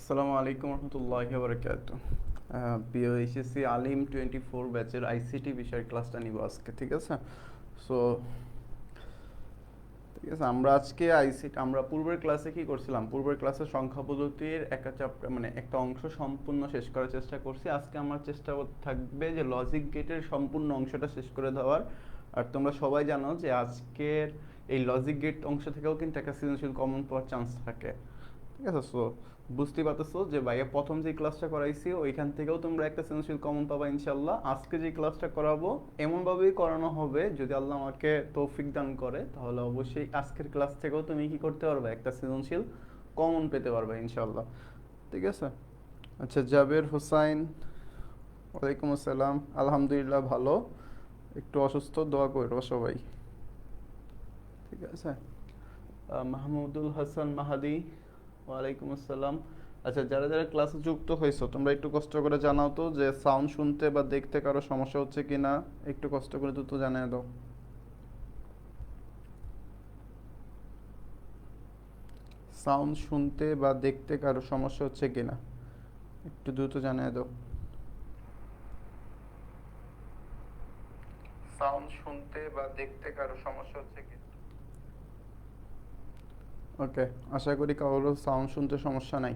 আসসালামু আলাইকুম রহমতুল্লাহি ওয়া বারাকাতুহু। প্রিয় এইচএসসি আলিম 24 ব্যাচের আইসিটি বিষয়ের ক্লাসটা নিব আজকে, ঠিক আছে? সো ঠিক আছে, আমরা আজকে আইসিটি আমরা পূর্বের ক্লাসে কি করছিলাম? পূর্বের ক্লাসে সংখ্যা পদ্ধতির একটা চ্যাপ্টার মানে একটা অংশ সম্পূর্ণ শেষ করার চেষ্টা করছি। আজকে আমার চেষ্টা থাকবে যে লজিক গেটের সম্পূর্ণ অংশটা শেষ করে দেওয়ার। আর তোমরা সবাই জানো যে আজকের এই লজিক গেট অংশ থেকেও কিন্তু একটা সৃজনশীল কমন পাওয়ার চান্স থাকে, ঠিক আছে? সো বুঝতেই পারতেছো যে ভাইয়া প্রথম যে ক্লাসটা করাইছি ওইখান থেকেও তোমরা একটা সৃজনশীল কমন পাবা ইনশাল্লাহ। আজকে যে ক্লাসটা করাবো এমনভাবেই করানো হবে, যদি আল্লাহ আমাকে তৌফিক দান করে তাহলে অবশ্যই আজকের ক্লাস থেকেও তুমি কি করতে পারবে, একটা সৃজনশীল কমন পেতে পারবে ইনশাল্লাহ, ঠিক আছে? আচ্ছা, জাবের হোসাইন, ওয়ালাইকুম আসসালাম। আলহামদুলিল্লাহ ভালো, একটু অসুস্থ, দোয়া করো সবাই, ঠিক আছে? মাহমুদুল হাসান মাহাদি, ওয়ালাইকুম আসসালাম। আচ্ছা, যারা যারা ক্লাসে যুক্ত হয়েছো তোমরা একটু কষ্ট করে জানাও তো যে সাউন্ড শুনতে বা দেখতে কারো সমস্যা হচ্ছে কি না, একটু কষ্ট করে দ্রুত জানিয়ে দাও। সাউন্ড শুনতে বা দেখতে কারো সমস্যা হচ্ছে কি না একটু দ্রুত জানিয়ে দাও। সাউন্ড শুনতে বা দেখতে কারো সমস্যা হচ্ছে কি? ওকে, আশা করি কারোর সাউন্ড শুনতে সমস্যা নাই।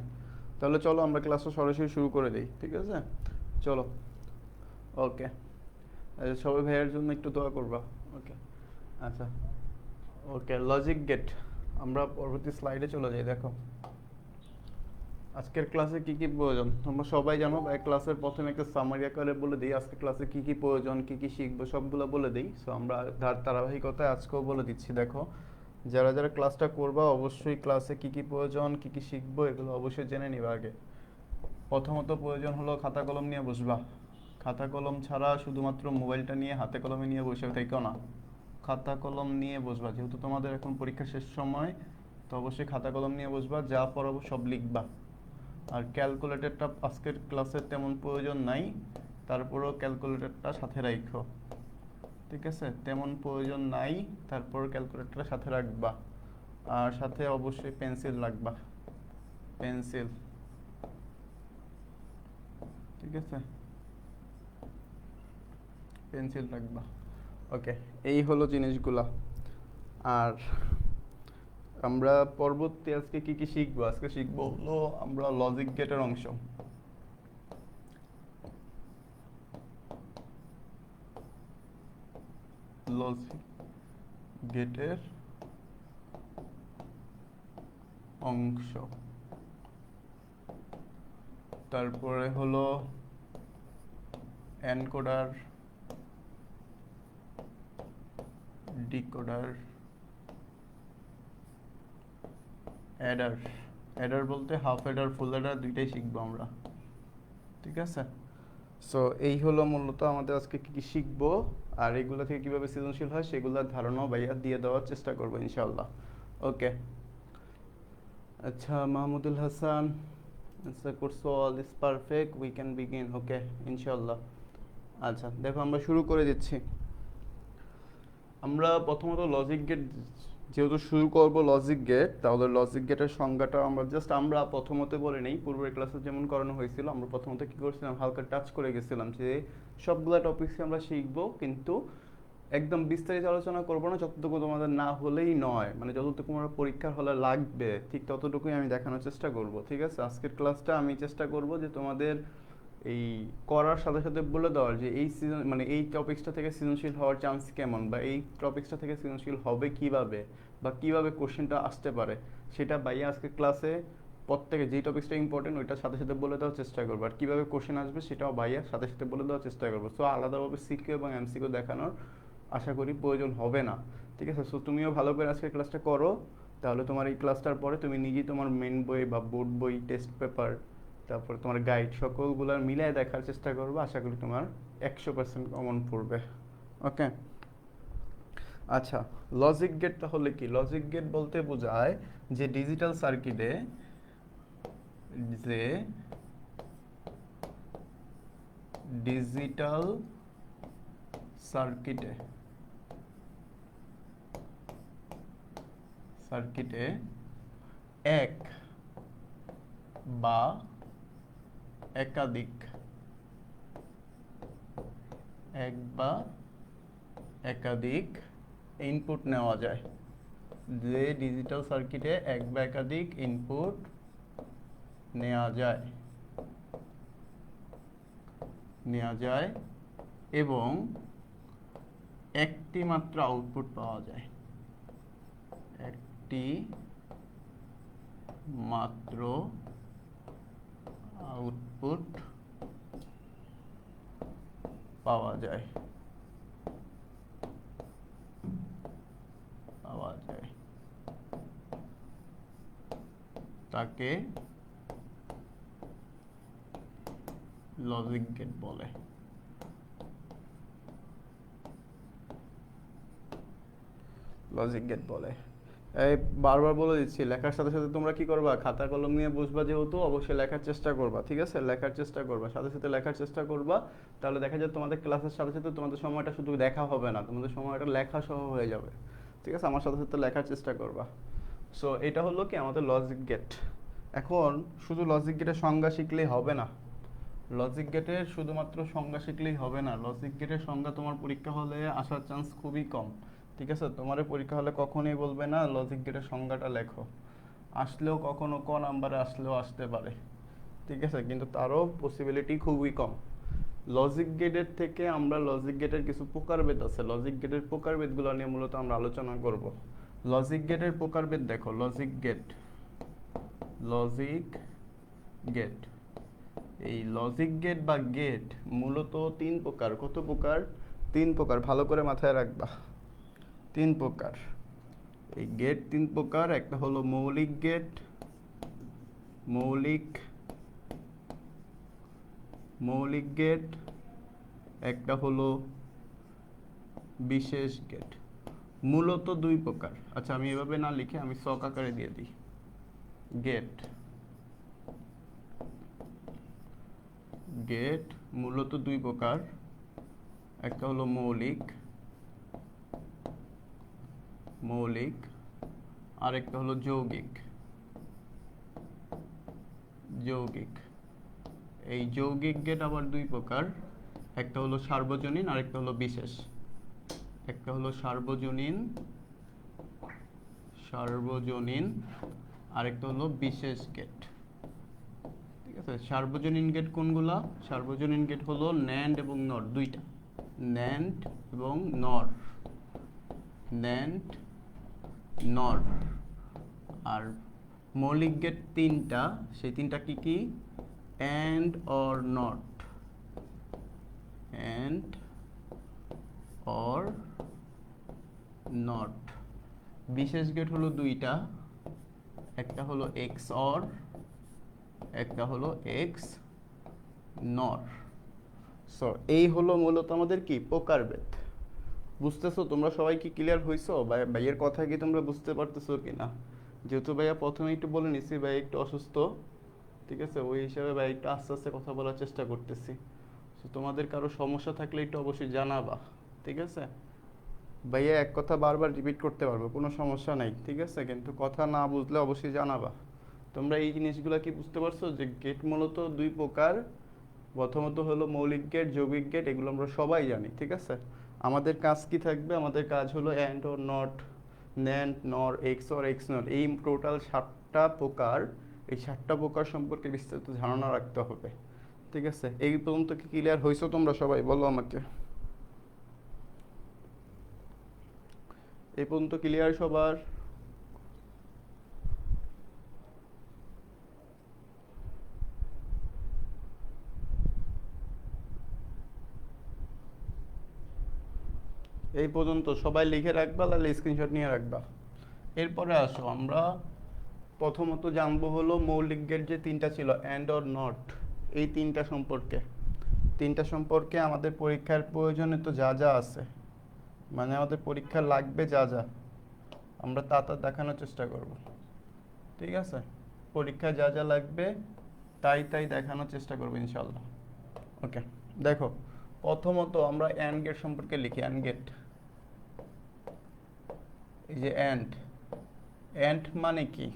তাহলে চলো আমরা ক্লাসটা সরাসরি শুরু করে দিই, ঠিক আছে? চলো। ওকে। সবাই ভাইয়ের জন্য একটু দোয়া করবা। ওকে। আচ্ছা। ওকে, লজিক গেট। আমরা পরবর্তী স্লাইডে চলে যাই। দেখো আজকের ক্লাসে কি কি প্রয়োজন তোমরা সবাই জানো, বা ক্লাসের প্রথমে একটা সামারি আকারে বলে দিই আজকে ক্লাসে কি কি প্রয়োজন, কি কি শিখবো সবগুলো বলে দিই। সো আমরা ধারাবাহিকতায় আজকেও বলে দিচ্ছি। দেখো, যারা যারা ক্লাসটা করবা অবশ্যই ক্লাসে কি কি প্রয়োজন, কি কি শিখবো এগুলো অবশ্যই জেনে নিবা আগে। প্রথমত প্রয়োজন হলো খাতা কলম নিয়ে বসবা। খাতা কলম ছাড়া শুধুমাত্র মোবাইলটা নিয়ে হাতে কলমে নিয়ে বসে থেকেও না, খাতা কলম নিয়ে বসবা। যেহেতু তোমাদের এখন পরীক্ষা শেষ সময়, তো অবশ্যই খাতা কলম নিয়ে বসবা, যা পড়াবো সব লিখবা। আর ক্যালকুলেটরটা আজকের ক্লাসের তেমন প্রয়োজন নাই, তারপরেও ক্যালকুলেটরটা সাথে রাখো, ঠিক আছে? তেমন প্রয়োজন নাই, তারপর ক্যালকুলেটরটা সাথে রাখবা। আর সাথে অবশ্যই পেন্সিল রাখবা, পেন্সিল, ঠিক আছে? পেন্সিল রাখবা। ওকে, এই হলো জিনিসগুলা। আর আমরা পরবর্তী আজকে কি কি শিখবো? আজকে শিখবো হলো আমরা লজিক গেটের অংশ। লজিক গেটের অংশ, তারপরে হলো এনকোডার, ডিকোডার, অ্যাডার। অ্যাডার বলতে হাফ অ্যাডার ফুল অ্যাডার দুইটাই শিখবো আমরা, ঠিক আছে? সো এই হলো মূলত আমাদের আজকে কি কি শিখবো। আর এগুলো থেকে কিভাবে সৃজনশীল হয় সেগুলোর ধারণাও ভাইয়া দিয়ে দেওয়ার চেষ্টা করবো ইনশাল্লাহ। ওকে। আচ্ছা, মাহমুদুল হাসান, আচ্ছা করছো, all is perfect, we can begin. Okay, ইনশাল্লাহ। আচ্ছা দেখো, আমরা শুরু করে দিচ্ছি। আমরা প্রথমত লজিক গেট, যেহেতু শুরু করব লজিক গেট, তাহলে লজিক গেটের সংজ্ঞাটা আমরা প্রথমত বলে নেই। পূর্বের ক্লাসে যেমন করানো হয়েছিল, আমরা প্রথমত কি করছিলাম, হালকা টাচ করে গেছিলাম যে সবগুলা টপিকসে আমরা শিখবো, কিন্তু একদম বিস্তারিত আলোচনা করবো না, যতটুকু তোমাদের না হলেই নয়, মানে যতটুকু আমার পরীক্ষার হলে লাগবে ঠিক ততটুকুই আমি দেখানোর চেষ্টা করব, ঠিক আছে? আজকের ক্লাসটা আমি চেষ্টা করব যে তোমাদের এই করার সাথে সাথে বলে দেওয়ার যে এই সিজন মানে এই টপিক্সটা থেকে সৃজনশীল হওয়ার চান্স কেমন, বা এই টপিক্সটা থেকে সৃজনশীল হবে কিভাবে, বা কিভাবে কোশ্চেনটা আসতে পারে, সেটা ভাইয়া আজকে ক্লাসে প্রত্যেকে যেই টপিক্সটা ইম্পর্টেন্ট ওইটার সাথে সাথে বলে দেওয়ার চেষ্টা করবো। আর কীভাবে কোশ্চেন আসবে সেটাও ভাইয়া সাথে সাথে বলে দেওয়ার চেষ্টা করবো। সো আলাদাভাবে সিকিউ এবং এমসিকিউ দেখানোর আশা করি প্রয়োজন হবে না, ঠিক আছে? সো তুমিও ভালো করে আজকে ক্লাসটা করো, তাহলে তোমার এই ক্লাসটার পরে তুমি নিজেই তোমার মেন বই বা বোর্ড বই, টেস্ট পেপার, তারপর তোমার গাইড সকলগুলোর মিলিয়ে দেখার চেষ্টা করবো। আশা করি তোমার 100% কমন পড়বে। ওকে। আচ্ছা, লজিক গেট তাহলে কি? লজিক গেট বলতে বোঝায় যে ডিজিটাল সার্কিটে, যে ডিজিটাল সার্কিটে সার্কিটে এক বা একাধিক, এক বা একাধিক ইনপুট নেওয়া যায়, যে ডিজিটাল সার্কিটে এক বা একাধিক ইনপুট নেওয়া যায় এবং একটি মাত্র আউটপুট পাওয়া যায়, একটি মাত্র আউটপুট পাওয়া যায় তাকে লজিক গেট বলে। এই বারবার বলে দিচ্ছি, লেখার সাথে সাথে তোমরা কি করবা, খাতা কলম নিয়ে বসবা, যেহেতু অবশ্যই লেখার চেষ্টা করবা, ঠিক আছে? লেখার চেষ্টা করবা, সাথে সাথে লেখার চেষ্টা করবা, তাহলে দেখা যায় তোমাদের ক্লাসের সাথে সাথে তোমাদের সময়টা শুধু দেখা হবে না, তোমাদের সময়টা লেখা সহ হয়ে যাবে, ঠিক আছে? আমার সাথে সাথে লেখার চেষ্টা করবা। সো এটা হলো কি আমাদের লজিক গেট। এখন শুধু লজিক গেটের সংজ্ঞা শিখলেই হবে না, লজিক গেটের শুধুমাত্র সংজ্ঞা শিখলেই হবে না, লজিক গেটের সংজ্ঞা তোমার পরীক্ষা হলে আসার চান্স খুবই কম, ঠিক আছে? তোমার পরীক্ষা হলে কখনোই বলবে না লজিক গেটের সংজ্ঞাটা লেখো, আসলেও কখনো ক নাম্বারে আসলেও আসতে পারে, ঠিক আছে? কিন্তু তারও পসিবিলিটি খুবই কম। লজিক গেটের থেকে আমরা লজিক গেটের কিছু প্রকারভেদ আছে, লজিক গেটের প্রকারভেদগুলো নিয়ে মূলত আমরা আলোচনা করব। লজিক গেটের প্রকারভেদ দেখো, লজিক গেট এই লজিক গেট বা গেট মূলত তিন প্রকার। কত প্রকার? তিন প্রকার, ভালো করে মাথায় রাখবা, তিন প্রকার। এই গেট তিন প্রকার, একটা হলো মৌলিক গেট, মৌলিক গেট, একটা হলো বিশেষ গেট। মূলত দুই প্রকার। আচ্ছা, আমি এভাবে না লিখে আমি ছক আকারে দিয়ে দিই। গেট মূলত দুই প্রকার, একটা হলো মৌলিক আর একটা হলো যৌগিক। এই যৌগিক গেট আবার দুই প্রকার, একটা হলো সার্বজনীন আর একটা হলো বিশেষ। একটা হলো সার্বজনীন আর একটা হলো বিশেষ গেট, ঠিক আছে? সার্বজনীন গেট কোনগুলা? সার্বজনীন গেট হলো ন্যান্ড এবং নর, দুইটা, ন্যান্ড এবং নর। আর মৌলিক গেট তিনটা, সেই তিনটা কি কি? And or not. বিশেষ গেট হলো দুইটা, একটা হলো এক্স অর, একটা হলো এক্স নর। সো এই হলো মূলত আমাদের কি প্রকারভেদ। বুঝতেছো তোমরা সবাই? কি ক্লিয়ার হইছো? ভাইয়ের কথা কি তোমরা বুঝতে পারতেছো কিনা? যেহেতু ভাইয়া প্রথমে একটু বলে নিছি ভাই একটু অসুস্থ, ঠিক আছে? ওই হিসাবে ভাই একটু আস্তে আস্তে কথা বলার চেষ্টা করতেছি। তোমাদের কারো সমস্যা থাকলে একটু অবশ্যই জানাবা, ঠিক আছে? ভাইয়া এক কথা বারবার রিপিট করতে পারবো, কোনো সমস্যা নাই, ঠিক আছে? কিন্তু কথা না বুঝলে অবশ্যই জানাবা। তোমরা এই জিনিসগুলো কি বুঝতে পারছো যে গেট মূলত দুই প্রকার? প্রথমত হলো মৌলিক গেট, যৌগিক গেট, এগুলো আমরা সবাই জানি, ঠিক আছে? আমাদের কাজ কি থাকবে? আমাদের কাজ হলো অ্যান্ড অর নট, ন্যান্ড, নর, এক্স অর এক্স নট, এই টোটাল 7টা প্রকার। এই 7টা প্রকার সম্পর্কে বিস্তারিত ধারণা রাখতে হবে, ঠিক আছে? এই পর্যন্ত কি ক্লিয়ার হয়েছো তোমরা সবাই? বলো আমাকে, এই পর্যন্ত ক্লিয়ার সবার? এই পর্যন্ত সবাই লিখে রাখবা, তাহলে স্ক্রিনশট নিয়ে রাখবা। এরপরে আসো, আমরা প্রথমত জানবো হলো মৌলিক গেট যে তিনটা ছিল, অ্যান্ড অর নট, এই তিনটা সম্পর্কে আমাদের পরীক্ষার প্রয়োজনে তো যা যা আছে, মানে আমাদের পরীক্ষা লাগবে যা যা, আমরা তা দেখানোর চেষ্টা করব, ঠিক আছে? পরীক্ষায় যা যা লাগবে তাই দেখানোর চেষ্টা করবো ইনশাল্লাহ। ওকে, দেখো প্রথমত আমরা অ্যান্ড গেট সম্পর্কে লিখি। অ্যান্ড গেট, এই যে অ্যান্ড মানে কি?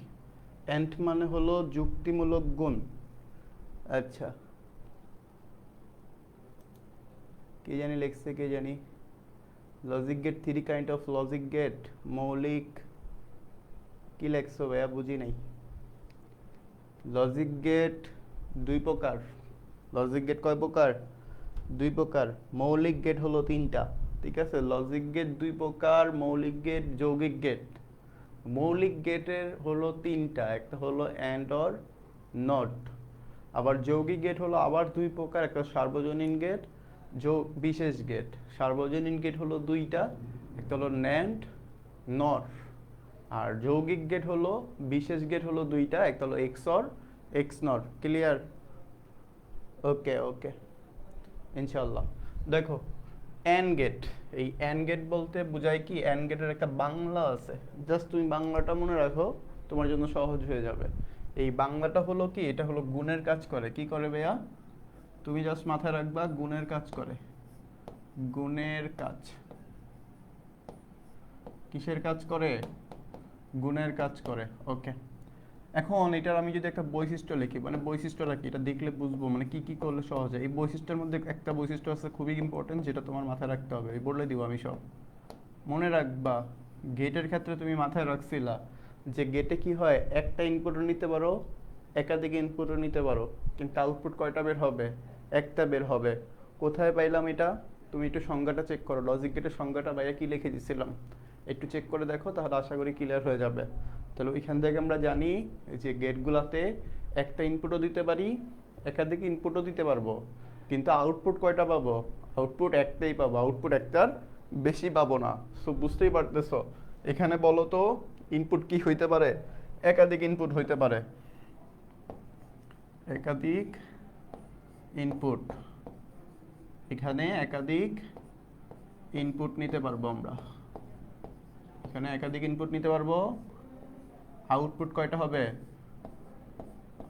এন্ড মানে হলো যুক্তিমূলক গুণ। আচ্ছা, কে জানি লিখছে, কে জানি। Logic gate, 3 kind of logic gate, মৌলিক কি লেখছো ভাইয়া, বুঝি নাই। লজিক গেট 2 প্রকার। লজিক গেট কয় প্রকার? 2 প্রকার। মৌলিক গেট হলো 3টা। ঠিক আছে, লজিক গেট 2 প্রকার, মৌলিক গেট, যৌগিক গেট। মৌলিক গেটের হলো 3টা, একটা হলো অ্যান্ড অর নট। আবার যৌগিক গেট হলো আবার 2 প্রকার, একটা সার্বজনীন গেট, বিশেষ গেট। সার্বজনীন গেট হলো 2টা, একটা হলো ন্যান্ড, নর। আর যৌগিক গেট হলো, বিশেষ গেট হলো 2টা, একটা হলো এক্স অর, এক্স নর। ক্লিয়ার? ওকে ওকে, ইনশাল্লাহ। দেখো, অ্যান্ড গেট, এই অ্যান্ড গেট বলতে বোঝায় কি, অ্যান্ড গেটের একটা বাংলা আছে, জাস্ট তুমি বাংলাটা মনে রাখো, তোমার জন্য সহজ হয়ে যাবে। এই বাংলাটা হলো কি, এটা হলো গুণের কাজ করে। কি করে ভাইয়া? তুমি জাস্ট মাথায় রাখবা, গুণের কাজ করে। গুণের কাজ। কিসের কাজ করে? গুণের কাজ করে। ওকে, এখন এটার আমি যদি একটা বৈশিষ্ট্য লিখি, মানে বৈশিষ্ট্যটা কি, এটা দেখলে বুঝবো মানে কি কি করলে সহজ হয়। এই বৈশিষ্ট্যের মধ্যে একটা বৈশিষ্ট্য আছে খুবই ইম্পর্টেন্ট, যেটা তোমার মাথায় রাখতে হবে। এই বলে দিব আমি সব, মনে রাখবা। গেটের ক্ষেত্রে তুমি মাথায় রাখছিলা যে গেটে কি হয়, একটা ইনপুটও নিতে পারো, একাধিক ইনপুটও নিতে পারো, কিন্তু আউটপুট কয়টা বের হবে? একটা বের হবে। কোথায় পাইলাম এটা? তুমি একটু সংজ্ঞাটা চেক করো, লজিক গেটের সংজ্ঞাটা বাইরে কি লিখে দিছিলাম, একটু চেক করে দেখো, তাহলে আশা করি ক্লিয়ার হয়ে যাবে। তাহলে ওইখান থেকে আমরা জানি যে গেটগুলোতে একটা ইনপুটও দিতে পারি, একাধিক ইনপুটও দিতে পারবো, কিন্তু আউটপুট কয়টা পাবো? আউটপুট একটাই পাবো, আউটপুট একটার বেশি পাবো না। সো বুঝতেই পারতেছো, এখানে বলো তো ইনপুট কি হইতে পারে? একাধিক ইনপুট হইতে পারে। একাধিক ইনপুট, এখানে একাধিক ইনপুট নিতে পারবো আমরা, এখানে একাধিক ইনপুট নিতে পারবো। আউটপুট কয়টা হবে?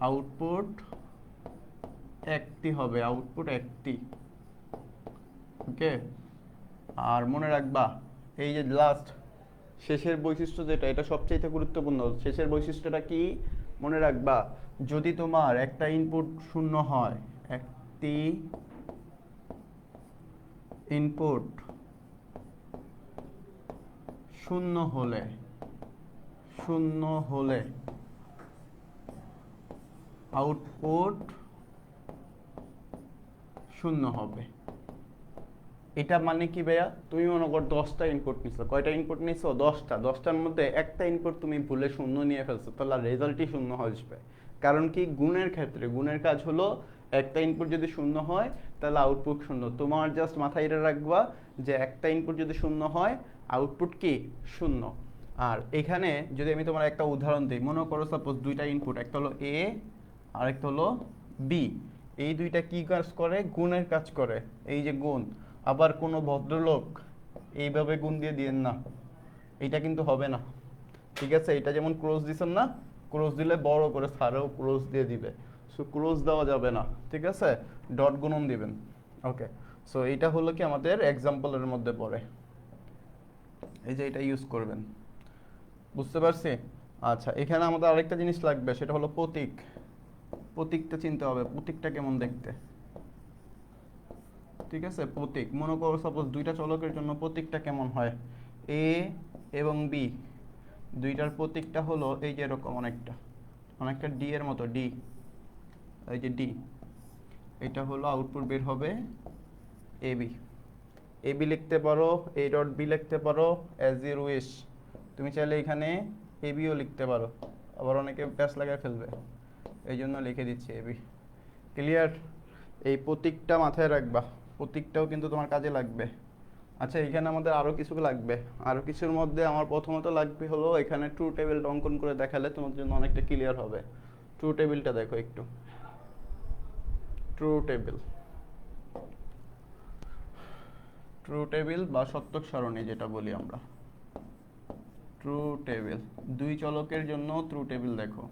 আউটপুট একটি হবে, আউটপুট একটি। ওকে, আর মনে রাখবা এই যে লাস্ট শেষের বৈশিষ্ট্য যেটা, এটা সবচেয়ে গুরুত্বপূর্ণ। শেষের বৈশিষ্ট্যটা কি মনে রাখবা? যদি তোমার একটা ইনপুট শূন্য হয়, একটি ইনপুট শূন্য হলে, শূন্য হলে আউটপুট শূন্য হবে। এটা মানে কি ভাইয়া? তুমি মনে করো 10টা ইনপুট নিছো, কয়টা ইনপুট নিছো? 10টা। 10টার মধ্যে একটা ইনপুট তুমি ভুলে শূন্য নিয়ে ফেলছো, তাহলে রেজাল্টই শূন্য আসবে। কারণ কি, গুণের ক্ষেত্রে গুণের কাজ হলো একটা ইনপুট যদি শূন্য হয় তাহলে আউটপুট শূন্য। তোমার জাস্ট মাথায় এটা রাখবা যে একটা ইনপুট যদি শূন্য হয় আউটপুট কি? শূন্য। আর এখানে যদি আমি তোমার একটা উদাহরণ দিই, মনে করো সাপোজ 2টা ইনপুট, একটা হলো এ আর একটা হলো বি। এই 2টা কি কাজ করে? গুণের কাজ করে। এই যে গুণ। আবার কোনো ভদ্রলোক এইভাবে গুণ দিয়ে দিয়েন না, এটা কিন্তু হবে না। ঠিক আছে, এটা যেমন ক্রস দিছেন না, ক্রস দিলে বড় করে স্যারও ক্রস দিয়ে দিবে, সো ক্রস দেওয়া যাবে না। ঠিক আছে, ডট গুণন দিবেন। ওকে, সো এটা হলো কি আমাদের এক্সাম্পলের মধ্যে পড়ে, এই যে এটা ইউজ করবেন। বুঝতে পারছি? আচ্ছা, এখানে আমাদের আরেকটা জিনিস লাগবে, সেটা হলো প্রতীক। প্রতীকটা চিনতে হবে, প্রতীকটা কেমন দেখতে। ঠিক আছে, প্রতীক। মনে করো সাপোজ 2টা চলকের জন্য প্রতীকটা কেমন হয়, এ এবং বি, 2টার প্রতীকটা হলো এই যে এরকম, অনেকটা অনেকটা ডি এর মতো, ডি, এই যে ডি। এটা হলো আউটপুট বের হবে এ বি। এ বি লিখতে পারো, এ ডট বি লিখতে পারো, অ্যাজ ইউর উইশ। তুমি চাইলে এখানে এ বিও লিখতে পারো, আবার অনেকে প্যাচ লাগায় ফেলবে, এই জন্য লিখে দিচ্ছি এ বি। ক্লিয়ার? এই প্রতীকটা মাথায় রাখবা, প্রতীকটাও কিন্তু তোমার কাজে লাগবে। আচ্ছা, এখানে আমাদের আরও কিছু লাগবে। আরও কিছুর মধ্যে আমার প্রথমত লাগবে হলো এখানে ট্রু টেবিলটা অঙ্কন করে দেখালে তোমার জন্য অনেকটা ক্লিয়ার হবে। ট্রু টেবিলটা দেখো একটু, ট্রু টেবিল, ট্রু টেবিল বা সত্যক সারণী যেটা বলি আমরা, ট্রু টেবিল। 2 চলকের জন্য ট্রু টেবিল দেখো।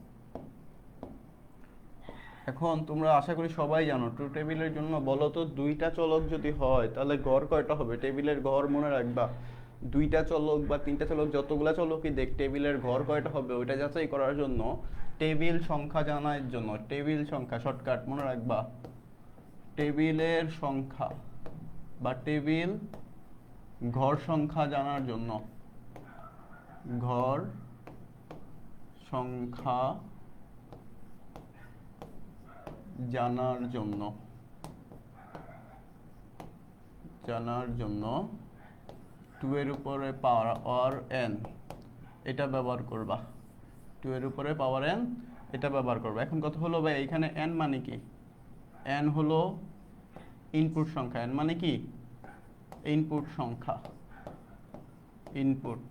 এখন তোমরা আশা করি সবাই জানো ট্রু টেবিলের জন্য বলো তো 2টা চলক যদি হয় তাহলে গড় কয়টা হবে? টেবিলের গড় মনে রাখবা দুইটা চলক বা তিনটা চলক যতগুলা চলকই দেখ টেবিলের ঘর কয়টা হবে ওইটা যাচাই করার জন্য টেবিল সংখ্যা জানার জন্য, টেবিল সংখ্যা শর্টকাট মনে রাখবা, টেবিলের সংখ্যা বা টেবিল ঘর সংখ্যা জানার জন্য, ঘর সংখ্যা জানার জন্য, টু এর উপরে পাওয়ার n এটা ব্যবহার করবা, টু এর উপরে পাওয়ার n এটা ব্যবহার করবা। এখন কথা হলো ভাই এখানে n মানে কি? n হলো ইনপুট সংখ্যা, n মানে কি? ইনপুট সংখ্যা, ইনপুট।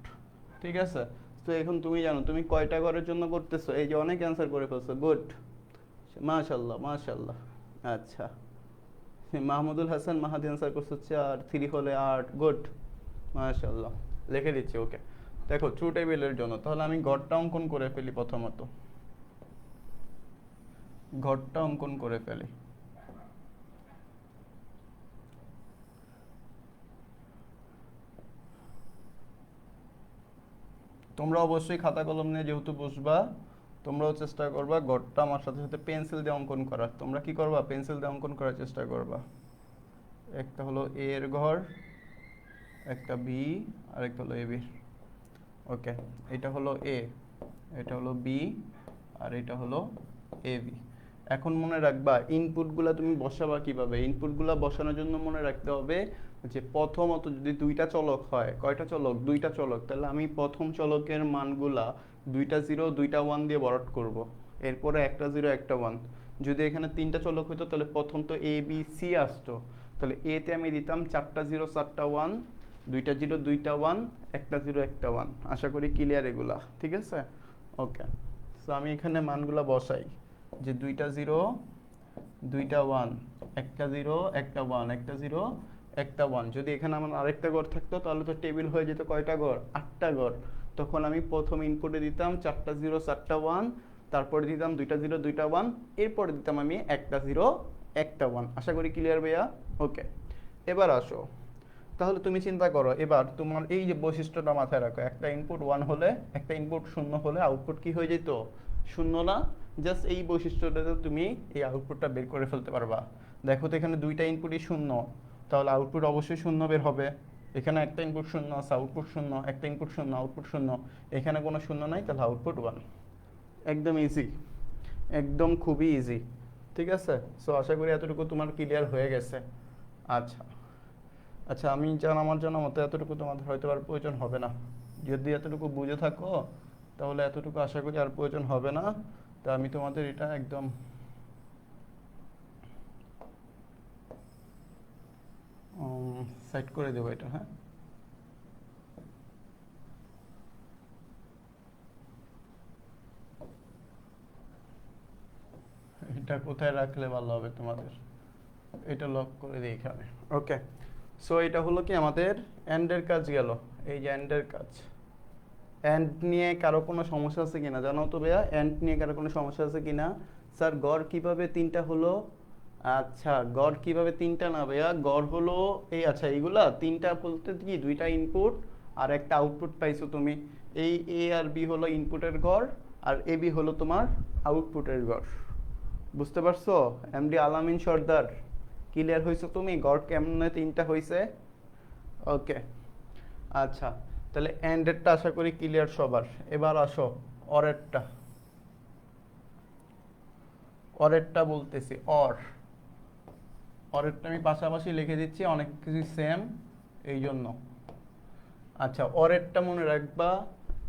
ঠিক আছে, তো এখন তুমি জানো তুমি কয়টা ঘরের জন্য করতেছো? এই যে অনেক অ্যান্সার করে ফেলছো, গুড, মাশাআল্লাহ মাশাআল্লাহ। আচ্ছা, মাহমুদুল হাসান মাহাদি অ্যান্সার করছে 4, 3 হলে 8, গুড মাশাআল্লাহ, লিখে দিচ্ছি। ওকে, দেখো ট্রু টেবিলের জন্য তাহলে আমি ঘরটা অঙ্কন করে ফেলি, প্রথমত ঘরটা অঙ্কন করে ফেলি। তোমরা অবশ্যই খাতা কলম নিয়ে যেহেতু বসবা, তোমরাও চেষ্টা করবা ঘরটা আমার সাথে সাথে পেন্সিল দিয়ে অঙ্কন করার। তোমরা কি করবা? পেন্সিল দিয়ে অঙ্কন করার চেষ্টা করবা। একটা হলো এ এর ঘর, একটা বি, আর একটা হলো এ বি। ওকে, এটা হলো এ, এটা হলো বি, আর এটা হলো এ বি। এখন মনে রাখবা ইনপুটগুলা তুমি বসাবা কিভাবে। ইনপুটগুলা বসানোর জন্য মনে রাখতে হবে যে প্রথমত যদি দুইটা চলক হয়, কয়টা চলক? দুইটা চলক, তাহলে আমি প্রথম চলকের মানগুলা দুইটা 0 দুইটা 1 দিয়ে ভরাট করব। এরপরে একটা 0 একটা 1। যদি এখানে তিনটা চলক হতো তাহলে প্রথম তো এ বি সি আসতো, তাহলে এ তে আমি দিতাম 4টা 0 4টা 1, দুইটা 0 দুইটা 1, একটা 0 একটা 1। আশা করি ক্লিয়ার এগুলা, ঠিক আছে? ওকে, সো আমি এখানে মানগুলা বসাই যে দুইটা 0 দুইটা 1, একটা 0 একটা 1, একটা 0 একটা 1। যদি এখানে আমার আরেকটা ঘর থাকতো তাহলে তো টেবিল হয়ে যেত কয়টা ঘর? 8টা ঘর। তখন আমি প্রথম ইনপুটে দিতাম 4টা 0 4টা 1, তারপরে দিতাম দুইটা 0 দুইটা 1, এরপরে দিতাম আমি একটা 0 একটা 1। আশা করি ক্লিয়ার ভাইয়া? ওকে, এবার আসো, তাহলে তুমি চিন্তা করো এবার তোমার এই যে বৈশিষ্ট্যটা মাথায় রাখো, একটা ইনপুট 1 হলে, একটা ইনপুট 0 হলে আউটপুট কি হয়ে যেত? 0 না? জাস্ট এই বৈশিষ্ট্যটাতে তুমি এই আউটপুটটা বের করে ফেলতে পারবা। দেখো তো এখানে দুইটা ইনপুটই 0, তাহলে আউটপুট অবশ্যই 0 বের হবে। এখানে একটা ইনপুট 0 আছে, আউটপুট 0, একটা ইনপুট 0 আউটপুট 0, এখানে কোনো 0 নাই, তাহলে আউটপুট 1। একদম ইজি, একদম খুবই ইজি। ঠিক আছে, সো আশা করি এতটুকু তোমার ক্লিয়ার হয়ে গেছে। আচ্ছা আচ্ছা, আমি আমার জানা মতো এতটুকু তোমাদের হয়তো আর প্রয়োজন হবে না। যদি এতটুকু বুঝে থাকো তাহলে এতটুকু আশা করি আর প্রয়োজন হবে না। তা আমি তোমাদের এটা একদম সেট করে দেবো এটা। হ্যাঁ, এটা কোথায় রাখলে ভালো হবে তোমাদের? এটা লক করে দিই এখানে। ওকে, সো এটা হলো কি আমাদের এন্ডের কাজ গেল। এই যে এন্ডের কাজ, এন্ড নিয়ে কারো কোনো সমস্যা আছে কিনা জানো তো ভাইয়া? এন্ড নিয়ে কারো কোনো সমস্যা আছে কিনা? স্যার গড় কিভাবে তিনটা হলো? আচ্ছা, গড় কিভাবে তিনটা না ভাইয়া, গড় হলো এই, আচ্ছা এইগুলা তিনটা বলতে কি দুইটা ইনপুট আর একটা আউটপুট পাইছো তুমি। এই এ আর বি হলো ইনপুটের গড়, আর এ বি হলো তোমার আউটপুটের গড়। বুঝতে পারছো এমডি আলামিন সর্দার? ক্লিয়ার হয়েছো তুমি গড় কেমনে তিনটা হয়েছে? ওকে, আচ্ছা, তাহলে এন্ডেরটা আশা করি ক্লিয়ার সবার। এবার আসো অরেরটা, অরেরটা বলতেছি, অরেরটা আমি পাশাপাশি লিখে দিচ্ছি, অনেক কিছু সেম এই জন্য। আচ্ছা, অরেরটা মনে রাখবা,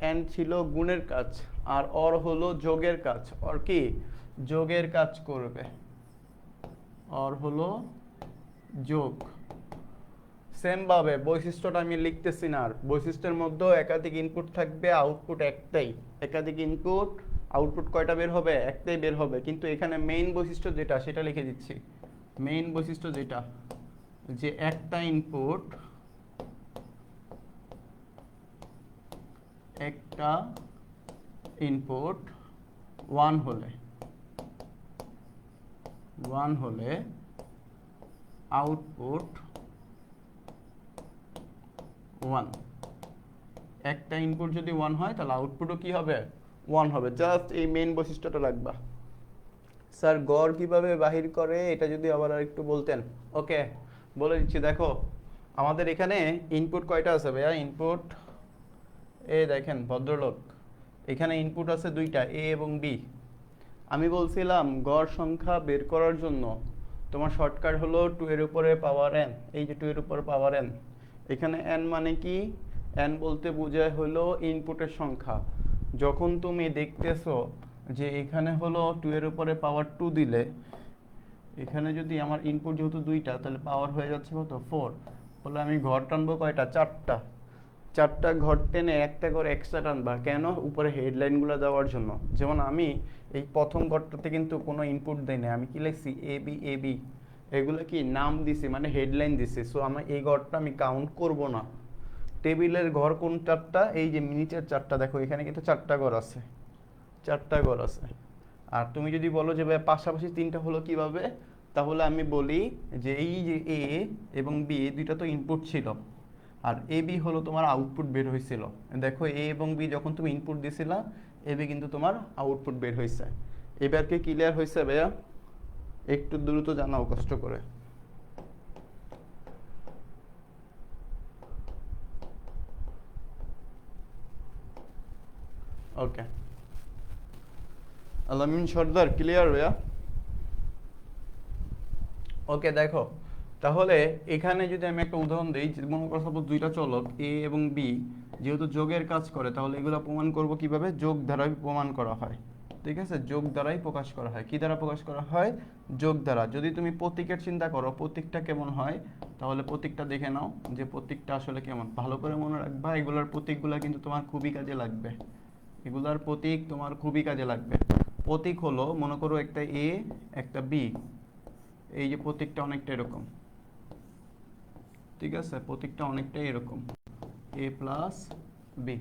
এন্ড ছিল গুণের কাজ আর অর হলো যোগের কাজ। অর কি? যোগের কাজ করবে। অর হলো যোগ। সেম ভাবে বৈশিষ্ট্যটা আমি লিখতেছি না আর, বৈশিষ্ট্যের মধ্যেও একাধিক ইনপুট থাকবে, আউটপুট একটাই। একাধিক ইনপুট, আউটপুট কয়টা বের হবে? একটাই বের হবে। কিন্তু এখানে মেইন বৈশিষ্ট্য যেটা সেটা লিখে দিচ্ছি। মেইন বৈশিষ্ট্য যেটা, যে একটা ইনপুট, একটা ইনপুট 1 হলে, 1 হলে আউটপুট 1। একটা ইনপুট যদি 1 হয় তাহলে আউটপুটও কি হবে 1 হবে। জাস্ট এই মেইন বৈশিষ্ট্যটা রাখবা। স্যার গড় কিভাবে বাহির করে এটা যদি আবার আর একটু বলতেন। ওকে, বলে দিচ্ছি। দেখো আমাদের এখানে ইনপুট কয়টা আছে ভাইয়া? ইনপুট এ দেখেন ভদ্রলোক, এখানে ইনপুট আছে দুইটা, এ এবং বি। আমি বলছিলাম গড় সংখ্যা বের করার জন্য তোমার শর্টকাট হলো 2 এর উপরে পাওয়ার n। এই যে 2 এর উপরে পাওয়ার n, এখানে n মানে কি? n বলতে বোঝায় হলো ইনপুটের সংখ্যা। যখন তুমি দেখতেছো যে এখানে হলো 2 এর উপরে পাওয়ার 2 দিলে, এখানে যদি আমার ইনপুট যেহেতু দুইটা তাহলে পাওয়ার হয়ে যাচ্ছে কত 4, বলে আমি ঘর টানবো কয়টা? 4টা। 4টা ঘর টেনে একটা করে এক্সট্রা টানবা কেন? উপরে হেডলাইনগুলো দেওয়ার জন্য। যেমন আমি এই প্রথম ঘরটাতে কিন্তু কোনো ইনপুট দেই না, আমি কি লিখছি? এ বি এ বি, এগুলো কি নাম দিছি মানে হেডলাইন দিছি। সো আমি এই ঘরটা আমি কাউন্ট করব না। টেবিলের ঘর কোন 4টা? এই যে নিচের 4টা, দেখো এখানে কিন্তু 4টা ঘর আছে, 4টা ঘর আছে। আর তুমি যদি বলো যে ভাই পাশাপাশি 3টা হলো কিভাবে, তাহলে আমি বলি যে এই যে এ এবং বি দুইটা তো ইনপুট ছিল, আর এ বি হলো তোমার আউটপুট বের হয়েছিল। দেখো এ এবং বি যখন তুমি ইনপুট দিছিলা, এ বি কিন্তু তোমার আউটপুট বের হয়েছে। এবার কি ক্লিয়ার হয়েছে ভাইয়া? একটু দ্রুত জানাও কষ্ট করে। ওকে, আলামিন সর্দার ক্লিয়ার ভাইয়া? ওকে, দেখো তাহলে এখানে যদি আমি একটা উদাহরণ দিই, যে মনে করো সাপোজ দুইটা চলক এ এবং বি যেহেতু যোগের কাজ করে, তাহলে এগুলো প্রমাণ করব কিভাবে? যোগ দ্বারাই প্রমাণ করা হয়। ঠিক আছে, যোগ দ্বারাই প্রকাশ করা হয়। কি দ্বারা প্রকাশ করা হয়? যোগ দ্বারা। যদি তুমি প্রতীকের চিন্তা করো প্রতীকটা কেমন হয়, তাহলে প্রতীকটা দেখে নাও যে প্রতীকটা আসলে কেমন, ভালো করে মনে রাখবা। এগুলার প্রতীকগুলো কিন্তু তোমার খুবই কাজে লাগবে, এগুলার প্রতীক তোমার খুবই কাজে লাগবে। প্রতীক হলো মনে করো একটা এ একটা বি, এই যে প্রতীকটা অনেকটা এরকম। ঠিক আছে, প্রতীকটা অনেকটাই এরকম, এ প্লাস বি।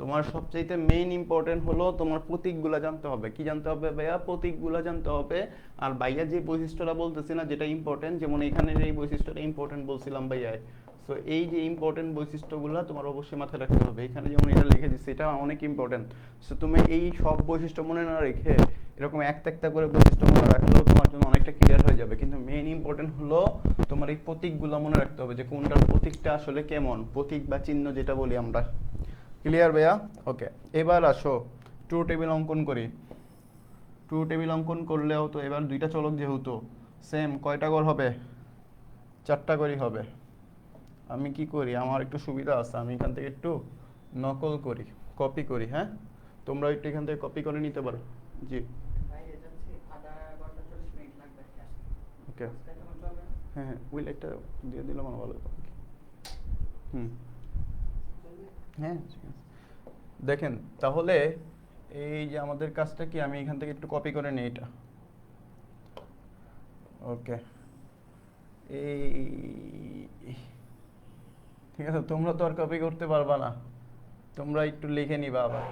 তোমার সবচাইতে মেইন ইম্পর্টেন্ট হলো তোমার প্রতীকগুলো জানতে হবে। কি জানতে হবে ভাইয়া? প্রতীকগুলো জানতে হবে। আর ভাইয়া যে বৈশিষ্ট্যটা বলতেছি না যেটা ইম্পর্টেন্ট, যেমন এখানের এই বৈশিষ্ট্যটা ইম্পর্টেন্ট বলছিলাম ভাইয়া। সো এই যে ইম্পর্টেন্ট বৈশিষ্ট্যগুলো তোমার অবশ্যই মাথায় রাখতে হবে। এখানে যেমন এটা লিখে দিচ্ছি, এটা অনেক ইম্পর্টেন্ট। সো তুমি এই সব বৈশিষ্ট্য মনে না রেখে এরকম একটা একটা করে বৈশিষ্ট্য মনে রাখলেও তোমার জন্য অনেকটা ক্লিয়ার হয়ে যাবে। কিন্তু মেইন ইম্পর্টেন্ট হলো তোমার এই প্রতীকগুলো মনে রাখতে হবে, যে কোনটার প্রতীকটা আসলে কেমন, প্রতীক বা চিহ্ন যেটা বলি আমরা। ক্লিয়ার ভাইয়া? ওকে, এবার আসো ট্রু টেবিল অঙ্কন করি। ট্রু টেবিল অঙ্কন করলেও তো এবার দুইটা চলক যেহেতু সেম, কয়টা ঘর হবে? 4টা ঘরই হবে। আমি কি করি, আমার একটু সুবিধা আছে, আমি এখান থেকে একটু নকল করি, কপি করি। হ্যাঁ, তোমরা একটু এখান থেকে কপি করে নিতে পারো। জি ওকে, হ্যাঁ হ্যাঁ, ওই লাইটটা দিয়ে দিলাম আমার ভালো হবে। হুম, হ্যাঁ ঠিক আছে। দেখেন তাহলে এই যে আমাদের কাজটা কি, আমি এখান থেকে একটু কপি করে নিই এটা। ওকে, এই ঠিক আছে, তোমরা তো আর কপি করতে পারবা না, তোমরা একটু লিখে নিবা আবার।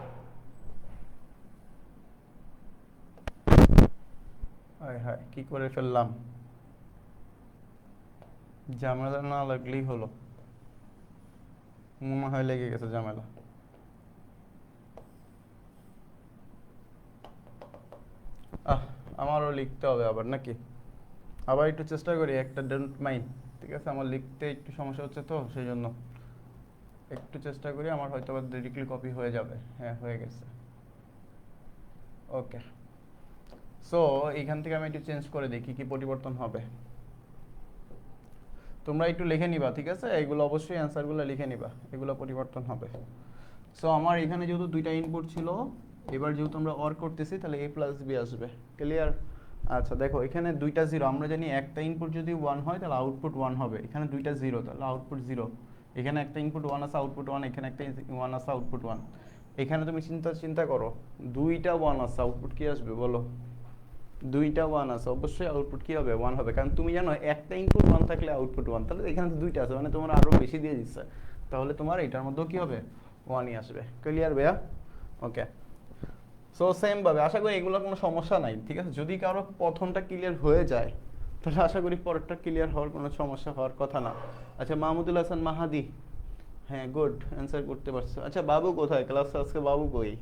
হায় হায়, কি করে ফেললাম, ঝামেলা না লাগলেই হলো, মনে হয় লেগে গেছে ঝামেলা। আমারও লিখতে হবে আবার নাকি? আবার একটু চেষ্টা করি, একটা ডোন্ট মাইন্ড। ঠিক আছে, আমার লিখতে একটু সমস্যা হচ্ছে তো সেই জন্য একটু চেষ্টা করি, আমার হয়তো আবার ডিরেক্টলি কপি হয়ে যাবে। হ্যাঁ, হয়ে গেছে। ওকে, সো এইখান থেকে আমি একটু চেঞ্জ করে দেখি কি পরিবর্তন হবে। তোমরা একটু লিখে নিবা, ঠিক আছে? এগুলো অবশ্যই অ্যান্সারগুলো লিখে নিবা, এগুলো পরিবর্তন হবে। সো আমার এখানে যেহেতু দুইটা ইনপুট ছিল, এবার যেহেতু আমরা অর করতেছি তাহলে এ প্লাস বি আসবে। ক্লিয়ার? আচ্ছা দেখো, এখানে দুইটা জিরো, আমরা জানি একটা ইনপুট যদি 1 হয় তাহলে আউটপুট 1 হবে। এখানে দুইটা জিরো তাহলে আউটপুট 0। এখানে একটা ইনপুট 1 আছে আউটপুট 1, এখানে একটা 1 আছে আউটপুট 1। এখানে তুমি চিন্তা করো, দুইটা 1 আছে, আউটপুট কি আসবে বলো? দুইটা 1 আছে, অবশ্যই আউটপুট কি হবে? 1 হবে। কারণ তুমি জানো একটা ইনপুট 1 থাকলে আউটপুট 1, তাহলে এখানে তো দুইটা আছে মানে তোমার আরো বেশি দিয়ে দিচ্ছে, তাহলে তোমার এটার মধ্যেও কি হবে? 1ই আসবে। ক্লিয়ার ভাইয়া? ওকে, সো সেম ভাবে আশা করি এগুলো কোনো সমস্যা নাই। ঠিক আছে, যদি কারো প্রথমটা ক্লিয়ার হয়ে যায় তাহলে আশা করি পরেরটা ক্লিয়ার হওয়ার কোনো সমস্যা হওয়ার কথা না। আচ্ছা, মাহমুদুল হাসান মাহাদি, হ্যাঁ, গুড অ্যান্সার করতে পারছো। আচ্ছা, বাবু কোথায় ক্লাসে? আজকে বাবু কই?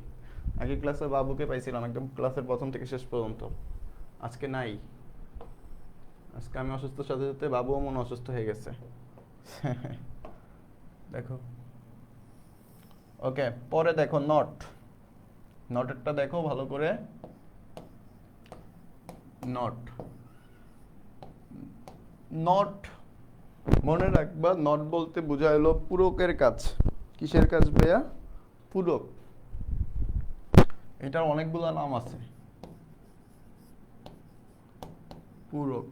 আগে ক্লাসে বাবুকে পাইছিলাম একদম ক্লাসের প্রথম থেকে শেষ পর্যন্ত। আজকে নাই। আজকে আমি অসুস্থর সাথে সাথে বাবুও মনে অসুস্থ হয়ে গেছে। দেখো, ওকে, পরে দেখো নট। নটেরটা দেখো ভালো করে। নট, নট মনে রাখবা, নট বলতে বোঝা হলো পূরকের কাজ। কিসের কাজ ভাইয়া? পূরক। এটার অনেকগুলো নাম আছে। পূরক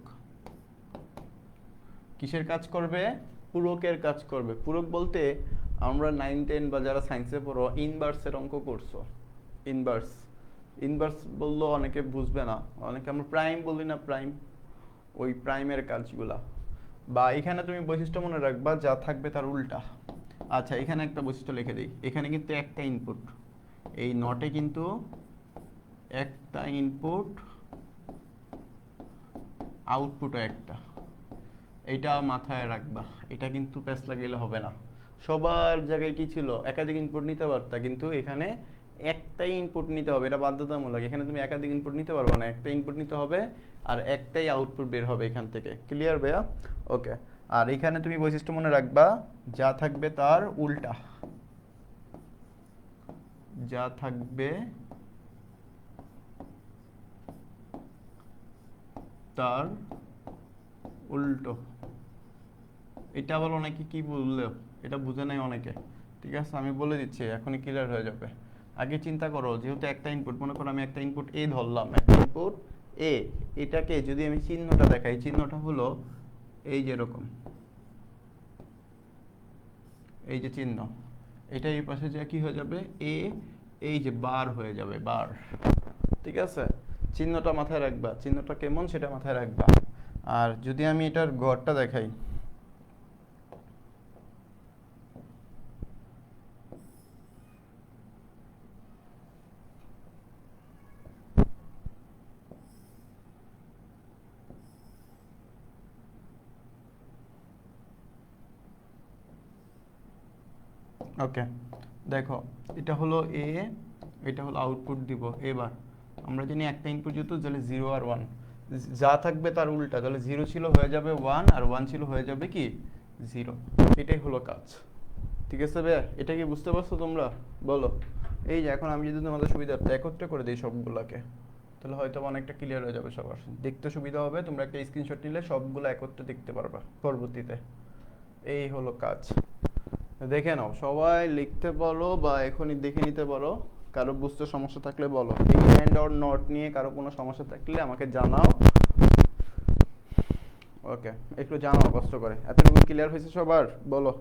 কিসের কাজ করবে? পূরকের কাজ করবে। পূরক বলতে আমরা 9 10 বা যারা সায়েন্সে পড়ো ইনভার্সের অঙ্ক করছো। ইনভার্স, ইনভার্স বললেও অনেকে বুঝবে না, অনেকে আমরা প্রাইম বলি না, প্রাইম, ওই প্রাইমের কাজগুলা। বা এখানে তুমি বৈশিষ্ট্য মনে রাখবা যা থাকবে তার উল্টা। আচ্ছা, এখানে একটা বৈশিষ্ট্য লিখে দিই। এখানে কিন্তু একটা ইনপুট, এই নটে কিন্তু একটা ইনপুট, আউটপুটও একটা। এটা মাথায় রাখবা, এটা কিন্তু প্যাচ লাগাইলে হবে না। সবার জায়গায় কি ছিল? একাধিক ইনপুট নিতে পারতা, কিন্তু এখানে একটাই ইনপুট নিতে হবে, এটা বাধ্যতামূলক। এখানে তুমি একাধিক ইনপুট নিতে পারবে না, একটা ইনপুট নিতে হবে আর একটাই আউটপুট বের হবে এখান থেকে। ক্লিয়ার ভাইয়া? ওকে। আর এখানে তুমি বৈশিষ্ট্য মনে রাখবা যা থাকবে তার উল্টা। যা থাকবে তার উল্টো। এটা আবার অনেকে কি বললো, এটা বুঝে নাই অনেকে। ঠিক আছে, আমি বলে দিচ্ছি, এখনই ক্লিয়ার হয়ে যাবে। আগে চিন্তা করো, যেহেতু একটা ইনপুট, মনে করো আমি একটা ইনপুট এ ধরলাম, একটা ইনপুট এ, এটাকে যদি আমি চিহ্নটা দেখাই, চিহ্নটা হলো এই যেরকম, এই যে চিহ্ন, এটা এই পাশে যা কি হয়ে যাবে? এ, এই যে বার হয়ে যাবে, বার। ঠিক আছে, চিহ্নটা মাথায় রাখবা, চিহ্নটা কেমন সেটা মাথায় রাখবা। আর যদি আমি এটার ঘরটা দেখাই, ওকে, দেখো এটা হলো এ, এটা হলো আউটপুট দিব। এবার আমরা জানি একটা ইনপুট যেহেতু, তাহলে 0 আর 1, যা থাকবে তার উল্টা, তাহলে 0 ছিল হয়ে যাবে 1, আর 1 ছিল হয়ে যাবে কি 0। এটাই হলো কাজ। ঠিক আছে ভাইয়া, এটা কি বুঝতে পারছো তোমরা? বলো। এই যে এখন আমি যদি তোমাদের সুবিধার্থে একত্রে করে দিই সবগুলাকে, তাহলে হয়তো অনেকটা ক্লিয়ার হয়ে যাবে সবার, দেখতে সুবিধা হবে। তোমরা একটা স্ক্রিনশট নিলে সবগুলো একত্রে দেখতে পারবা পরবর্তীতে। এই হলো কাজ। দেখে নাও, সবাই লিখতে পারো বা এখনই দেখে নিতে পারো। কারো বুঝতে সমস্যা থাকলে বলো। এই অ্যান্ড অর নট নিয়ে কারো কোনো সমস্যা থাকলে আমাকে জানাও। ওকে, একটু জানাও কষ্ট করে। এতটুকু ক্লিয়ার হয়েছে সবার? বলো।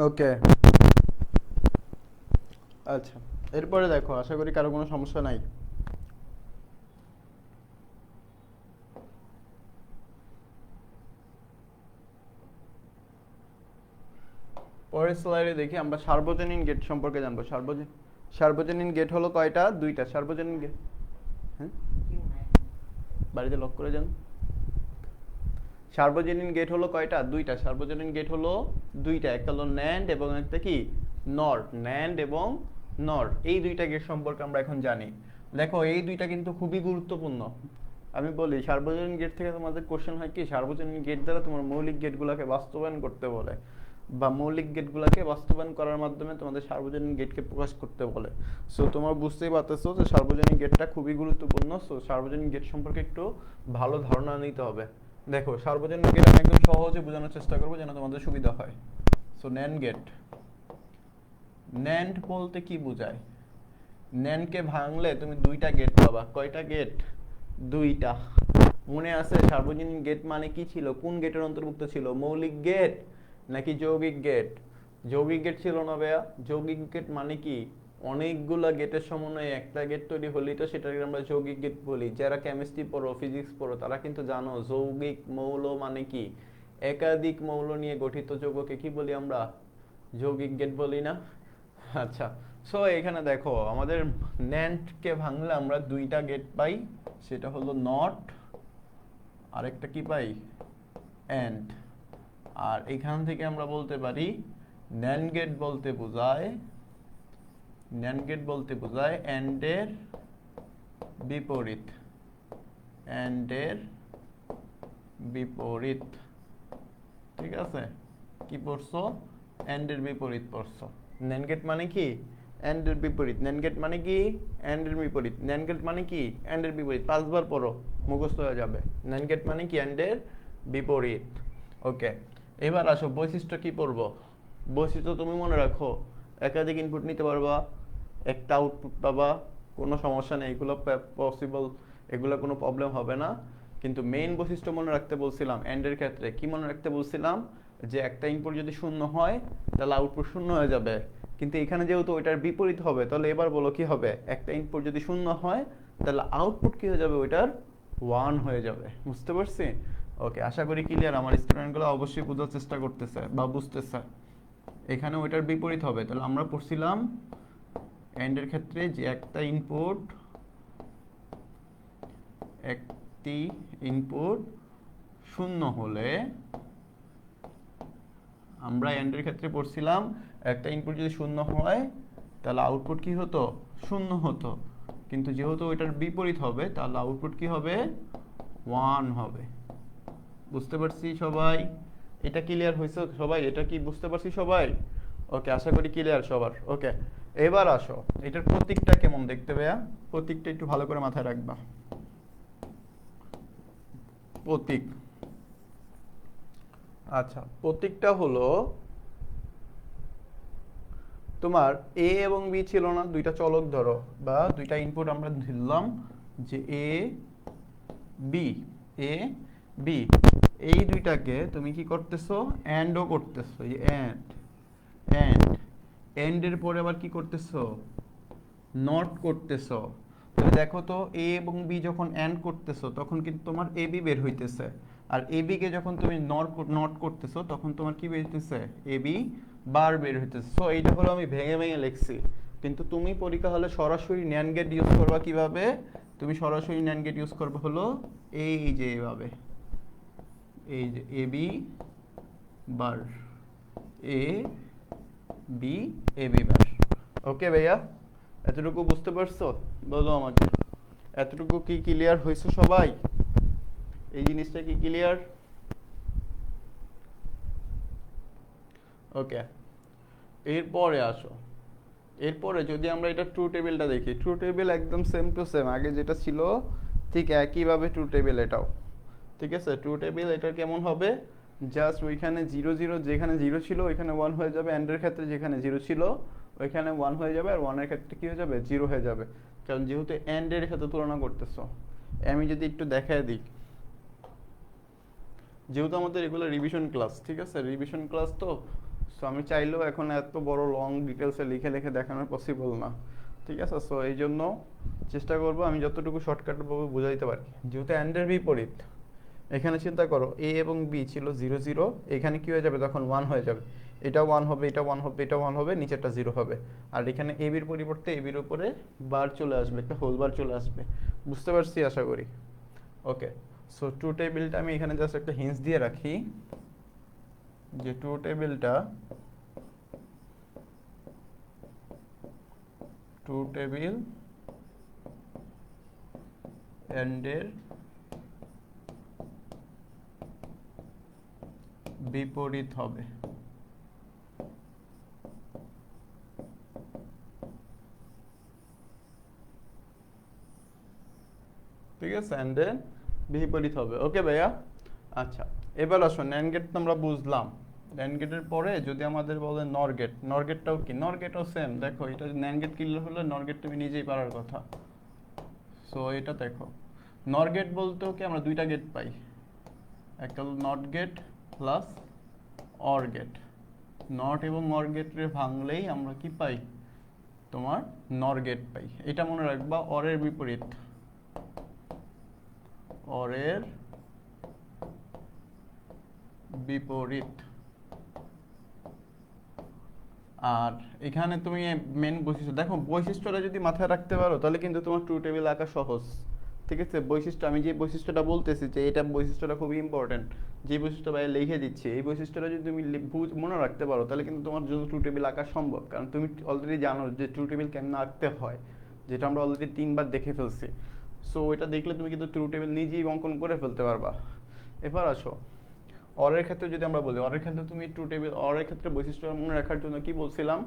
ওকে, আচ্ছা, এরপরে দেখো, আশা করি কারো কোনো সমস্যা নাই। পরের স্লাইডে দেখি আমরা সার্বজনীন গেট সম্পর্কে জানবো। সার্বজনীন গেট হলো কয়টা? দুইটা সার্বজনীন গেট। হ্যাঁ, বাড়িতে লক করে যান। সার্বজনীন গেট হলো কয়টা? দুইটা। সার্বজনীন গেট হলো দুইটা, একটা হলো ন্যান্ড এবং একটা কি নর। ন্যান্ড এবং নর, এই দুইটা গেট সম্পর্কে আমরা এখন জানি। দেখো, এই দুইটা কিন্তু খুবই গুরুত্বপূর্ণ। আমি বলি, সার্বজনীন গেট থেকে তোমাদের কোশ্চেন হয় কি, সার্বজনীন গেট দ্বারা তোমার মৌলিক গেটগুলোকে বাস্তবায়ন করতে বলে, বা মৌলিক গেটগুলোকে বাস্তবায়ন করার মাধ্যমে তোমাদের সার্বজনীন গেটকে প্রকাশ করতে বলে। সো তোমরা বুঝতেই পারতেছো যে সার্বজনীন গেটটা খুবই গুরুত্বপূর্ণ। সো সার্বজনীন গেট সম্পর্কে একটু ভালো ধারণা নিতে হবে। দেখো, সার্বজনীন গেট আমি একদম সহজে বোঝানোর চেষ্টা করবো যেন তোমাদের সুবিধা হয়। সো ন্যান্ড গেট, ন্যান্ড বলতে কি বোঝায়? ন্যান্ডকে ভাঙলে তুমি দুইটা গেট পাবা। কয়টা গেট? দুইটা। মনে আছে সার্বজনীন গেট মানে কি ছিল? কোন গেটের অন্তর্ভুক্ত ছিল? মৌলিক গেট নাকি যৌগিক গেট? যৌগিক গেট ছিল না ভাইয়া? যৌগিক গেট মানে কি, অনেকগুলা গেটের সমন্বয়ে একটা গেট তৈরি হলেই তো সেটাকে আমরা যৌগিক গেট বলি। যারা কেমিস্ট্রি পড়ো, ফিজিক্স পড়ো, তারা কিন্তু জানো যৌগিক মৌল মানে কি। একাধিক মৌল নিয়ে গঠিত যৌগকে কি বলি আমরা? যৌগিক গেট বলি না? আচ্ছা, সো এখানে দেখো আমাদের ন্যান্ডকে ভাঙলে আমরা দুইটা গেট পাই, সেটা হলো নট, আরেকটা কি পাই? অ্যান্ড। আর এখান থেকে আমরা বলতে পারি ন্যান্ড গেট বলতে বোঝায়, ন্যান্ড গেট বলতে বোঝায় অ্যান্ডের বিপরীত, অ্যান্ডের বিপরীত। ঠিক আছে, কি পড়ছো? অ্যান্ডের বিপরীত পড়ছো। ন্যান্ড গেট মানে কি? অ্যান্ডের বিপরীত। ন্যান্ড গেট মানে কি? অ্যান্ডের বিপরীত। ন্যান্ড গেট মানে কি? অ্যান্ডের বিপরীত। 5 বার পড়ো, মুখস্থ হয়ে যাবে। ন্যান্ড গেট মানে কি? অ্যান্ডের বিপরীত। ওকে, এবার আসো বৈশিষ্ট্য কি পড়বো। বৈশিষ্ট্য তুমি মনে রাখো, একাধিক ইনপুট নিতে পারবা, একটা আউটপুট পাবা, কোনো সমস্যা নেই, এগুলো পসিবল, এগুলো কোনো প্রবলেম হবে না। কিন্তু মেইন বৈশিষ্ট্য মনে রাখতে বলছিলাম এন্ডের ক্ষেত্রে, কি মনে রাখতে বলছিলাম? যে একটা ইনপুট যদি শূন্য হয় তাহলে আউটপুট শূন্য হয়ে যাবে। কিন্তু এখানে যেহেতু ওইটার বিপরীত হবে, তাহলে এবার বলো কি হবে? একটা ইনপুট যদি শূন্য হয় তাহলে আউটপুট কি হয়ে যাবে? ওইটার 1 হয়ে যাবে। বুঝতে পারছি? ওকে, আশা করি ক্লিয়ার। আমার স্টুডেন্টগুলো অবশ্যই বোঝার চেষ্টা করতেছে বা বুঝতেছে। এখানে ওইটার বিপরীত হবে, তাহলে আমরা পড়ছিলাম এন্ডের ক্ষেত্রে যে একটি ইনপুট শূন্য হলে, আমরা এন্ডের ক্ষেত্রে পড়ছিলাম একটা ইনপুট যদি শূন্য হয় তাহলে আউটপুট কি হতো? শূন্য হতো। কিন্তু যেহেতু ওইটার বিপরীত হবে তাহলে আউটপুট কি হবে? 1 হবে। বুঝতে পারছি সবাই? এটা ক্লিয়ার হয়েছে সবাই? এটা কি বুঝতে পারছি সবাই? ওকে, আশা করি ক্লিয়ার সবার। ওকে, এবার আসো এটার প্রতীকটা কেমন দেখতে ভাইয়া? প্রতীকটা একটু ভালো করে মাথায় রাখবা। প্রতীক, আচ্ছা, প্রতীকটা হলো তোমার এ এবং বি ছিল না, দুইটা চলক ধরো বা দুইটা ইনপুট আমরা ধরলাম যে এ বি, এ বি, এই দুইটাকে তুমি কি করতেছো? অ্যান্ডও করতেছো, এই অ্যান্ড, অ্যান্ড, এন্ড এর পরে আবার কি করতেছো? নট করতেছো। তাহলে দেখো তো, এ এবং বি যখন অ্যান্ড করতেছো তখন কিন্তু তোমার এ বি বের হইতেছে, আর এ বি কে যখন তুমি নট করতেছো তখন তোমার কি বের হইতেছে? এ বি বার বের হইতেছে। সো এইটা হলো আমি ভেঙে ভেঙে লিখছি, কিন্তু তুমি পরীক্ষা হলে সরাসরি ন্যান্ড গেট ইউজ করবা। কিভাবে তুমি সরাসরি ন্যান্ড গেট ইউজ করবে? হলো এই যে এইভাবে, এই যে A B bar, A B, A B বার। ওকে ভাইয়া, এতটুকু বুঝতে পারছো? বলো আমাকে, এতটুকু কি ক্লিয়ার হয়েছে সবাই? এই জিনিসটা কি ক্লিয়ার? ওকে, এরপরে আসো। এরপরে যদি আমরা এটা ট্রু টেবিলটা দেখি, ট্রু টেবিল একদম সেম টু সেম আগে যেটা ছিল ঠিক একইভাবে ট্রু টেবিল এটাও। ঠিক আছে, ট্রু টেবিল এটা কেমন হবে? জাস্ট ওইখানে 0 0, যেখানে 0 ছিল ওইখানে 1 হয়ে যাবে। অ্যান্ডের ক্ষেত্রে যেখানে 0 ছিল ওইখানে 1 হয়ে যাবে, আর 1 এর ক্ষেত্রে কি হয়ে যাবে? 0 হয়ে যাবে। কারণ যেহেতু অ্যান্ডের সাথে তুলনা করতেছো। আমি যদি একটু দেখায় দিই, যেহেতু আমাদের এগুলো রিভিশন ক্লাস, ঠিক আছে, রিভিশন ক্লাস তো, সো আমি চাইলেও এখন এত বড় লং ডিটেলসে লিখে লিখে দেখানো পসিবল না। ঠিক আছে, সো এই জন্য চেষ্টা করব আমি যতটুকু শর্টকাটভাবে বোঝাইতে পারি। যেহেতু অ্যান্ডের বিপরীত, এখানে চিন্তা করো এ এবং বি ছিল 0 0, এখানে কি হয়ে যাবে? তখন 1 হয়ে যাবে। এটা 1 হবে, এটা 1 হবে, এটা 1 হবে, নিচেরটা 0 হবে। আর এখানে এ বির পরিবর্তে এ বির উপরে বার চলে আসবে, একটা হোল বার চলে আসবে। বুঝতে পারছি আশা করি? ওকে, সো ট্রু টেবিলটা আমি এখানে জাস্ট একটা হিন্টস দিয়ে রাখি যে ট্রু টেবিলটা, ট্রু টেবিল এন্ডের বিপরীত হবে। ঠিক আছে, এন্ডের বিপরীত হবে। ওকে ভাইয়া, আচ্ছা, এবার আসো ন্যান্ড গেট তো আমরা বুঝলাম। ন্যান্ড গেটের পরে যদি আমাদের বলে নর গেট, নর গেটটাও কি? নর গেটও সেম। দেখো এটা ন্যান্ড গেট ক্লিয়ার হলে নর গেট তুমি নিজেই পারার কথা। সো এটা দেখো, নর গেট বলতেও কি আমরা দুইটা গেট পাই, একটা হলো not gate plus or gate. Not এবং অর গেটে ভাঙলেই আমরা কি পাই, তোমার নর গেট পাই। এটা মনে রাখবা, অরের বিপরীত, অরের বিপরীত। আর এখানে তুমি মেন বৈশিষ্ট্য দেখো, বৈশিষ্ট্যটা যদি মাথায় রাখতে পারো তাহলে কিন্তু তোমার ট্রু টেবিল আঁকা সহজ। ঠিক আছে, বৈশিষ্ট্য আমি যে বৈশিষ্ট্যটা বলতেছি যে এটা বৈশিষ্ট্যটা খুবই ইম্পর্টেন্ট, যে বৈশিষ্ট্য বাইরে লিখে দিচ্ছি, এই বৈশিষ্ট্যটা যদি তুমি মনে রাখতে পারো তাহলে কিন্তু তোমার জন্য ট্রু টেবিল আঁকা সম্ভব। কারণ তুমি অলরেডি জানো যে ট্রু টেবিল কেমন আঁকতে হয়, যেটা আমরা অলরেডি 3বার দেখে ফেলছি। সো এটা দেখলে তুমি কিন্তু ট্রু টেবিল নিজেই অঙ্কন করে ফেলতে পারবা। এবার আসো অরের ক্ষেত্রে যদি আমরা বলি, অরের ক্ষেত্রে তুমি ট্রু টেবিল, অরের ক্ষেত্রে বৈশিষ্ট্য মনে রাখার জন্য কি বলছিলাম,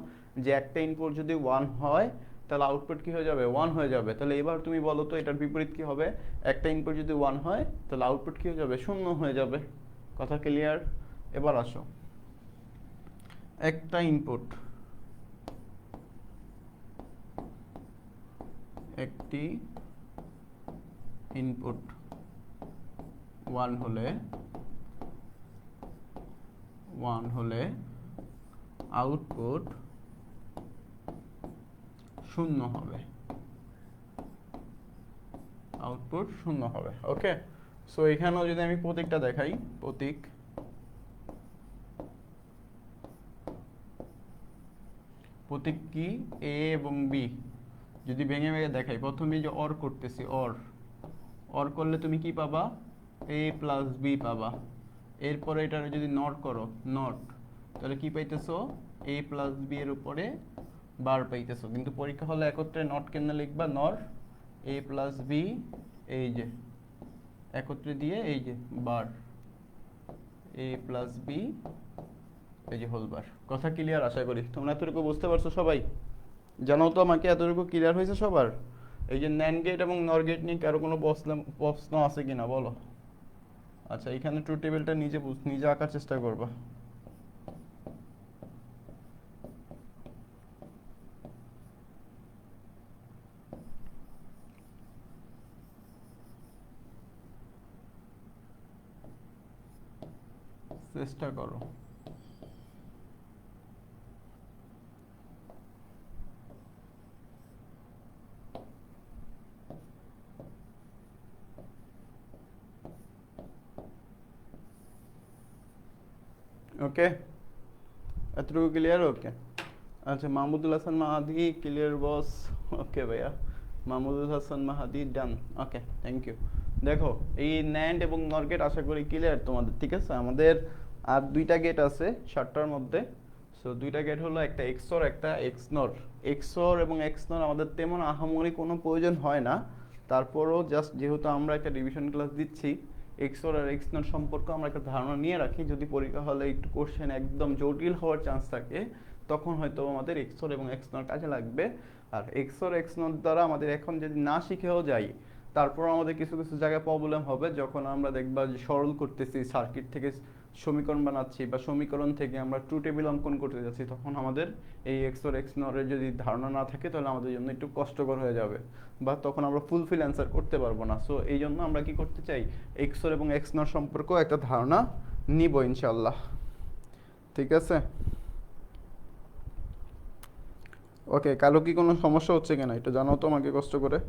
যে একটা ইনপুট যদি 1 হয় তাহলে আউটপুট কি হয়ে যাবে, 1 হয়ে যাবে। তাহলে এবার তুমি বলো তো এটার বিপরীত কি হবে, একটা ইনপুট যদি 1 হয় তাহলে আউটপুট কি হয়ে যাবে, 0 হয়ে যাবে। কথা ক্লিয়ার? এবার আসো, একটা ইনপুট, একটি ইনপুট 1 হলে আউটপুট 0 হবে, আউটপুট 0 হবে। ওকে, সো এখানেও যদি আমি প্রতীকটা দেখাই, প্রতীক কি, এ এবং বি যদি ভেঙে ভেঙে দেখাই, প্রথমে যে অর করতেছি, অর করলে তুমি কি পাবা, এ প্লাস বি পাবা। এরপরে এটা যদি নট করো, নট, তাহলে কি পাইতেছো, এ প্লাস বি এর উপরে বার পাইতেছো। কিন্তু পরীক্ষা হলে একত্রে নট কেন লিখবা, নর এ প্লাস বি, এই যে একত্রে দিয়ে এই যে বার, এ প্লাস বি, এই যে হোল বার। কথা ক্লিয়ার? আশা করি তোমরা এতটুকু বুঝতে পারছো সবাই, জানো তো আমাকে এতটুকু ক্লিয়ার হয়েছে সবার? এই যে ন্যান্ড গেট এবং নর গেট নিয়ে কারো কোনো প্রশ্ন আছে কিনা বলো? আচ্ছা, এখানে ট্রু টেবিলটা নিজে আঁকার চেষ্টা করবা। চেষ্টা করো। ওকে, এতটুকু ক্লিয়ার? ওকে, আচ্ছা, মাহমুদুল হাসান মাহাদি ক্লিয়ার বস? ওকে ভাইয়া, মাহমুদুল হাসান মাহাদি ডান। ওকে, থ্যাংক ইউ। দেখো এই ন্যান্ড এবং নর গেট আশা করি ক্লিয়ার তোমাদের। ঠিক আছে, আমাদের আর 2টা গেট আছে 7টার মধ্যে। সো 2টা গেট হলো একটা এক্সর, একটা এক্সনর। এক্সর এবং এক্সনর আমাদের তেমন আহামরি কোনো প্রয়োজন হয় না, তারপরও জাস্ট যেহেতু আমরা একটা ডিভিশন ক্লাস দিচ্ছি, এক্সর আর এক্সনর সম্পর্কে আমরা একটা ধারণা নিয়ে রাখি। যদি পরীক্ষা হলে একটু কোশ্চেন একদম জটিল হওয়ার চান্স থাকে তখন হয়তো আমাদের এক্সর এবং এক্সনর কাজে লাগবে। আর এক্সর এক্সনর দ্বারা আমাদের এখন যদি না শিখেও যাই, তারপর আমাদের কিছু কিছু জায়গায় প্রবলেম হবে যখন আমরা দেখবা যে সরল করতেছি, সার্কিট থেকে সমীকরণ বানাচ্ছি বা সমীকরণ থেকে আমরা ট্রু টেবিল অঙ্কন করতে যাচ্ছি, তখন আমাদের এই এক্সর এক্সনরের যদি ধারণা না থাকে তাহলে আমাদের জন্য একটু কষ্টকর হয়ে যাবে, বা তখন আমরা ফুলফিল অ্যান্সার করতে পারবো না। সো এই জন্য আমরা কি করতে চাই, এক্সর এবং এক্সনর সম্পর্কেও একটা ধারণা নিব ইনশাল্লাহ। ঠিক আছে, ওকে, কারো কি কোনো সমস্যা হচ্ছে কিনা এটা জানাও তো আমাকে কষ্ট করে।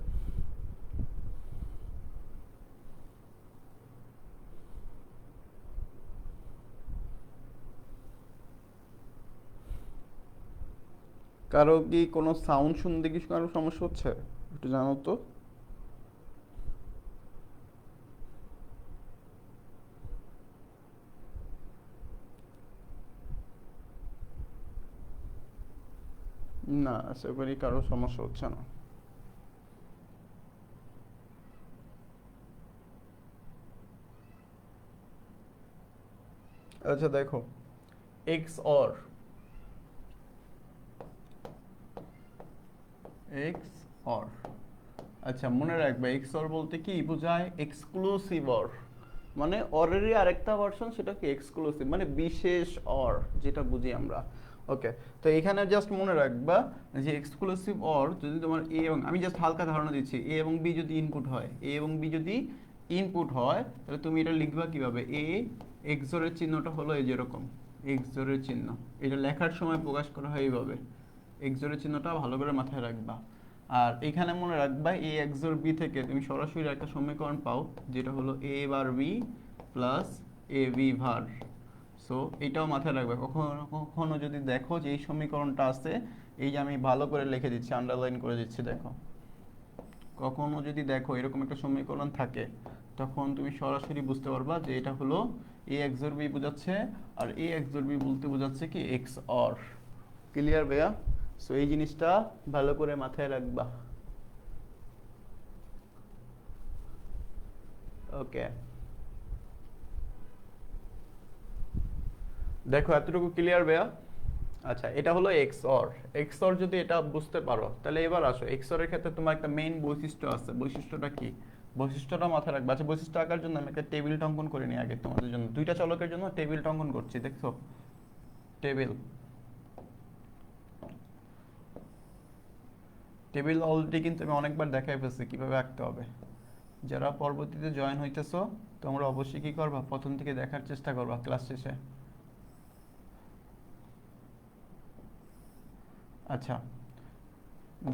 কারো কি কোনো সাউন্ড শুনতে কিছু কারো সমস্যা হচ্ছে একটু জানো তো। না, আশা করি কারো সমস্যা হচ্ছে না। আচ্ছা দেখো, এক্স অর, এক্স অর, আচ্ছা মনে রাখবে এক্স অর বলতে কি বোঝায়, এক্সক্লুসিভ অর, মানে অরেরই আরেকটা ভার্সন, সেটা কি এক্সক্লুসিভ, মানে বিশেষ অর যেটা বুঝি আমরা। ওকে, তো এখানে জাস্ট মনে রাখবা যে এক্সক্লুসিভ অর যদি তোমার এ এবং, আমি জাস্ট হালকা ধারণা দিচ্ছি, এ এবং বি যদি ইনপুট হয়, এ এবং বি যদি ইনপুট হয় তাহলে তুমি এটা লিখবা কিভাবে, এ এক্সরের চিহ্নটা হলো এই যেরকম, এক্স জোরের চিহ্ন, এটা লেখার সময় প্রকাশ করা হয় এইভাবে। এক্স জোরের চিহ্নটা ভালো করে মাথায় রাখবা। আর এখানে মনে রাখবা এ এক্স জোর বি থেকে তুমি সরাসরি একটা সমীকরণ পাও, যেটা হলো A bar B plus A B bar. So এটাও মাথায় রাখবে। কখনো কখনো যদি দেখো যে এই সমীকরণটা আছে, এই যে আমি ভালো করে লিখে দিচ্ছি, আন্ডারলাইন করে দিচ্ছি, দেখো কখনো যদি দেখো এরকম একটা সমীকরণ থাকে, তখন তুমি সরাসরি বুঝতে পারবা যে এটা হলো এ এক্স জোর বি বোঝাচ্ছে, আর এ এক্স জোর বি বলতে বোঝাচ্ছে কি এক্স অর। ক্লিয়ার ভাইয়া? সো এই জিনিসটা ভালো করে মাথায় রাখবা। ওকে, দেখো এতটুকু ক্লিয়ার ভাইয়া? আচ্ছা, এটা হলো এক্স অর। এক্স অর যদি এটা বুঝতে পারো, তাহলে এবার আসো এক্স অর এর ক্ষেত্রে তোমার একটা মেইন বৈশিষ্ট্য আছে। বৈশিষ্ট্যটা কি? বৈশিষ্ট্যটা মাথায় রাখবা। আচ্ছা, বৈশিষ্ট্য আঁকার জন্য আমি একটা টেবিলটা অঙ্কন করে নিই আগে তোমাদের জন্য। দুইটা চলকের জন্য টেবিলটা অঙ্কন করছি, দেখছো? টেবিল টেবিল অলরেডি কিন্তু আমি অনেকবার দেখাই ফেলছি কিভাবে আঁকতে হবে। যারা পরবর্তীতে জয়েন হইতেছো, তোমরা অবশ্যই কি করবা, প্রথম থেকে দেখার চেষ্টা করবা ক্লাস শেষে। আচ্ছা,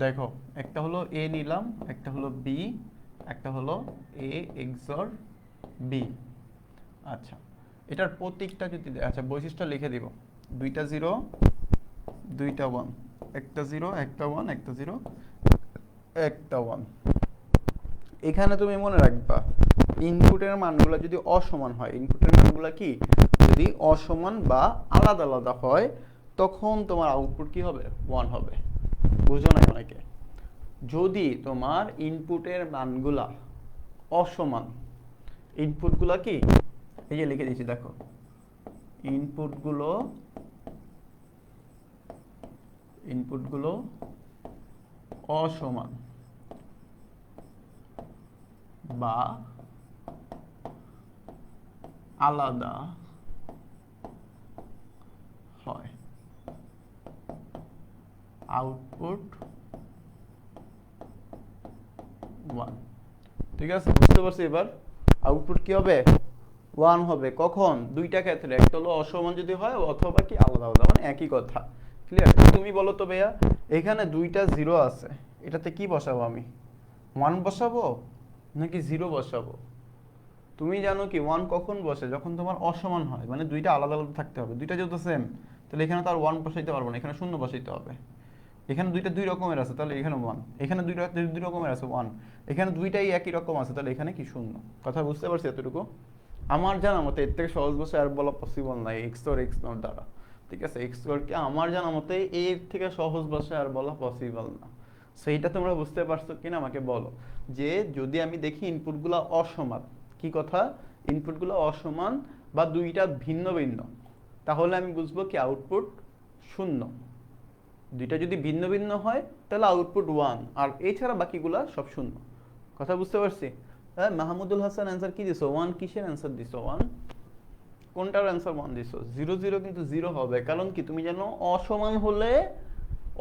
দেখো একটা হলো এ নিলাম, একটা হলো বি, একটা হলো এ এক্সর বি। আচ্ছা, এটার প্রতীকটা যদি আচ্ছা বৈশিষ্ট্য লিখে দিব, দুইটা জিরো দুইটা ওয়ান, একটা জিরো একটা ওয়ান, একটা জিরো একটা ওয়ান। এখানে তুমি মনে রাখবা ইনপুটের মানগুলো যদি অসমান হয়, ইনপুটের মানগুলো কি যদি অসমান বা আলাদা আলাদা হয়, তখন তোমার আউটপুট কি হবে, ওয়ান হবে। বুঝো না অনেকে? যদি তোমার ইনপুটের মানগুলা অসমান, ইনপুটগুলো কি এই যে লিখে দিচ্ছি দেখো, ইনপুটগুলো অসমান বা আলাদা হয়, আউটপুট ওয়ান। ঠিক আছে, বুঝতে পারছি এবার? আউটপুট কি হবে, ওয়ান হবে। কখন? দুইটা ক্ষেত্রে, একটা হলো অসমান যদি হয়, অথবা কি আলাদা আলাদা, মানে একই কথা। ক্লিয়ার? তুমি বলো তো ভাইয়া, এখানে দুইটা জিরো আছে, এটাতে কি বসাবো আমি, ওয়ান বসাবো নাকি জিরো বসাবো? তুমি জানো কি ওয়ান কখন বসে, যখন তোমার অসমান হয়, মানে দুইটা আলাদা আলাদা থাকতে হবে। দুইটা যেহেতু সেম, তাহলে এখানে তো আর ওয়ান বসাইতে পারবো না, এখানে শূন্য বসাইতে হবে। এখানে দুইটা দুই রকমের আছে, তাহলে এখানে ওয়ান। এখানে দুই রকমের আছে, ওয়ান। এখানে দুইটাই একই রকম আছে, তাহলে এখানে কি শূন্য। কথা বুঝতে পারছি এতটুকু? আমার জানা মতে এর থেকে সহজ ভাষায় আর বলা পসিবল নাই এক্স অর এক্স নট দ্বারা। ঠিক আছে, এক্স অর কি আমার জানা মতে এর থেকে সহজ ভাষায় আর বলা পসিবল না। সেইটা তোমরা বুঝতে পারছো কিনা আমাকে বলো। যে যদি আমি দেখি ইনপুটগুলো অসমান, কি কথা, ইনপুটগুলো অসমান বা দুইটা ভিন্ন ভিন্ন, তাহলে আমি বুঝবো কি আউটপুট শূন্য। দুইটা যদি ভিন্ন ভিন্ন হয় তাহলে আউটপুট ওয়ান, আর এছাড়া বাকিগুলা সব শূন্য। কথা বুঝতে পারছি? হ্যাঁ, মাহমুদুল হাসান অ্যান্সার কি দিছো, ওয়ান। কিসের অ্যান্সার দিছো, ওয়ান? কোনটার অ্যান্সার ওয়ান দিছো? জিরো জিরো কিন্তু জিরো হবে, কারণ কি তুমি জানো অসমান হলে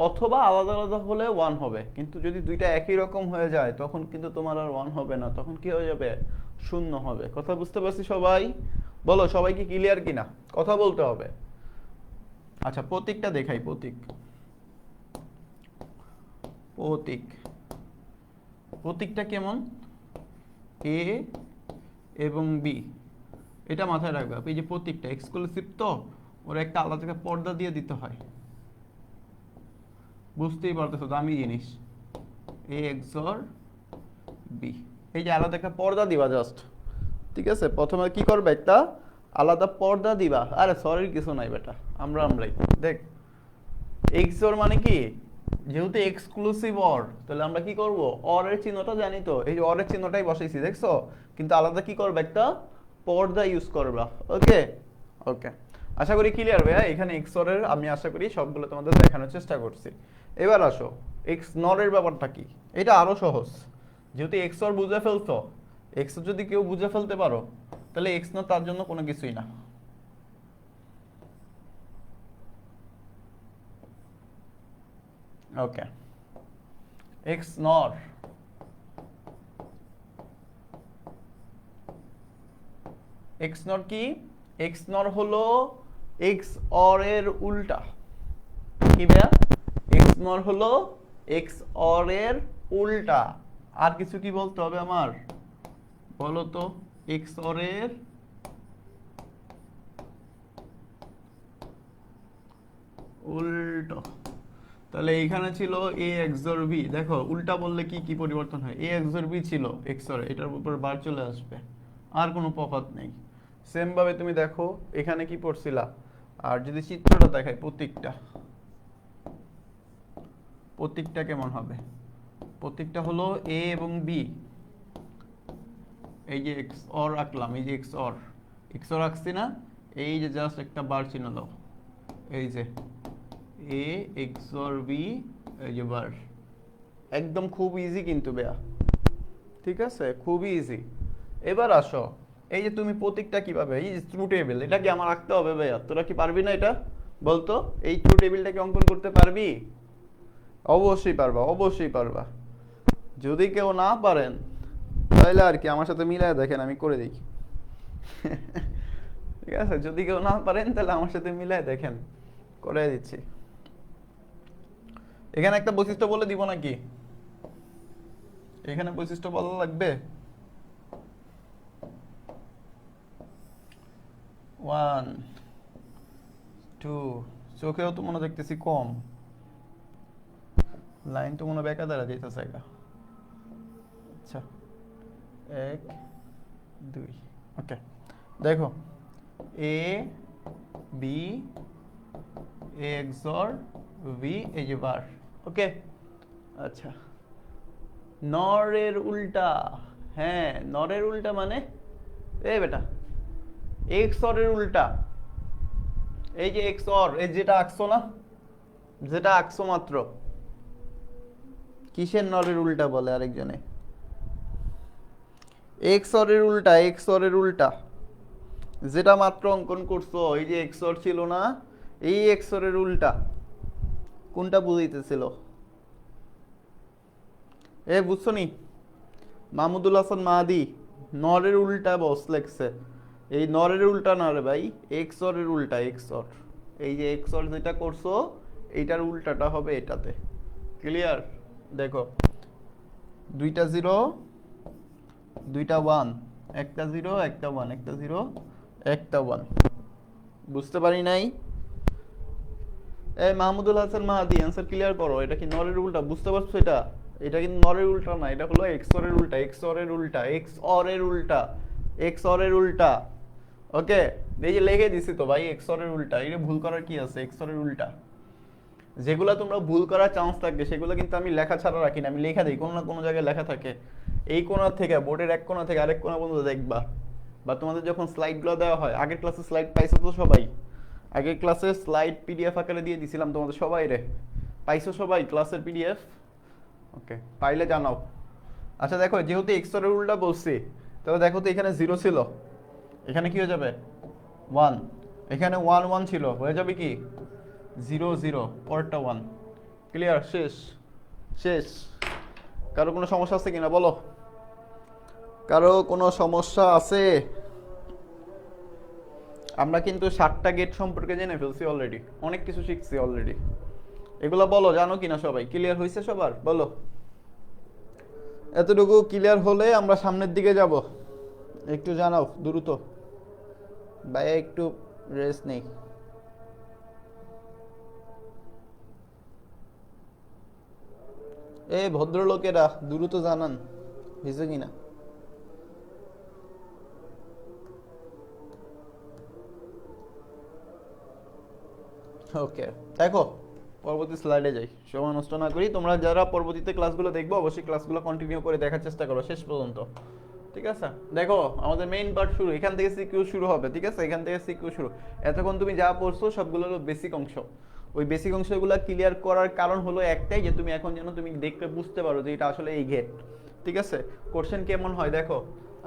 অথবা আলাদা আলাদা হলে ওয়ান হবে, কিন্তু যদি দুইটা একই রকম হয়ে যায় তখন কিন্তু তোমার আর ওয়ান হবে না, তখন কি হয়ে যাবে, শূন্য হবে। কথা বুঝতে পারছি সবাই? বলো সবাই কি ক্লিয়ার কিনা, কথা বলতে হবে। আচ্ছা, প্রতীকটা দেখাই, প্রতীক প্রতীক প্রতীকটা কেমন, এ এবং বি, এটা মাথায় রাখবে। এই যে প্রতীকটা এক্সক্লুসিভ, তো ওর একটা আলাদা একটা পর্দা দিয়ে দিতে হয়। বুঝতেই পারতেছো, দামি জিনিস, এ এক্সর বি, এই যে আলাদা একটা পর্দা দিবা জাস্ট। ঠিক আছে, প্রথমে কি করবে, একটা আলাদা পর্দা দিবা। আরে সরির কিছু নাই বেটা, আমরাই দেখ। এক্সর মানে কি, যেহেতু এক্সক্লুসিভ অর, তাহলে আমরা কি করব, অর এর চিহ্নটা জানি তো, এই যে অর এর চিহ্নটাই বসাইছি, দেখছো? কিন্তু আলাদা কি করবে, একটা পর্দা ইউজ করবা। ওকে ওকে, আশা করি ক্লিয়ার ভাইয়া। এখানে এক্স অর এর আমি আশা করি সবগুলো তোমাদের দেখানোর চেষ্টা করছি। এবার আসো এক্স নর এর ব্যাপারটা কি, এটা আরো সহজ। যেহেতু এক্স অর বুঝে ফেলছো, এক্স যদি কেউ বুঝে ফেলতে পারো, তাহলে এক্স নর তার জন্য কোনো কিছুই না। ওকে, এক্স নর, এক্স নর কি, এক্স নর হলো এক্স অর এর উল্টা কি ভাইয়া? এক্স নর হলো এক্স অর এর উল্টা। আর কিছু কি বলতে হবে আমার? বলো তো, এক্স অর এর উল্টো। তাহলে এইখানে ছিল এ এক্সর বি, দেখো উল্টা বললে কি কি পরিবর্তন হয়? এ এক্সর বি ছিল এক্সর, এটার উপর বার চলে আসবে, আর কোনো তফাৎ নেই। সেম ভাবে তুমি দেখো এখানে কি পড়ছিলা, আর যদি চিত্রটা দেখাই প্রতীকটা, প্রতীকটা কেমন হবে? প্রতীকটা হলো এ এবং বি, এই যে এক্স অর রাখলাম, এই যে এক্স অর রাখছি না, এই যে জাস্ট একটা বার চিহ্ন দাও, এই যে এ এক্সর বি, এই যে বার। একদম খুব ইজি কিন্তু বেয়া, ঠিক আছে, খুবই ইজি। এবার আসো, এই যে তুমি প্রতীকটা কিভাবে, এই ট্রু টেবিল, এটা কি আমার আঁকতে হবে ভাইয়া? তোরা কি পারবি না এটা? বলতো, এই ট্রু টেবিলটাকে অঙ্কন করতে পারবি? অবশ্যই পারবা, অবশ্যই পারবা। যদি কেউ না পারেন তাহলে আর কি আমার সাথে মিলায় দেখেন, আমি করে দিই। ঠিক আছে, যদি কেউ না পারেন তাহলে আমার সাথে মিলায় দেখেন, করে দিচ্ছি। এখানে একটা বৈশিষ্ট্য বলে দিব নাকি? এখানে বৈশিষ্ট্য বলা লাগবে। 1 2, চোখেও তো মনে দেখতেছি কম, লাইন তো মনে বেকা দ্বারা যেতেছে এটা। আচ্ছা 1 2, ওকে। দেখো A B A XOR B, এই যে বার, ওকে। আচ্ছা, নরের উল্টা, হ্যাঁ নরের উল্টা মানে এ বেটা এক্স অরের উল্টা, এই যে এক্স অর, এই যেটা আঁকছো না, যেটা আঁকছো মাত্র, কিসের নরের উল্টা বলে আরেকজনে? এক্স অরের উল্টা, এক্স অরের উল্টা, যেটা মাত্র অঙ্কন করছো, এই যে এক্স অর ছিল না, এই এক্স অরের উল্টা। কোনটা বুঝাইতেছিল? এ বুঝছো নি? মাহমুদুল হাসান মাহাদি নরের উল্টা বস লেখছে। এই নরের উল্টা না রে ভাই, এক্স অরের উল্টা, এক্স অর। এই যে এক্স অর যেটা করছো, এইটার উল্টাটা হবে এটাতে। ক্লিয়ার? দেখো দুইটা জিরো, দুইটা ওয়ান, একটা জিরো একটা ওয়ান, একটা জিরো একটা ওয়ান। বুঝতে পারি নাই? এই মাহমুদুল হাসান মাহাদি অ্যান্সার ক্লিয়ার করো, এটা কি নরের উল্টা? বুঝতে পারছো? এটা এটা কিন্তু নরের উল্টা না, এটা হলো এক্স অরের উল্টা, এক্স অরের উল্টা, এক্স অরের উল্টা, এক্স অরের উল্টা। ওকে, এই যে লিখে দিছি তো ভাই, এক্স অরের উল্টা, এটা ভুল করার কি আছে? এক্স অরের উল্টা। যেগুলো তোমরা ভুল করার চান্স থাকবে সেগুলো কিন্তু আমি লেখা ছাড়া রাখি না, আমি লেখা দিই, কোনো না কোনো জায়গায় লেখা থাকে। এই কোণা থেকে, বোর্ডের এক কোণা থেকে আরেক কোণা পর্যন্ত দেখবা, বা তোমাদের যখন স্লাইডগুলো দেওয়া হয়, আগের ক্লাসে স্লাইড পাইছো তো সবাই? আগের ক্লাসে স্লাইড পিডিএফ আকারে দিয়ে দিছিলাম তোমাদের সবাই রে, পাইছো সবাই ক্লাসের পিডিএফ? ওকে, পাইলে জানাও। আচ্ছা দেখো, যেহেতু এক্স এর উল্টা বলছি, তাহলে দেখো তো এখানে জিরো ছিল, এখানে কি হয়ে যাবে? ওয়ান। এখানে ওয়ান ওয়ান ছিল, হয়ে যাবে কি? জিরো জিরো, পরেরটা ওয়ান। ক্লিয়ার? শেষ? শেষ? কারো কোনো সমস্যা আছে কিনা বলো? কারো কোনো সমস্যা আছে? আমরা কিন্তু 7টা গেট সম্পর্কে জেনে ফেলছি অলরেডি, অনেক কিছু শিখছি অলরেডি। এগুলো বলো, জানো কিনা সবাই? ক্লিয়ার হয়েছে সবার? বলো। এতটুকু ক্লিয়ার হলে আমরা সামনের দিকে যাব। একটু জানাও দ্রুত। ভাইয়া একটু রেস্ট নেই। এ ভদ্রলোকেরা দ্রুত জানান হয়েছে কিনা। ওকে, দেখো পরবর্তী স্লাইডে যাই, সময় নষ্ট না করি। তোমরা যারা পরবর্তীতে ক্লাসগুলো দেখবো অবশ্যই ক্লাসগুলো কন্টিনিউ করে দেখার চেষ্টা করো শেষ পর্যন্ত, ঠিক আছে? দেখো আমাদের মেইন পার্ট শুরু, এখান থেকে সিকিউ শুরু হবে, ঠিক আছে? এখান থেকে সিকিউ শুরু। এতক্ষণ তুমি যা পড়ছো সবগুলো হলো বেসিক অংশ। ওই বেসিক অংশগুলো ক্লিয়ার করার কারণ হলো একটাই, যে তুমি এখন যেন তুমি দেখতে বুঝতে পারো যে এটা আসলে এই গেট, ঠিক আছে? কোশ্চেন কেমন হয় দেখো।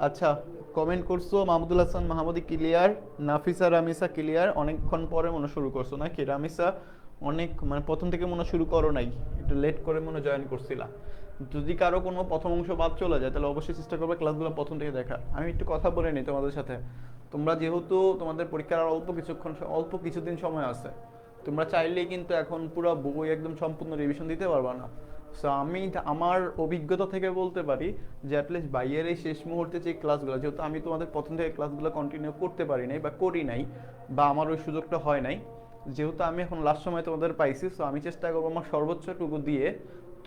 আচ্ছা, কমেন্ট করছো মাহমুদুল হাসান মাহমুদি ক্লিয়ার, নাফিসা রামিসা ক্লিয়ার। অনেকক্ষণ পরে মনে শুরু করছো নাকি রামিসা? অনেক মানে প্রথম থেকে মনে শুরু করো নাই, একটু লেট করে মনে জয়েন করছিলা। যদি কারো কোনো প্রথম অংশ বাদ চলে যায় তাহলে অবশ্যই চেষ্টা করবে ক্লাসগুলো প্রথম থেকে দেখা। আমি একটু কথা বলে নিই তোমাদের সাথে। তোমরা যেহেতু তোমাদের পরীক্ষার আর অল্প কিছুদিন সময় আছে, তোমরা চাইলেই কিন্তু এখন পুরো বই একদম সম্পূর্ণ রিভিশন দিতে পারবা না। সো আমি আমার অভিজ্ঞতা থেকে বলতে পারি যে অ্যাটলিস্ট বাইয়ের এই শেষ মুহূর্তে যে ক্লাসগুলো, যেহেতু আমি তোমাদের প্রথম থেকে ক্লাসগুলো কন্টিনিউ করতে পারি নাই বা করি নাই, বা আমার ওই সুযোগটা হয় নাই, যেহেতু আমি এখন লাস্ট সময় তোমাদের পাইছি, সো আমি চেষ্টা করবো আমার সর্বোচ্চটুকু দিয়ে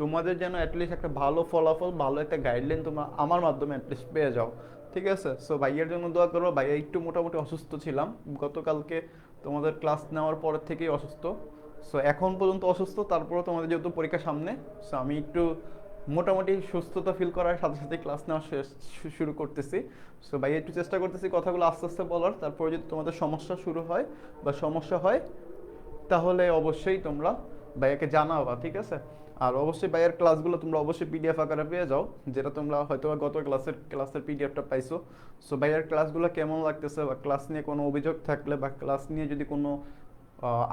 তোমাদের যেন অ্যাটলিস্ট একটা ভালো ফলাফল, ভালো একটা গাইডলাইন তোমরা আমার মাধ্যমে অ্যাটলিস্ট পেয়ে যাও। ঠিক আছে? সো ভাইয়ের জন্য দোয়া করো। ভাইয়া একটু মোটামুটি অসুস্থ ছিলাম গতকালকে, তোমাদের ক্লাস নেওয়ার পরের থেকেই অসুস্থ। সো এখন পর্যন্ত অসুস্থ, তারপরে তোমাদের যেহেতু পরীক্ষা সামনে, সো আমি একটু মোটামুটি সুস্থতা ফিল করার সাথে সাথে ক্লাস নেওয়া শুরু করতেছি। সো ভাই একটু চেষ্টা করতেছি কথাগুলো আস্তে আস্তে বলার, তারপরে যদি তোমাদের সমস্যা শুরু হয় বা সমস্যা হয় তাহলে অবশ্যই তোমরা ভাইয়াকে জানাবা। ঠিক আছে? আর অবশ্যই ভাইয়ের ক্লাসগুলো তোমরা অবশ্যই পিডিএফ আকারে পেয়ে যাও, যেটা তোমরা হয়তো গত ক্লাসের পিডিএফটা পাইছো। সো ভাইয়ের ক্লাসগুলো কেমন লাগতেছে, বা ক্লাস নিয়ে কোনো অভিযোগ থাকলে, বা ক্লাস নিয়ে যদি কোনো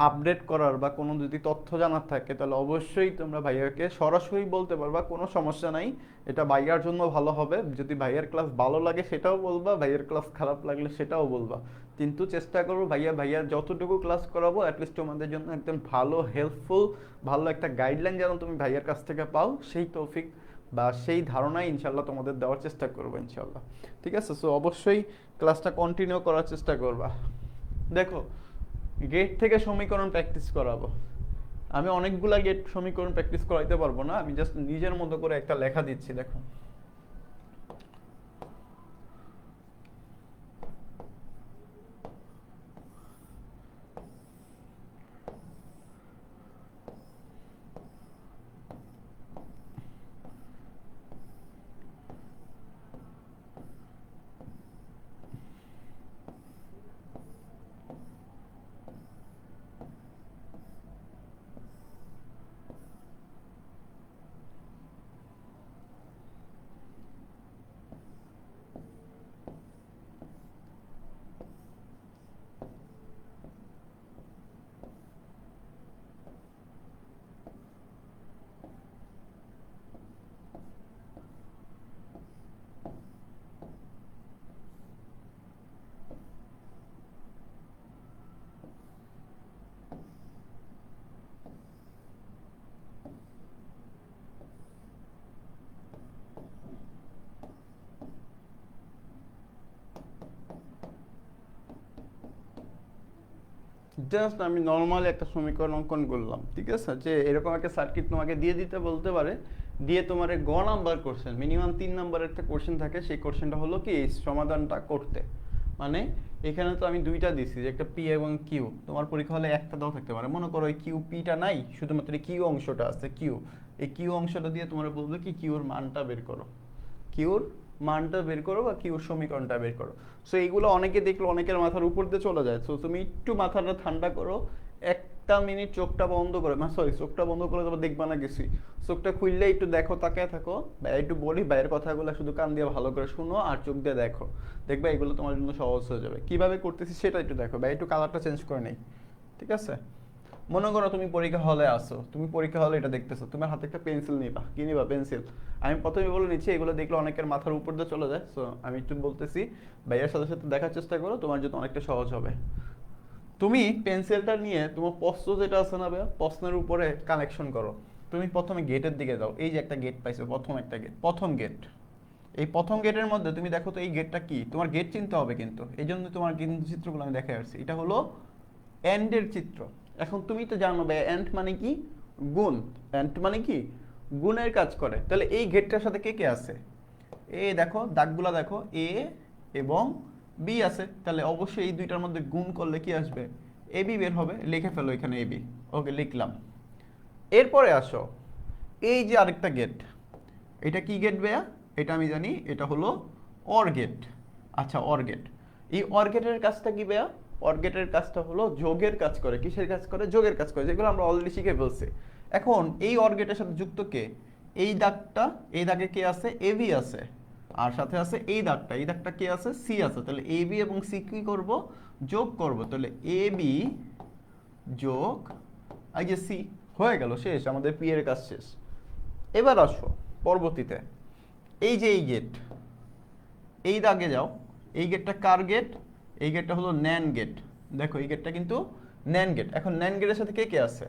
আপডেট করার বা কোনো যদি তথ্য জানার থাকে, তাহলে অবশ্যই তোমরা ভাইয়াকে সরাসরি বলতে পারবা, কোনো সমস্যা নাই। এটা ভাইয়ার জন্য ভালো হবে। যদি ভাইয়ার ক্লাস ভালো লাগে সেটাও বলবা, ভাইয়ার ক্লাস খারাপ লাগলে সেটাও বলবা, কিন্তু চেষ্টা করবো ভাইয়ার যতটুকু ক্লাস করাবো অ্যাটলিস্ট তোমাদের জন্য একদম ভালো হেল্পফুল, ভালো একটা গাইডলাইন যেন তুমি ভাইয়ার কাছ থেকে পাও, সেই তৌফিক বা সেই ধারণাই ইনশাল্লাহ তোমাদের দেওয়ার চেষ্টা করবো ইনশাল্লাহ। ঠিক আছে? সো অবশ্যই ক্লাসটা কন্টিনিউ করার চেষ্টা করবা। দেখো, গেট থেকে সমীকরণ প্র্যাকটিস করাবো। আমি অনেকগুলা গেট সমীকরণ প্র্যাকটিস করাইতে পারবো না, আমি জাস্ট নিজের মতো করে একটা লেখা দিচ্ছি। দেখো, জাস্ট আমি নর্মালি একটা সমীকরণ অঙ্কন করলাম। ঠিক আছে? যে এরকম একটা সার্কিট তোমাকে দিয়ে দিতে বলতে পারে, দিয়ে তোমার গ নাম্বার কোশ্চেন, মিনিমাম 3 নাম্বারের একটা কোশ্চেন থাকে, সেই কোশ্চেনটা হলো কি এই সমাধানটা করতে। মানে এখানে তো আমি দুইটা দিছি, যে একটা পি এবং কিউ। তোমার পরীক্ষা হলে একটা দাও থাকতে পারে, মনে করো এই কিউ পিটা নাই, শুধুমাত্র কিউ অংশটা আছে। কিউ, এই কিউ অংশটা দিয়ে তোমার বলবে কি কিউর মানটা বের করো, কিউর মানটা বের করো বা কিউর সমীকরণটা বের করো। সো এইগুলো অনেকে দেখলো অনেকের মাথার উপর দিয়ে চলে যায়। সো তুমি একটু মাথাটা ঠান্ডা করো, একটা মিনিট চোখটা বন্ধ করে, সরি চোখটা বন্ধ করে তোমার দেখবা না কিছুই, চোখটা খুললে একটু দেখো, তাকায় থাকো, বা একটু বলি বাইরের কথাগুলো শুধু কান দিয়ে ভালো করে শুনো আর চোখ দিয়ে দেখো, দেখবা এগুলো তোমার জন্য সহজ হয়ে যাবে। কিভাবে করতেছি সেটা একটু দেখো, বা একটু কালারটা চেঞ্জ করে নেই। ঠিক আছে? মনে করো তুমি পরীক্ষা হলে আসো, তুমি পরীক্ষা হলে এটা দেখতেছো, তোমার হাতে একটা পেন্সিল নিবা। কি নিবা? পেন্সিল। আমি প্রথমে বলে নিচ্ছি, এগুলো দেখলে অনেকের মাথার উপর দিয়ে চলে যায়। সো আমি একটু বলতেছি, ভাইয়ার সাথে সাথে দেখার চেষ্টা করো, তোমার জন্য অনেকটা সহজ হবে। তুমি পেন্সিলটা নিয়ে তোমার প্রশ্ন যেটা আছে না ভাইয়া, প্রশ্নের উপরে কানেকশন করো। তুমি প্রথমে গেটের দিকে যাও, এই যে একটা গেট পাইছো, প্রথম একটা গেট, প্রথম গেট। এই প্রথম গেটের মধ্যে তুমি দেখো তো এই গেটটা কি, তোমার গেট চিনতে হবে কিন্তু, এই জন্য তোমার কিন্তু চিত্রগুলো আমি দেখে আসছি। এটা হলো এন্ডের চিত্র। এখন তুমি তো জানো ভাই এন্ড মানে কি? গুণ। এন্ড মানে কি? গুণের কাজ করে। তাহলে এই গেটটার সাথে কে কে আছে? এ দেখো, দাগগুলা দেখো, এ এবং বি আছে। তাহলে অবশ্যই এই দুইটার মধ্যে গুণ করলে কি আসবে? এ বি বের হবে। লিখে ফেলো এখানে এ বি। ওকে, লিখলাম। এরপরে আসো, এই যে আরেকটা গেট, এটা কি গেট ভাইয়া? এটা আমি জানি, এটা হলো অর গেট। আচ্ছা, অর গেট। এই অর গেটের কাজটা কি ভাইয়া? অর গেটের কাজটা হলো যোগের কাজ করে। কিসের কাজ করে? যোগের কাজ করে, যেগুলো আমরা অলরেডি শিখে ফেলছি। এখন এই অর গেটের সাথে যুক্ত কে? এই দাগটা, এই দাগে কে আছে? এ বি আছে। আর সাথে আছে এই দাগটা, এই দাগটা কে আছে? সি আছে। তাহলে এ বি এবং সি কি করব? যোগ করব। তাহলে এ বি যোগ এই যে সি, হয়ে গেল, শেষ, আমাদের পি এর কাজ শেষ। এবার আসো পরবর্তীতে, এই যে এই গেট, এই দাগে যাও, এই গেটটা কার গেট? এই গেটটা হলো ন্যান্ড গেট। দেখো এই গেটটা কিন্তু ন্যান্ড গেট। এখন ন্যান্ড গেটের সাথে কে কে আছে?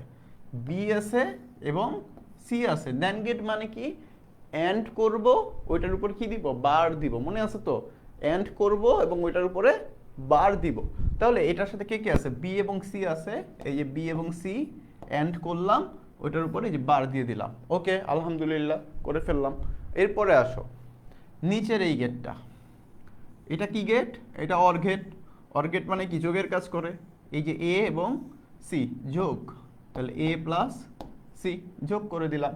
বি আছে এবং সি আছে। ন্যান্ড গেট মানে কি? অ্যান্ড করব, ওইটার উপর কি দিব? বার দিব। মনে আছে তো? অ্যান্ড করব এবং ওইটার উপরে বার দিব। তাহলে এটার সাথে কে কে আছে? বি এবং সি আছে। এই যে বি এবং সি অ্যান্ড করলাম, ওইটার উপরে এই যে বার দিয়ে দিলাম। ওকে, আলহামদুলিল্লাহ করে ফেললাম। এরপরে আসো নিচের এই গেটটা। এটা কি গেট? এটা অর গেট। অর গেট মানে কি? যোগের কাজ করে। এই যে এ এবং সি যোগ, তাহলে এ প্লাস সি যোগ করে দিলাম।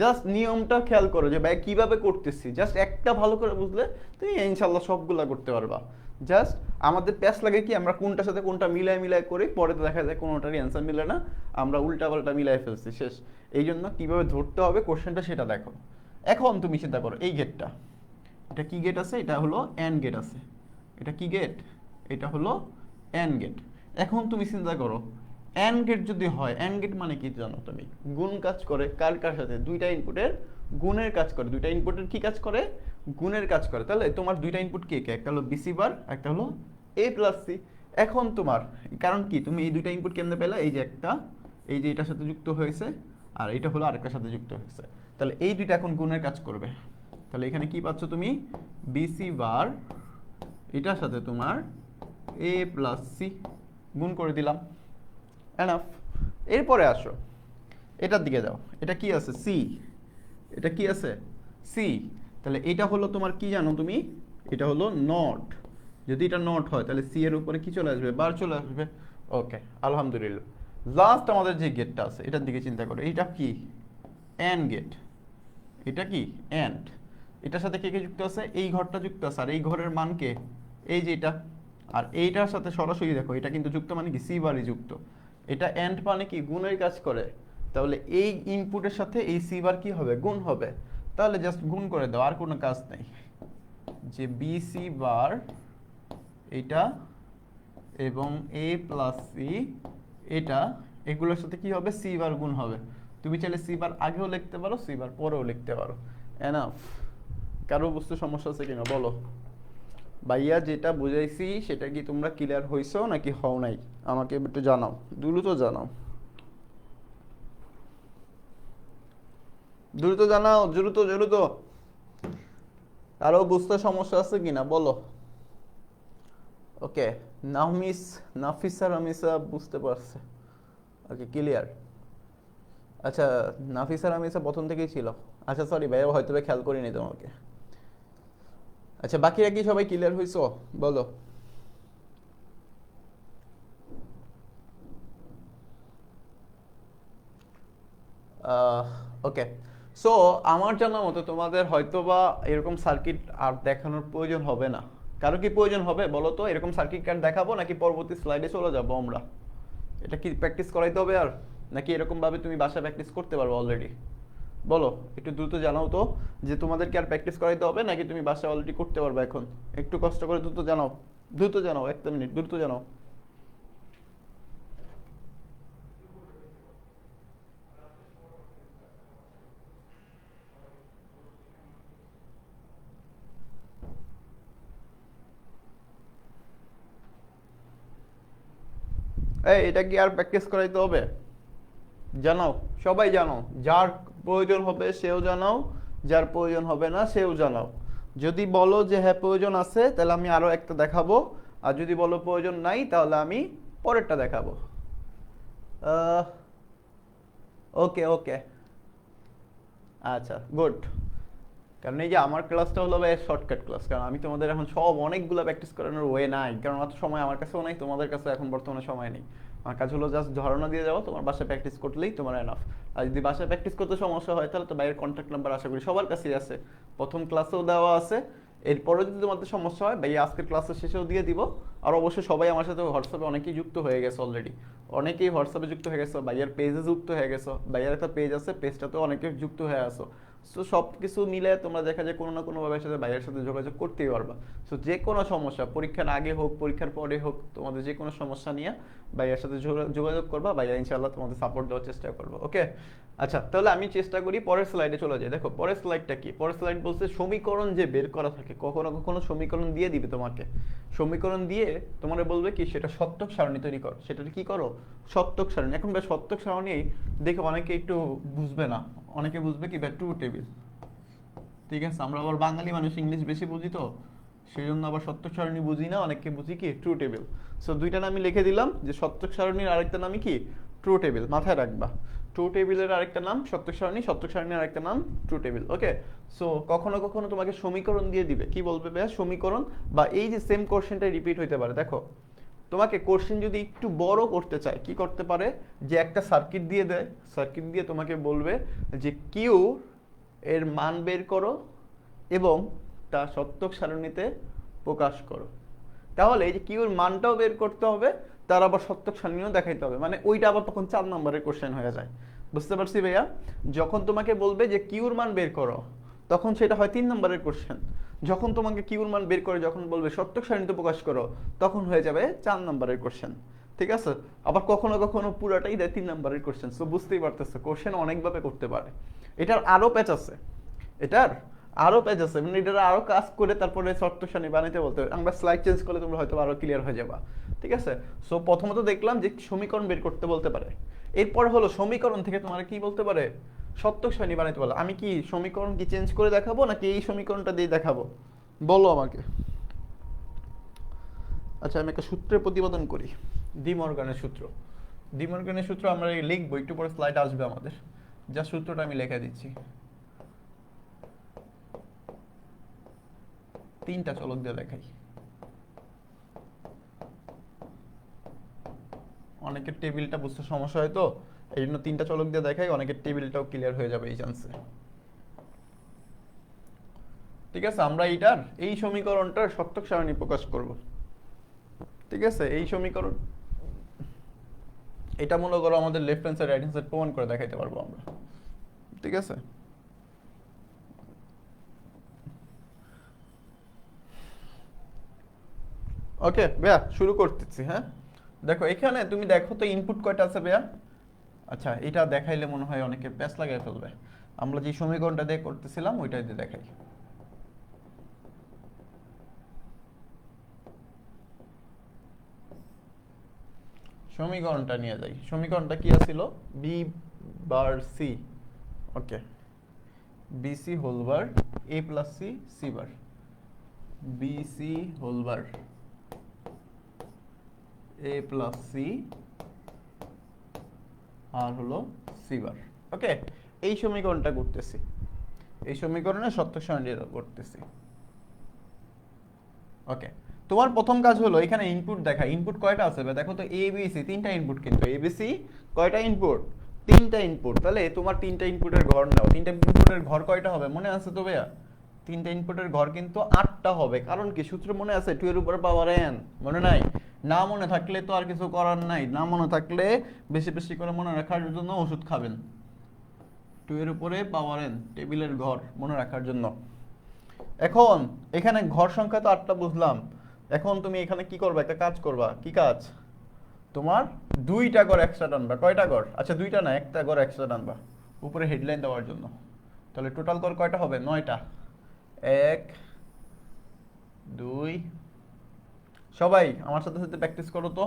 জাস্ট নিয়মটা খেয়াল করো যে ভাই কিভাবে করতেছি, জাস্ট একটা ভালো করে বুঝলে তুমি ইনশাল্লাহ সবগুলা করতে পারবা। জাস্ট আমাদের প্যাস লাগে কি আমরা কোনটার সাথে কোনটা মিলাই মিলাই করি, পরে তো দেখা যায় কোনোটারই অ্যান্সার মিলে না, আমরা উল্টা পাল্টা মিলাই ফেলছি, শেষ। এই জন্য কীভাবে ধরতে হবে কোশ্চেনটা সেটা দেখো। এখন তুমি চিন্তা করো এই গেটটা, এটা কি গেট আছে? এটা হলো অ্যান্ড গেট আছে। এটা কি গেট? এটা হলো অ্যান্ড গেট। এখন তুমি চিন্তা করো অ্যান্ড গেট যদি হয়, অ্যান্ড গেট মানে কি জানো তুমি? গুণ কাজ করে। কার কার সাথে? দুইটা ইনপুটের গুণের কাজ করে। দুইটা ইনপুটের কি কাজ করে? গুণের কাজ করে। তাহলে তোমার দুইটা ইনপুট কে কে? একটা হলো বিসি বার, একটা হলো এ প্লাস সি। এখন তোমার কারণ কি তুমি এই দুইটা ইনপুট কেমনে পেলে? এই যে একটা, এই যে এটার সাথে যুক্ত হয়েছে, আর এটা হলো আরেকটার সাথে যুক্ত হয়েছে। তাহলে এই দুইটা এখন গুণের কাজ করবে। তাহলে এখানে কি পাচ্ছ তুমি? বিসি বার এটার সাথে তোমার এ প্লাস সি গুণ করে দিলাম। এনাফ। এরপরে আসো এটার দিকে যাও। এটা কি আছে? সি। এটা কি আছে? সি। তাহলে এটা হলো তোমার কি জানো তুমি? এটা হলো নট। যদি এটা নট হয় তাহলে সি এর উপরে কি চলে আসবে? বার চলে আসবে। ওকে, আলহামদুলিল্লাহ। লাস্ট আমাদের যে গেটটা আছে এটার দিকে চিন্তা করো। এটা কি? And gate. এটা কি? অ্যান্ড। এটার সাথে কে কে যুক্ত আছে? এই ঘরটা যুক্ত আছে। আর এই ঘরের মান কে? এই যে এটা। আর এইটার সাথে সরাসরি দেখো এটা কিন্তু যুক্ত মানে কি? সি বারই যুক্ত। এটা অ্যান্ড মানে কি? গুণের কাজ করে। তাহলে এই ইনপুটের সাথে এই সি বার কি হবে? গুণ হবে। তাহলে জাস্ট গুণ করে দাও, আর কোনো কাজ নেই। যে বি সি বার এটা এবং এ প্লাস সি এটা, এগুলোর সাথে কি হবে? সি বার গুণ হবে। তুমি চাইলে সি বার আগেও লিখতে পারো, সি বার পরেও লিখতে পারো। এনাফ। কারো বুঝতে সমস্যা আছে কিনা বলো? ভাইয়া যেটা বুঝাইছি সেটা কি তোমরা ক্লিয়ার হইছো নাকি হও নাই? আমাকে একটু জানাও, দ্রুত জানাও, দ্রুত জানাও, দ্রুত দ্রুত। আরো বুঝতে সমস্যা আছে কিনা বলো? ওকে, নাফিসা রামিসা বুঝতে পারছে। ওকে, ক্লিয়ার। আচ্ছা, নাফিসা রামিসা প্রথম থেকেই ছিল। আচ্ছা সরি ভাইয়া, হয়তো বা খেয়াল করিনি তোমাকে। আচ্ছা, বাকিরা কি সবাই ক্লিয়ার হইছো বলো? ওকে, সো আমার জানা মতো তোমাদের হয়তো বা এরকম সার্কিট আর দেখানোর প্রয়োজন হবে না। কারো কি প্রয়োজন হবে বলো তো? এরকম সার্কিট কার্ড দেখাবো নাকি পরবর্তী স্লাইডে চলে যাবো আমরা? এটা কি প্র্যাকটিস করাইতে হবে আর, নাকি এরকম ভাবে তুমি বাসায় প্র্যাকটিস করতে পারবে অলরেডি? বলো একটু দ্রুত জানাও তো, যে তোমাদের কি আর প্র্যাকটিস করাইতে হবে নাকি তুমি বাসায় অলরেডি করতে পারবে এখন? একটু কষ্ট করে দ্রুত জানাও, দ্রুত জানাও, একটা মিনিট দ্রুত জানাও। এই এটা কি আর প্র্যাকটিস করাইতে হবে? জানাও, সবাই জানাও। যার প্রয়োজন হবে সেও জানাও, যার প্রয়োজন হবে না সেও জানাও। যদি বলো যে হ্যাঁ প্রয়োজন আছে তাহলে আমি আরো একটা দেখাবো, আর যদি বলো প্রয়োজন নাই তাহলে আমি পরেরটা দেখাবো। ওকে ওকে, আচ্ছা গুড। কারণ এই যে আমার ক্লাসটা হলো ভাই শর্টকাট ক্লাস, কারণ আমি তোমাদের এখন সব অনেকগুলো প্র্যাকটিস করানোর ওয়ে নাই, কারণ অত সময় আমার কাছেও নাই, তোমাদের কাছে এখন বর্তমানে সময় নেই। আমার কাজ হলো জাস্ট ধারণা দিয়ে যাও, তোমার বাসায় প্র্যাকটিস করলেই তোমার এনাফ। আর যদি বাসায় প্র্যাকটিস করতে সমস্যা হয় তাহলে তো বাইরের কন্ট্যাক্ট নাম্বার আশা করি সবার কাছেই আছে, প্রথম ক্লাসেও দেওয়া আছে। এরপরে যদি তোমাদের সমস্যা হয় ভাই আজকের ক্লাসের শেষেও দিয়ে দিব। আর অবশ্যই সবাই আমার সাথে হোয়াটসঅ্যাপে অনেকেই যুক্ত হয়ে গেছে অলরেডি, অনেকেই হোয়াটসঅ্যাপে যুক্ত হয়ে গেছো, ভাইয়ার পেজে যুক্ত হয়ে গেছো, ভাইয়ার একটা পেজ আছে, পেজটাতেও অনেকে যুক্ত হয়ে আসো। সো সব কিছু মিলে তোমরা দেখা যায় কোনো না কোনোভাবে সাথে ভাইয়ের সাথে যোগাযোগ করতেই পারবা। সো যে কোনো সমস্যা, পরীক্ষার আগে হোক পরীক্ষার পরে হোক, তোমাদের যে কোনো সমস্যা নিয়ে ভাইয়ের সাথে যোগাযোগ করবা, ভাইয়া ইনশাআল্লাহ তোমাদের সাপোর্ট দেওয়ার চেষ্টা করবো। ওকে, আচ্ছা তাহলে আমি চেষ্টা করি পরের স্লাইডে চলে যাই। দেখো পরের স্লাইডটা কি? পরের স্লাইড বলছে সমীকরণ যে বের করা থাকে, কখনো কখনো সমীকরণ দিয়ে দিবে তোমাকে, সমীকরণ দিয়ে তোমার বলবে কি সেটা সত্যক সারণী তৈরি কর, সেটা কি করো সত্যক সারণী। এখন ভাই সত্যক সারণী দেখে অনেকে একটু বুঝবে না, অনেকে বুঝবে কি ভাই ট্রু টেবিল, ঠিক আছে। আমরা আবার বাঙালি মানুষ ইংলিশ বেশি বুঝি তো, সেই জন্য আবার সত্যক সারণী বুঝি না, অনেকে বুঝি কি ট্রু টেবিল। সো দুইটা নামই লিখে দিলাম যে সত্যক সারণীর আরেকটা নামই কি ট্রু টেবিল, মাথায় রাখবা। ট্রু টেবিলের আরেকটা নাম সত্যক সারণী, সত্যক সারণীর আরেকটা নাম ট্রু টেবিল। ওকে, সো কখনো কখনো তোমাকে সমীকরণ দিয়ে দিবে, কি বলবে ভাইয়া সমীকরণ, বা এই যে সেম কোশ্চেনটা রিপিট হইতে পারে। দেখো তোমাকে কোশ্চেন যদি একটু বড় করতে চায় কি করতে পারে, যে একটা সার্কিট দিয়ে দেয়, সার্কিট দিয়ে তোমাকে বলবে যে কিউ এর মান বের করো এবং তা সত্যক সারণীতে প্রকাশ করো। তাহলে এই যে কিউর মানটাও বের করতে হবে, তার আবার সত্যক সারণীও দেখাইতে হবে, মানে ওইটা আবার তখন 4 নম্বরের কোশ্চেন হয়ে যায়। বুঝতে পারছি ভাইয়া? যখন তোমাকে বলবে যে কিউর মান বের করো, তখন সেটা হয় 3 নম্বরের কোশ্চেন। যখন তোমাকে কিউর মান বের করে যখন বলবে সত্যক সারণীতে প্রকাশ করো, তখন হয়ে যাবে 4 নম্বরের কোশ্চেন। ঠিক আছে? আবার কখনো কখনো পুরাটাই দেয় 3 নম্বরের কোশ্চেন। সো বুঝতেই পারতেছো কোশ্চেন অনেকভাবে করতে পারে। এটার আরো প্যাচ আছে, এটার আরো পেজ আছে, মানে এটার আরো কাজ করে তারপরে শর্ত সারণী বানাইতে বলতে হবে। আমরা স্লাইড চেঞ্জ করলে তোমরা হয়তো আরো ক্লিয়ার হয়ে যাবা। ঠিক আছে? সো প্রথমত দেখলাম যে সমীকরণ বের করতে বলতে পারে, এরপর হলো সমীকরণ থেকে তোমার কি বলতে পারে সত্যক সারণী বানাইতে বলে। আমি কি সমীকরণ কি চেঞ্জ করে দেখাবো নাকি এই সমীকরণটা দিয়ে দেখাবো বলো আমাকে। আচ্ছা আমি একটা সূত্রের প্রতিপাদন করি, ডি মর্গানের সূত্র। ডি মর্গানের সূত্র আমরা লিখবো, একটু পরে স্লাইড আসবে আমাদের, যা সূত্রটা আমি লিখে দিচ্ছি। 3টা চলক দিয়ে দেখাই, অনেকের টেবিলটা বুঝতে সমস্যা হয় তো এই জন্য 3টা চলক দিয়ে দেখাই, অনেকের টেবিলটাও ক্লিয়ার হয়ে যাবে এই চান্সে। ঠিক আছে, আমরা এইটার এই সমীকরণটার সত্যক সারণী প্রকাশ করব। ঠিক আছে, এই সমীকরণ এটা মনে করো আমাদের left hand side right hand side প্রমাণ করে দেখাইতে পারবো আমরা। ঠিক আছে, ওকে ভাইয়া শুরু করতেছি। হ্যাঁ দেখো এখানে তুমি দেখো তো ইনপুট কয়টা আছে ভাইয়া। আচ্ছা এটা দেখাইলে মনে হয় অনেকে প্যাচ লাগাই ফেলবে, আমরা যে সমীকরণটা দিয়ে করতেছিলাম ওইটাই দিয়ে দেখাই। সমীকরণটা নিয়ে যাই, সমীকরণটা কি ছিল B bar C, okay B C whole bar A plus C C bar, B C whole bar A plus C আর হলো সি বার। ওকে এই সমীকরণটা করতেছি, এই সমীকরণে সত্যক সারণী করতেছি। ওকে তোমার প্রথম কাজ হলো এখানে ইনপুট দেখা, ইনপুট কয়টা আছে দেখো তো, এ বি সি 3টা ইনপুট, কিন্তু এ বি সি কয়টা ইনপুট 3টা ইনপুট। তাহলে তোমার 3টা ইনপুটের ঘর নাও, 3টা ইনপুটের ঘর কয়টা হবে মনে আছে তো ভাইয়া? 3টা ইনপুটের ঘর কিন্তু 8টা হবে, কারণ কি সূত্র মনে আছে 2 এর উপর পাওয়ার n, মনে নাই? না মনে থাকলে তো আর কিছু করার নাই, না মনে থাকলে বেশি বেশি করে মনে রাখার জন্য ওষুধ খাবেন। 2 এর উপরে পাওয়ার n টেবিলের ঘর মনে রাখার জন্য। এখন এখানে ঘর সংখ্যা তো 8টা বুঝলাম, এখন তুমি এখানে কি করবে একটা কাজ করবা, কি কাজ? তোমার 2টা ঘর এক্সট্রা টানবা। কয়টা ঘর? আচ্ছা 2টা না, একটা ঘর এক্সট্রা টানবা উপরে হেডলাইন দেওয়ার জন্য। তাহলে টোটাল ঘর কয়টা হবে? 9টা। 1 2, সবাই আমার সাথে সাথে প্র্যাকটিস করো তো,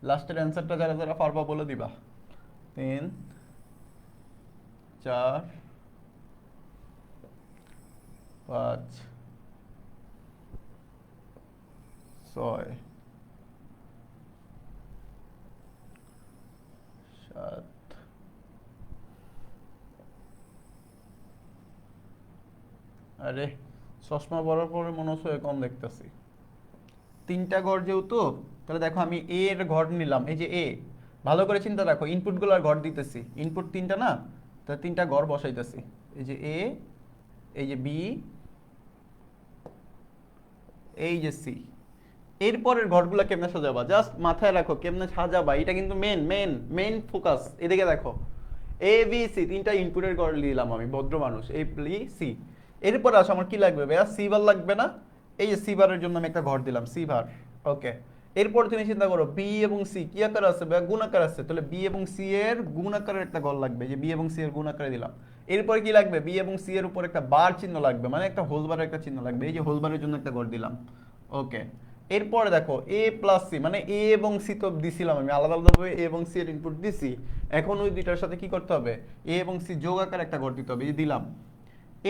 লাস্টের অ্যান্সারটা যারা যারা পারবা বলে দিবা। 3 4 5 6 7 আরে চশমা পরার পরে মনে হচ্ছে কম দেখতেছি। 3টা ঘর যেহেতু, তাহলে দেখো আমি এ এর ঘর নিলাম, এই যে এ, ভালো করে চিন্তা রাখো ইনপুটগুলোর ঘর দিতেছি, ইনপুট 3টা না, তাহলে 3টা ঘর বসাইতেছি। এই যে এ, এই যে বি, এই যে সি। এরপরের ঘরগুলো কেমনে সাজাবা জাস্ট মাথায় রাখো, কেমনে সাজাবা এটা কিন্তু মেন ফোকাস। এদিকে দেখো এ বি সি 3টা ইনপুটের ঘর নিলাম আমি, ভদ্র মানুষ, এ বি সি। এরপর আসো আমার কি লাগবে ভাইয়া? সি বার লাগবে না? এই যে সি বারের জন্য আমি একটা ঘর দিলাম, সি বার। ওকে এরপর তুমি চিন্তা করো বি এবং সি কি আকারে আছে ভাইয়া? গুণ আকারে আছে, তাহলে বি এবং সি এর গুণ আকারের একটা ঘর লাগবে, যে বি এবং সি এর গুণ আকারে দিলাম। এরপর কি লাগবে? বি এবং সি এর উপর একটা বার চিহ্ন লাগবে, মানে একটা হোল বারের একটা চিহ্ন লাগবে, এই যে হোল বারের জন্য একটা ঘর দিলাম। ওকে এরপরে দেখো এ প্লাস সি, মানে এ এবং সি তো দিছিলাম আমি আলাদা আলাদাভাবে এ এবং সি এর ইনপুট দিছি। এখন ওই দুইটার সাথে কি করতে হবে, এ এবং সি যোগ আকার একটা ঘর দিতে হবে, এই দিলাম।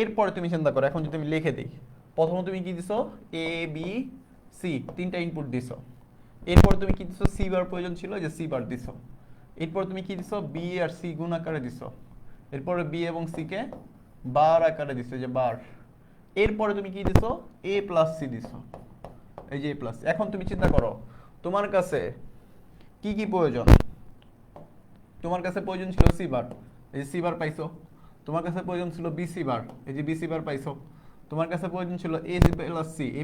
এরপরে তুমি চিন্তা করো, এখন যদি আমি লিখে দিই, প্রথমে তুমি কি দিছো, এ বি সি তিনটা ইনপুট দিছো। এরপর তুমি কি দিছো, সি বার প্রয়োজন ছিল, যে সি বার দিছো। এরপর তুমি কি দিছো, বি আর সি গুণ আকারে দিছো। এরপরে বি এবং সি কে বার আকারে দিছো, যে বার। এরপরে তুমি কি দিছো, এ প্লাস সি দিছো, এই যে এ প্লাস। এখন তুমি চিন্তা করো তোমার কাছে কি কি প্রয়োজন। তোমার কাছে প্রয়োজন ছিল সি বার, এই যে সি বার পাইছো। তোমার কাছে প্রয়োজন ছিল বিসি বার, এই যে বিসি বার পাইছো। তোমার কাছে প্রয়োজন ছিল এ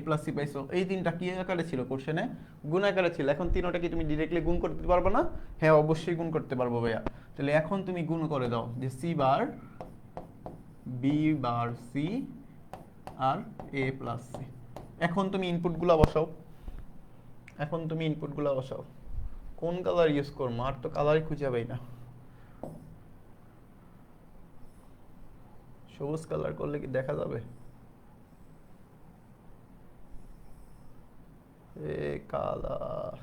প্লাস সি পাইছো। এই তিনটা কি আকারে ছিল কোশ্চেনে, গুণ আকারে ছিল। এখন তিনটা কি তুমি ডিরেক্টলি গুণ করতে পারবে না? হ্যাঁ অবশ্যই গুণ করতে পারবো ভাইয়া। তাহলে এখন তুমি গুণ করে দাও, যে C bar B bar C আর এ প্লাস সি। এখন তুমি ইনপুটগুলো বসাও, এখন তুমি ইনপুটগুলো বসাও। কোন কালার ইউজ করবো, আর তো কালারই খুঁজে পাই না। সবুজ কালার করলে কি দেখা যাবে? A colour,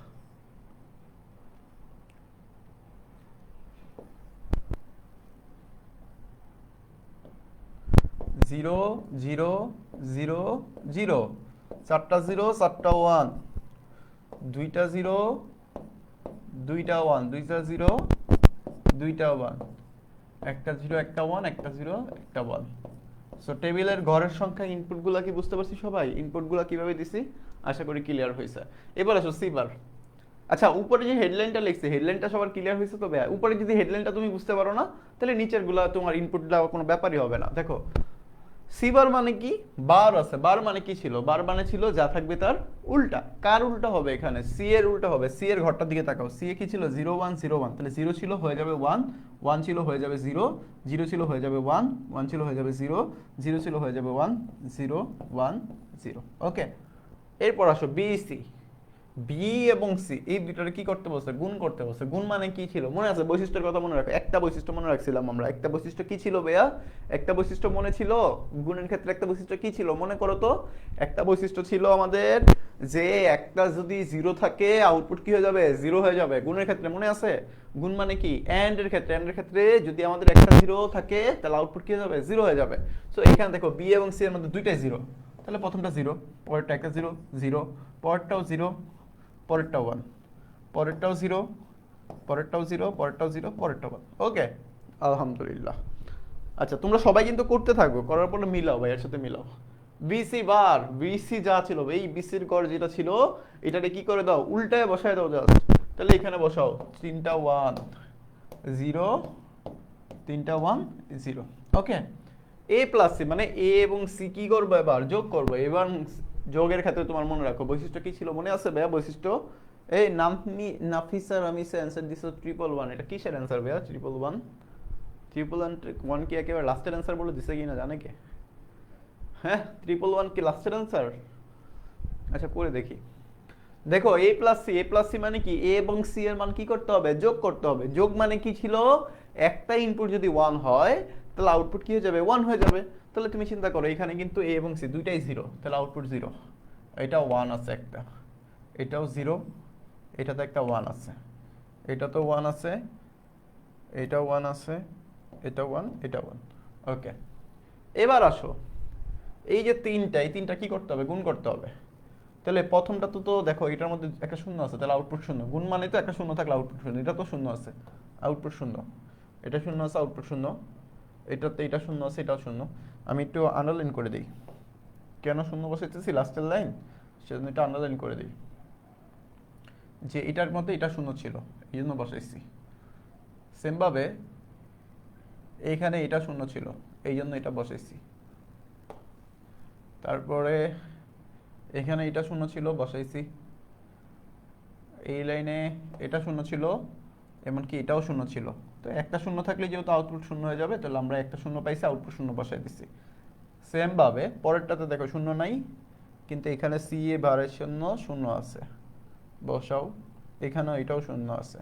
zero zero zero zero, চারটা জিরো চারটা ওয়ান, দুইটা জিরো দুইটা ওয়ান, দুইটা জিরো দুইটা ওয়ান, একটা জিরো একটা ওয়ান, একটা জিরো একটা ওয়ান। সো টেবিলের ঘরের সংখ্যা ইনপুটগুলো কি বুঝতে পারছি সবাই? ইনপুটগুলো কিভাবে দিছি আশা করি ক্লিয়ার হয়েছে। এবার আসো সি বার। আচ্ছা উপরে যে হেডলাইনটা লিখছে, হেডলাইনটা সবার ক্লিয়ার হয়েছে তো ভাইয়া? উপরে যদি হেডলাইনটা তুমি বুঝতে পারো না, তাহলে নিচের গুলা তোমার ইনপুট দেওয়া কোনো ব্যাপারই হবে না। দেখো সি বার মানে কি, বার আছে, বার মানে কি ছিল, বার মানে ছিল যা থাকবে তার উল্টা। কার উল্টা হবে এখানে, সি এর উল্টা হবে। সি এর ঘরটার দিকে তাকাও, সি এ কি ছিল, 0 1 0 1, তাহলে 0 ছিল হয়ে যাবে 1, 1 ছিল হয়ে যাবে 0, 0 ছিল হয়ে যাবে 1, 1 ছিল হয়ে যাবে 0, 0 ছিল হয়ে যাবে 1, 0 1 0। ওকে, এরপর আসো বি সি। বি এবং সি এই দুইটারে কি করতে বলছে, গুণ করতে বলছে। গুণ মানে কি ছিল মনে আছে, বৈশিষ্ট্যের কথা মনে রাখো। একটা বৈশিষ্ট্য মনে রাখছিলাম আমরা, একটা বৈশিষ্ট্য কি ছিল ভাইয়া, একটা বৈশিষ্ট্য মনে ছিল গুণের ক্ষেত্রে। একটা বৈশিষ্ট্য কি ছিল মনে করো তো, একটা বৈশিষ্ট্য ছিল আমাদের যে একটা যদি জিরো থাকে আউটপুট কি হয়ে যাবে, জিরো হয়ে যাবে। গুণের ক্ষেত্রে মনে আছে, গুণ মানে কি, এন্ড এর ক্ষেত্রে, এন্ড এর ক্ষেত্রে যদি আমাদের একটা জিরো থাকে তাহলে আউটপুট কি হয়ে যাবে, জিরো হয়ে যাবে। সো এখানে দেখো বি এবং সি এর মধ্যে দুইটাই জিরো, তাহলে প্রথমটা জিরো, পরেরটা একটা জিরো জিরো, পরেরটাও জিরো, পরেরটা ওয়ান, পরেরটাও জিরো, পরেরটাও জিরো, পরেরটাও জিরো, পরেরটা ওয়ান। ওকে আলহামদুলিল্লাহ। আচ্ছা তোমরা সবাই কিন্তু করতে থাকবো, করার পরে মিলাও ভাই, এর সাথে মিলাও। বিসি বার, বিসি যা ছিল এই বিসির গড় যেটা ছিল এটাকে কি করে দাও, উল্টায় বসায় দাও জাস্ট। তাহলে এখানে বসাও তিনটা ওয়ান জিরো, তিনটা ওয়ান জিরো। ওকে, এ প্লাস সি মানে এ এবং সি কি করবো, এবার যোগ করবো। এবার যোগের ক্ষেত্রে তোমার মনে রাখো বৈশিষ্ট্য কি ছিল মনে আছে ভাইয়া, বৈশিষ্ট্য এই নাফিসার আমিসে অ্যান্সার দিছো 111, এটা কিসের অ্যান্সার ভাইয়া 111? 111 কি একেবারে লাস্টের অ্যান্সার বলে দিছে কিনা জানে কে? হ্যাঁ 111 কি লাস্টের অ্যান্সার? আচ্ছা করে দেখি। দেখো এ প্লাস সি, এ প্লাস সি মানে কি, এ এবং সি এর মান কি করতে হবে, যোগ করতে হবে। যোগ মানে কি ছিল, একটা ইনপুট যদি 1 হয় তাহলে আউটপুট কি হয়ে যাবে, 1 হয়ে যাবে। তাহলে তুমি চিন্তা করো এখানে কিন্তু এ এবং সি দুইটাই জিরো, তাহলে আউটপুট জিরো। এটা 1 আছে একটা, এটাও জিরো, এটাতে একটা 1 আছে, এটা তো 1 আছে, এটাও 1 আছে, এটা 1, এটা 1। ওকে, এবার আসো এই যে তিনটা, এই তিনটা কি করতে হবে, গুণ করতে হবে। তাহলে প্রথমটা তো দেখো এটার মধ্যে একটা শূন্য আছে, তাহলে আউটপুট শূন্য। গুণ মানে তো একটা শূন্য থাকলে আউটপুট শূন্য, এটা তো শূন্য আছে, আউটপুট শূন্য। এটা শূন্য আছে, আউটপুট শূন্য। এটাতে এটা শূন্য আছে, এটাও শূন্য। আমি একটু আন্ডারলাইন করে দিই, কেন শূন্য বসাইতেছি লাস্টের লাইন, সেজন্য এটা আন্ডারলাইন করে দিই, যে এটার মধ্যে এটা শূন্য ছিল এই জন্য বসাইছি। সেমভাবে এইখানে এটা শূন্য ছিল এই জন্য এটা বসাইছি। তারপরে এখানে এটা শূন্য ছিল বসাইছি, এই লাইনে এটা শূন্য ছিল, এমনকি এটাও শূন্য ছিল। তো একটা শূন্য থাকলে যেহেতু আউটপুট শূন্য হয়ে যাবে, তাহলে আমরা একটা শূন্য পাইছি, আউটপুট শূন্য বসাই দিছি। সেম ভাবে পরেরটাতে দেখো শূন্য নাই, কিন্তু এখানে সি এ বারের জন্য শূন্য আছে, বসাও। এখানেও এটাও শূন্য আছে,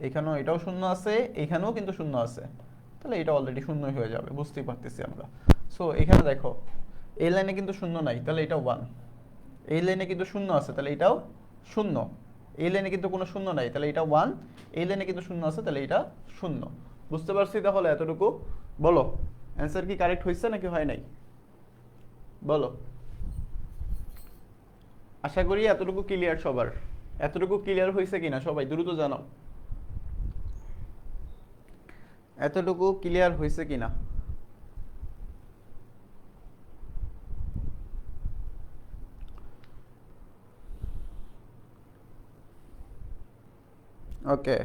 এখানেও এটাও শূন্য আছে, এখানেও কিন্তু শূন্য আছে, তাহলে এটা অলরেডি শূন্যই হয়ে যাবে, বুঝতেই পারতেছি আমরা। সো এখানে দেখো এই লাইনে কিন্তু শূন্য নাই, তাহলে এটা 1, এই লাইনে কিন্তু শূন্য আছে, তাহলে এটাও শূন্য। এই লাইনে কিন্তু কোনো শূন্য নাই, তাহলে এটা 1। এই লাইনে কিন্তু শূন্য আছে, তাহলে এটা শূন্য। বুঝতে পারছি তাহলে এতটুকু? বলো অ্যান্সার কি কারেক্ট হয়েছে নাকি হয় নাই? বলো। আশা করি এতটুকু ক্লিয়ার সবার। এতটুকু ক্লিয়ার হয়েছে কিনা সবাই দ্রুত জানাও। এতটুকু ক্লিয়ার হয়েছে কিনা? ওকে,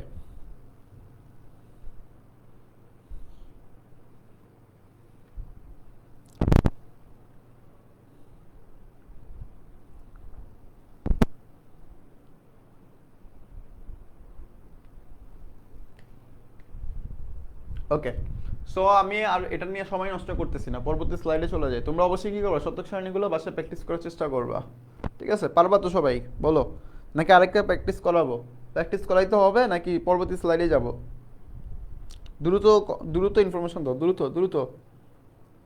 ওকে। সো আমি আর এটা নিয়ে সময় নষ্ট করতেছি না, পরবর্তী স্লাইডে চলে যাই। তোমরা অবশ্যই কি করবা, শতক সারণীগুলো বাসায় প্র্যাকটিস করার চেষ্টা করবা। ঠিক আছে, পারবা তো সবাই? বলো, নাকি আরেকটা প্র্যাকটিস করাবো? প্র্যাকটিস করাইতে হবে নাকি পরবর্তী স্লাইডে যাব? দ্রুত দ্রুত ইনফরমেশন দাও, দ্রুত দ্রুত।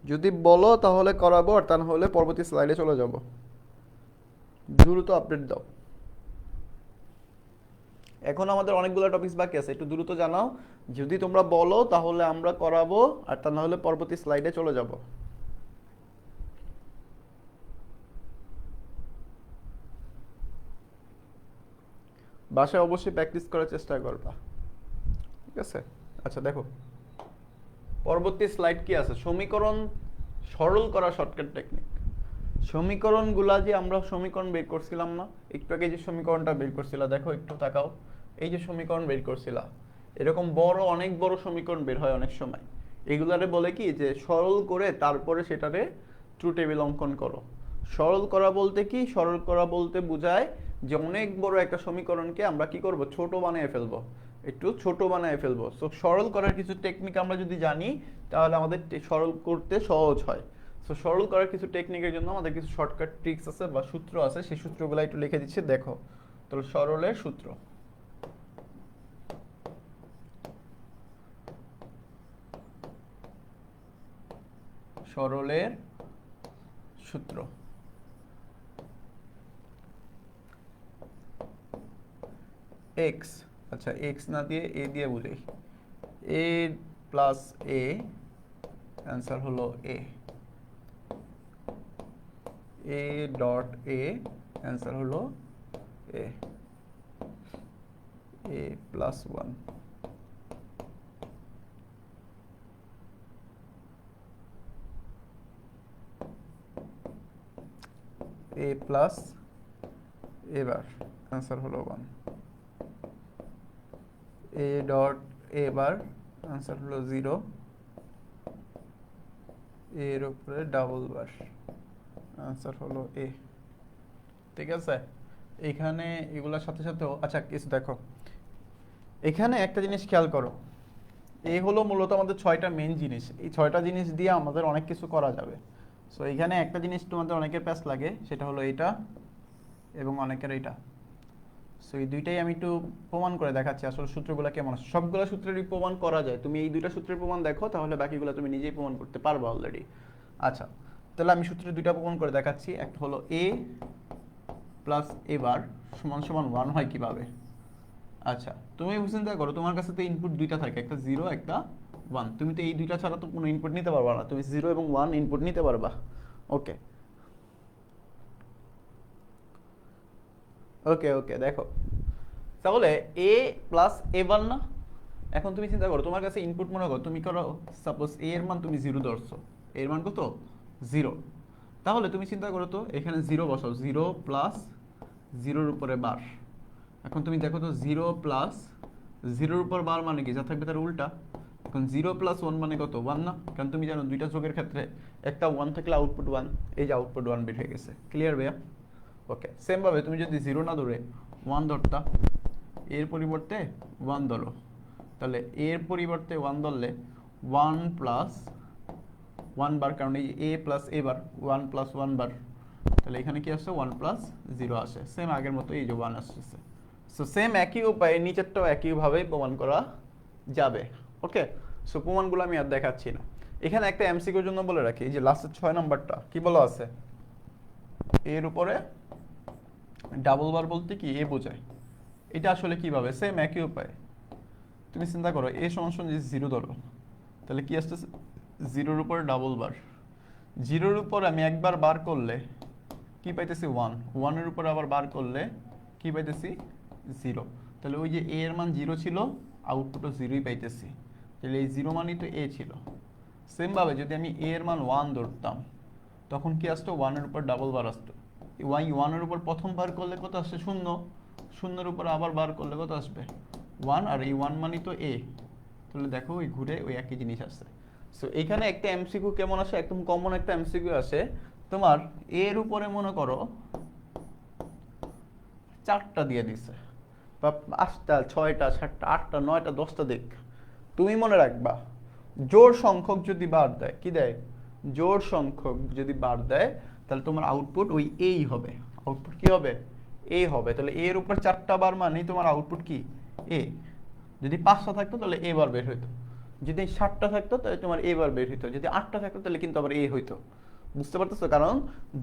যদি বলো তাহলে করাবো, আর তা না হলে পরবর্তী স্লাইডে চলে যাব। দ্রুত আপডেট দাও। এখন আমাদের অনেকগুলো টপিকস বাকি আছে, একটু দ্রুত জানাও। যদি তোমরা বলো তাহলে আমরা করাবো, আর তা না হলে পরবর্তী স্লাইডে চলে যাব। বাসায় অবশ্যই প্র্যাকটিস করার চেষ্টা করবা। ঠিক আছে, আচ্ছা দেখো পরবর্তী স্লাইড কি আছে। সমীকরণ সরল করা শর্টকাট টেকনিক। সমীকরণগুলা যে আমরা সমীকরণ বের করছিলাম না একটু আগে, যে সমীকরণটা বের করছিলা, দেখো একটু তাকাও। এই যে সমীকরণ বের করছিলা, এরকম বড় অনেক বড় সমীকরণ বের হয় অনেক সময়। এগুলারে বলে কি যে সরল করে তারপরে সেটারে ট্রু টেবিল অঙ্কন করো। সরল করা বলতে কি, সরল করা বলতে বোঝায় যে অনেক বড় একটা সমীকরণকে আমরা কি করব, ছোট বানিয়ে ফেলবো, একটু ছোট বানিয়ে ফেলবো। সো সরল করার কিছু টেকনিক আমরা যদি জানি তাহলে আমাদের সরল করতে সহজ হয়। সো সরল করার কিছু টেকনিকের জন্য আমাদের কিছু শর্টকাট ট্রিক্স আছে বা সূত্র আছে, সেই সূত্রগুলো একটু লিখে দিচ্ছি দেখো। তাহলে সরলের সূত্র, সরলের সূত্র। এক্স, আচ্ছা এক্স না দিয়ে এ দিয়ে বলি, এ প্লাস এ, অ্যান্সার হলো এ। এ ডট এ, অ্যান্সার হলো এ। এ প্লাস 1, এ প্লাস এবার অ্যান্সার হলো 1। এ ডট এবার অ্যান্সার হলো 0, এর উপরে ডাবল বার, আনসার হলো এ। ঠিক আছে, এখানে এগুলোর সাথে সাথেও আচ্ছা কিছু দেখো, এখানে একটা জিনিস খেয়াল করো। এই হলো মূলত আমাদের 6টা মেইন জিনিস। এই 6টা জিনিস দিয়ে আমাদের অনেক কিছু করা যাবে। সো এখানে একটা জিনিস তোমাদের অনেকের প্যাচ লাগে, সেটা হলো এটা এবং অনেকের এটা। সো এই দুইটাই আমি একটু প্রমাণ করে দেখাচ্ছি আসলে সূত্রগুলো কেমন আছে। সবগুলো সূত্রেরই প্রমাণ করা যায়, তুমি এই দুইটা সূত্রের প্রমাণ দেখো তাহলে বাকিগুলো তুমি নিজেই প্রমাণ করতে পারবে অলরেডি। আচ্ছা তাহলে আমি সূত্রের দুইটা প্রমাণ করে দেখাচ্ছি। একটা হলো এ প্লাস এ বার সমান সমান 1 হয় কিভাবে। আচ্ছা তুমি চিন্তা করো, তোমার কাছে তো ইনপুট দুইটা থাকে, একটা 0 একটা 1। তুমি তো এই দুইটা ছাড়া তো কোনো ইনপুট নিতে পারবা না, তুমি 0 এবং 1 ইনপুট নিতে পারবা। ওকে ওকে ওকে দেখো তাহলে এ প্লাস এ বার না। এখন তুমি চিন্তা করো, তোমার কাছে ইনপুট মনে করো, তুমি করো সাপোজ এ এর মান তুমি 0 ধরছো, এর মান কত 0। তাহলে তুমি চিন্তা করো তো এখানে 0 বসাও, 0 প্লাস 0-র উপরে বার। এখন তুমি দেখো তো 0 প্লাস 0-র উপর বার মানে কি, যা থাকবে তার উল্টা। এখন 0 প্লাস 1 মানে কত 1 না, কারণ তুমি জানো দুইটা যোগের ক্ষেত্রে একটা 1 থাকলে আউটপুট 1, এই যে আউটপুট 1 বের হয়ে গেছে। ক্লিয়ার ভাইয়া? ওকে সেম ভাবে তুমি যদি 0 না ধরে 1 ধরতা, এর পরিবর্তে 1 ধরো, তাহলে এর পরিবর্তে 1 ধরলে 1 প্লাস 1 বার, কারণ এই এ প্লাস এ বার 1 প্লাস 1 বার, তাহলে এখানে কি আসছে 1 প্লাস 0 আসে, সেম আগের মতো এই যে 1 আসছে। সো সেম একই উপায়ে নিচেরটাও একইভাবে প্রমাণ করা যাবে। ওকে সো প্রমাণগুলো আমি আর দেখাচ্ছি না। এখানে একটা এমসিকিউর জন্য বলে রাখি, এই যে লাস্টের 6 নাম্বারটা কি বলা আছে, এর উপরে ডাবল বার বলতে কি এ বোঝায়। এটা আসলে কিভাবে, সেম একই উপায়। তুমি চিন্তা করো এ সমান সমান যদি 0 ধরো, তাহলে কি আসতেছে 0-র উপর ডাবল বার। 0-র উপর আমি একবার বার করলে কি পাইতেছি 1, 1-এর উপর আবার বার করলে কি পাইতেছি 0। তাহলে ওই যে এ এর মান 0 ছিল, আউটপুটও 0ই পাইতেছি, তাহলে এই 0 মানই তো এ ছিল। সেম ভাবে যদি আমি এ এর মান 1 ধরতাম, তখন কি আসতো 1-এর উপর ডাবল বার আসতো। ওয়াই 1-এর উপর প্রথম বার করলে কত আসছে 0, 0-এর উপর আবার বার করলে কত আসবে 1, আর এই 1 মানই তো এ। তাহলে দেখো ওই ঘুরে ওই একই জিনিস আসছে। সো এখানে একটা এমসিকিউ কেমন আসে, একদম কমন একটা এমসিকিউ আসে, তোমার এর উপরে মনে করো 4টা দিয়ে দিছে, বা 5টা 6টা 7টা 8টা 9টা 10টা দিক। তুমি মনে রাখবা জোড় সংখ্যক যদি বার দেয়, কি দেয়, জোড় সংখ্যক যদি বার দেয়, তাহলে তোমার আউটপুট ওই এই হবে। আউটপুট কি হবে, এ হবে। তাহলে এর উপর 4টা বার মানে তোমার আউটপুট কি এ। যদি 5টা থাকতো তাহলে এ বার বের হইতো, যদি 7টা থাকতো তাহলে তোমার এ বার বের হইতো, যদি 8টা থাকতো তাহলে কিন্তু আবার এ হইতো। বুঝতে পারতেছো, কারণ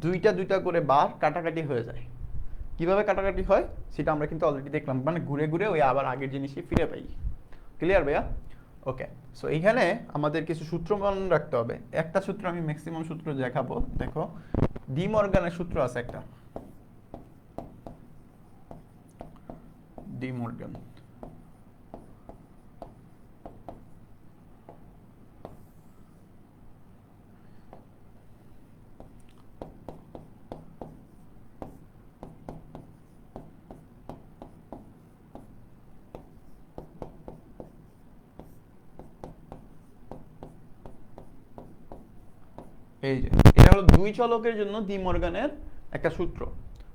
দুইটা দুইটা করে বার কাটাকাটি হয়ে যায়। কিভাবে কাটাকাটি হয় সেটা আমরা কিন্তু অলরেডি দেখলাম, মানে ঘুরে ঘুরে ওই আবার আগের জিনিসই ফিরে পাই। ক্লিয়ার ভাইয়া? ওকে, সো এইখানে আমাদের কিছু সূত্র মনে রাখতে হবে। একটা সূত্র আমি ম্যাক্সিমাম সূত্র দেখাবো, দেখো ডি মর্গানের সূত্র আছে একটা, ডি মর্গান। এই যে এটা হলো দুই চলকের জন্য ডি মর্গানের একটা সূত্র।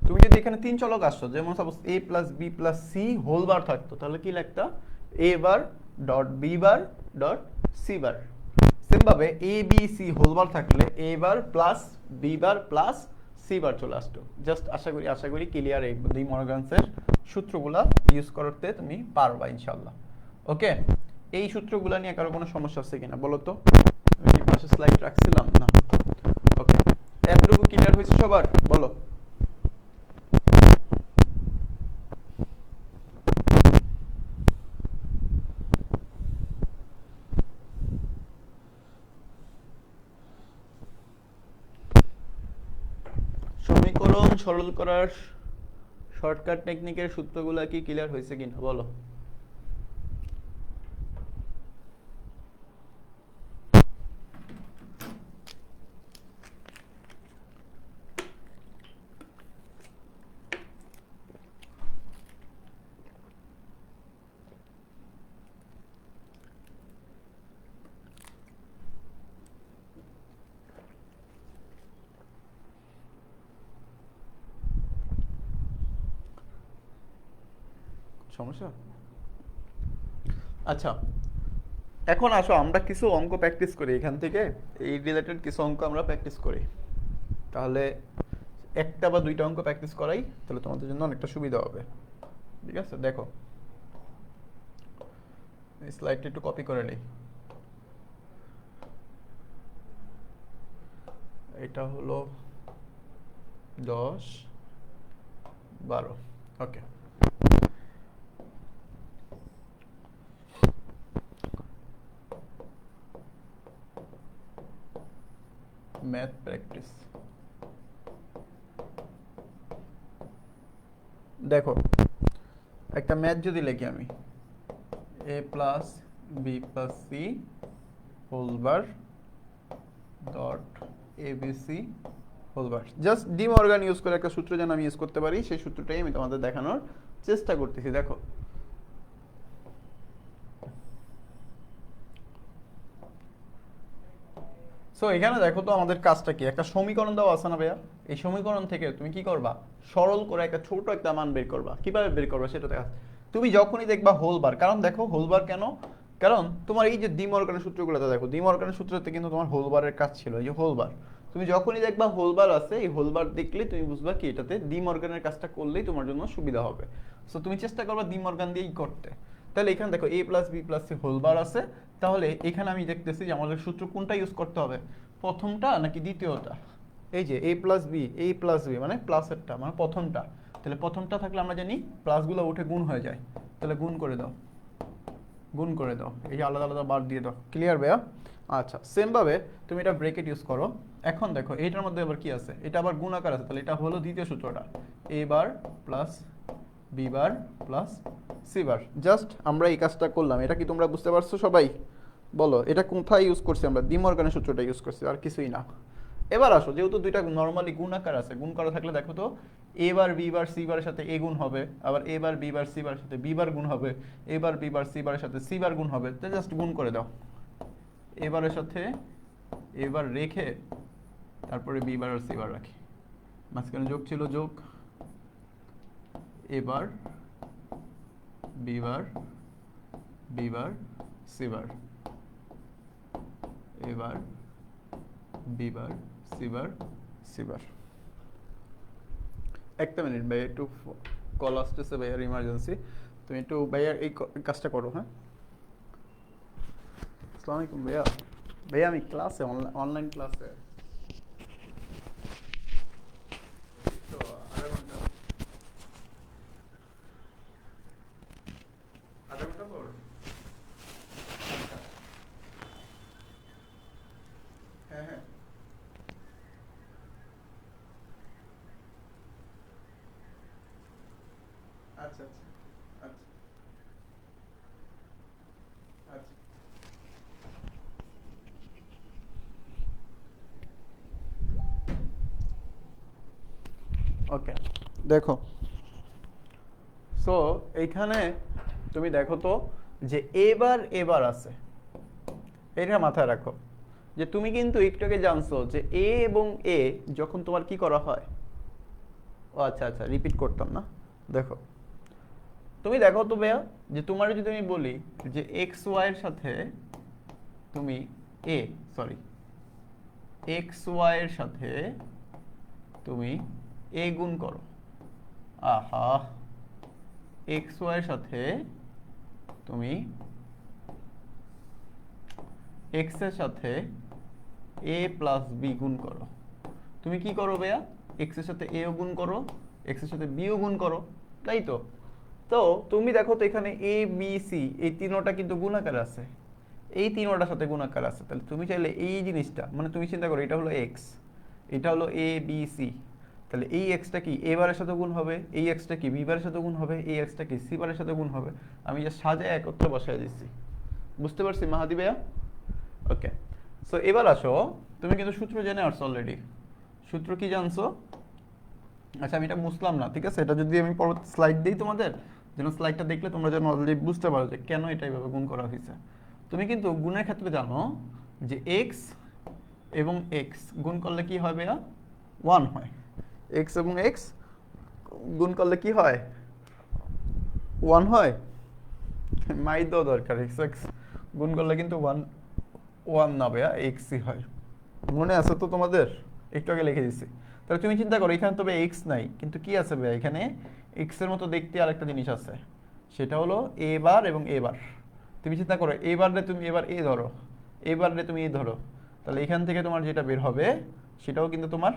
তুমি যদি এখানে তিন চলক আসছো, যেমন suppose a plus B plus C whole bar থাকতো, তাহলে কি লিখতা, a bar dot B bar dot C bar. Same ভাবে a b c whole bar থাকলে a bar plus B bar plus C bar চলে আসতো। জাস্ট আশা করি clear এই ডি মর্গানসের সূত্রগুলা ইউজ করতে তুমি পারবা ইনশাআল্লাহ। ওকে, এই সূত্রগুলা নিয়ে কারো কোনো সমস্যা আছে কিনা বলো তো? আমি কি পাশে স্লাইড রাখছিলাম না? ওকে, এতটুকু ক্লিয়ার হয়েছে সবার, বলো। সমীকরণ সরল করার শর্টকাট টেকনিকের সূত্রগুলো কি ক্লিয়ার হয়েছে কিনা বলো। সমস্যা? আচ্ছা, এখন আসো আমরা কিছু অঙ্ক প্র্যাকটিস করি এখান থেকে, এই রিলেটেড কিছু অঙ্ক আমরা প্র্যাকটিস করি। তাহলে একটা বা দুইটা অঙ্ক প্র্যাকটিস করাই, তাহলে তোমাদের জন্য অনেকটা সুবিধা হবে। ঠিক আছে, দেখো এই স্লাইডটা একটু কপি করে নিই। এটা হলো 10 12। Okay, math practice. দেখো একটা ম্যাথ যদি লিখি আমি, a plus B plus C whole bar dot ABC whole bar. Just De Morgan use করে একটা সূত্র যেন আমি ইউজ করতে পারি, সেই সূত্রটাই আমি তোমাদের দেখানোর চেষ্টা করতেছি। দেখো সো এখানে দেখো তো আমাদের কাজটা কি, একটা সমীকরণ দেওয়া আছে না ভাইয়া, এই সমীকরণ থেকে তুমি কি করবা, সরল করে একটা ছোট একটা মান বের করবা। কিভাবে বের করবা সেটা দেখা। তুমি যখনই দেখবা হোল বার, কারণ দেখো হোল বার কেন, কারণ তোমার এই যে ডি মর্গানের সূত্রগুলোতে দেখো, ডি মর্গানের সূত্রতে কিন্তু তোমার হোল বারের কাজ ছিল, এই যে হোল বার। তুমি যখনই দেখবা হোল বার আছে, এই হোল বার দেখলে তুমি বুঝবা কি এটাতে ডি মর্গানের কাজটা করলেই তোমার জন্য সুবিধা হবে। সো তুমি চেষ্টা করবা ডি মর্গান দিয়েই করতে। তাহলে এখানে দেখো a plus B plus C whole bar আছে, তাহলে এখানে আমি দেখতেছি যে আমাদের সূত্র কোনটা ইউজ করতে হবে, প্রথমটা নাকি দ্বিতীয়টা। এই যে a প্লাস বি মানে প্লাসেরটা, মানে প্রথমটা। তাহলে প্রথমটা থাকলে আমরা জানি প্লাসগুলো উঠে গুণ হয়ে যায়, তাহলে গুণ করে দাও, গুণ করে দাও, এই আলাদা আলাদা বার দিয়ে দাও। ক্লিয়ার ভাইয়া? আচ্ছা, সেমভাবে তুমি এটা ব্রেকেট ইউজ করো। এখন দেখো এইটার মধ্যে আবার কি আছে, এটা আবার গুণ আকার আছে, তাহলে এটা হলো দ্বিতীয় সূত্রটা, A bar plus B bar plus C bar. Just আমরা এই কাজটা করলাম, এটা কি তোমরা বুঝতে পারছো সবাই? বলো এটা কোথায় ইউজ করছি আমরা? ডি মর্গানের সূত্রটা ইউজ করছি, আর কিছুই না। এবার আসো, যেহেতু দুইটা নর্মালি গুণ আকার আছে, গুণ করা থাকলে দেখো তো এ বার বি বার সি বারের সাথে এ গুণ হবে, আবার এ বার বি বার সি বারের সাথে বি বার গুণ হবে, এ বার বি বার সি বারের সাথে সি বার গুণ হবে, তো জাস্ট গুণ করে দাও। এ বারের সাথে এ বার রেখে তারপরে বি বার আর সি বার রাখি, মাঝখানে যোগ ছিল যোগ, A bar B bar B bar C bar, A bar B bar C bar C bar. একটা মিনিট ভাই, একটু কল আসতেছে ভাইয়ার, ইমার্জেন্সি। তুমি একটু ভাইয়ার এই কাজটা করো। হ্যাঁ, আসসালামু আলাইকুম ভাইয়া। ভাইয়া আমি ক্লাসে, অনলাইন ক্লাসে। তো আধা ঘন্টা, আধা ঘন্টা পর। আচ্ছা, হ্যাঁ হ্যাঁ, আচ্ছা আচ্ছা আচ্ছা আচ্ছা। ওকে, দেখো, সো এইখানে তুমি দেখো তো যে এবার এবার আছে, এটা মাথায় রাখো যে তুমি কিন্তু একটু আগে জানছো যে এ এবং এ যখন তোমার কি করা হয়। ও আচ্ছা আচ্ছা, রিপিট করতাম না। দেখো, তুমি দেখো তো ভাইয়া, যে তোমার যদি আমি বলি যে এক্স ওয়াই এর সাথে তুমি এ সরি এক্স ওয়াই এর সাথে তুমি এ গুণ করো, আহা, এক্স ওয়াই এর সাথে তুমি এক্স এর সাথে এ প্লাস বি গুণ করো। তুমি কি করো ভাইয়া? এক্স এর সাথে এও গুণ করো, এক্স এর সাথে বিও গুণ করো, তাই তো? তো তুমি দেখো তো এখানে এ বি সি এই তিনোটা কিন্তু গুণাকার আছে, এই তিনোটার সাথে গুণাকার আছে, তাহলে তুমি চাইলে এই জিনিসটা, মানে তুমি চিন্তা করো এটা হলো এক্স, এটা হলো এ বি সি, তাহলে এই এক্সটা কি এ বারের সাথে গুণ হবে, এই এক্সটা কি বি বারের সাথে গুণ হবে, এই এক্সটা কি সি বারের সাথে গুণ হবে। আমি জাস্ট সাজায় একত্রে বসায় দিচ্ছি। বুঝতে পারছি মাহাদি ভাইয়া? ওকে, সো এবার আসো, তুমি কিন্তু সূত্র জেনে আসছো অলরেডি। সূত্র কি জানছো? আচ্ছা, আমি এটা মুছলাম না, ঠিক আছে? এটা যদি আমি পরবর্তী স্লাইড দিই তোমাদের, যেন স্লাইডটা দেখলে তোমরা যেন অলরেডি বুঝতে পারো যে কেন এটা এইভাবে গুণ করা হয়েছে। তুমি কিন্তু গুণের ক্ষেত্রে জানো যে এক্স এবং এক্স গুণ করলে কি হয় ভাইয়া? 1 হয়। এক্স এবং এক্স গুণ করলে কি হয়? 1 হয়। মাই দেওয়া দরকার, এক্স এক্স গুণ করলে কিন্তু 1 না ভাইয়া, এক্সই হয়। মনে আছে তো তোমাদের? একটু আগে লিখে দিচ্ছি। তাহলে তুমি চিন্তা করো, এখানে তবে এক্স নাই, কিন্তু কি আছে ভাইয়া? এখানে এক্স এর মতো দেখতে আরেকটা জিনিস আছে, সেটা হলো এ বার এবং এ বার। তুমি চিন্তা করো, এ বারে তুমি এবার এ ধরো, এ বারে তুমি এ ধরো, তাহলে এখান থেকে তোমার যেটা বের হবে সেটাও কিন্তু তোমার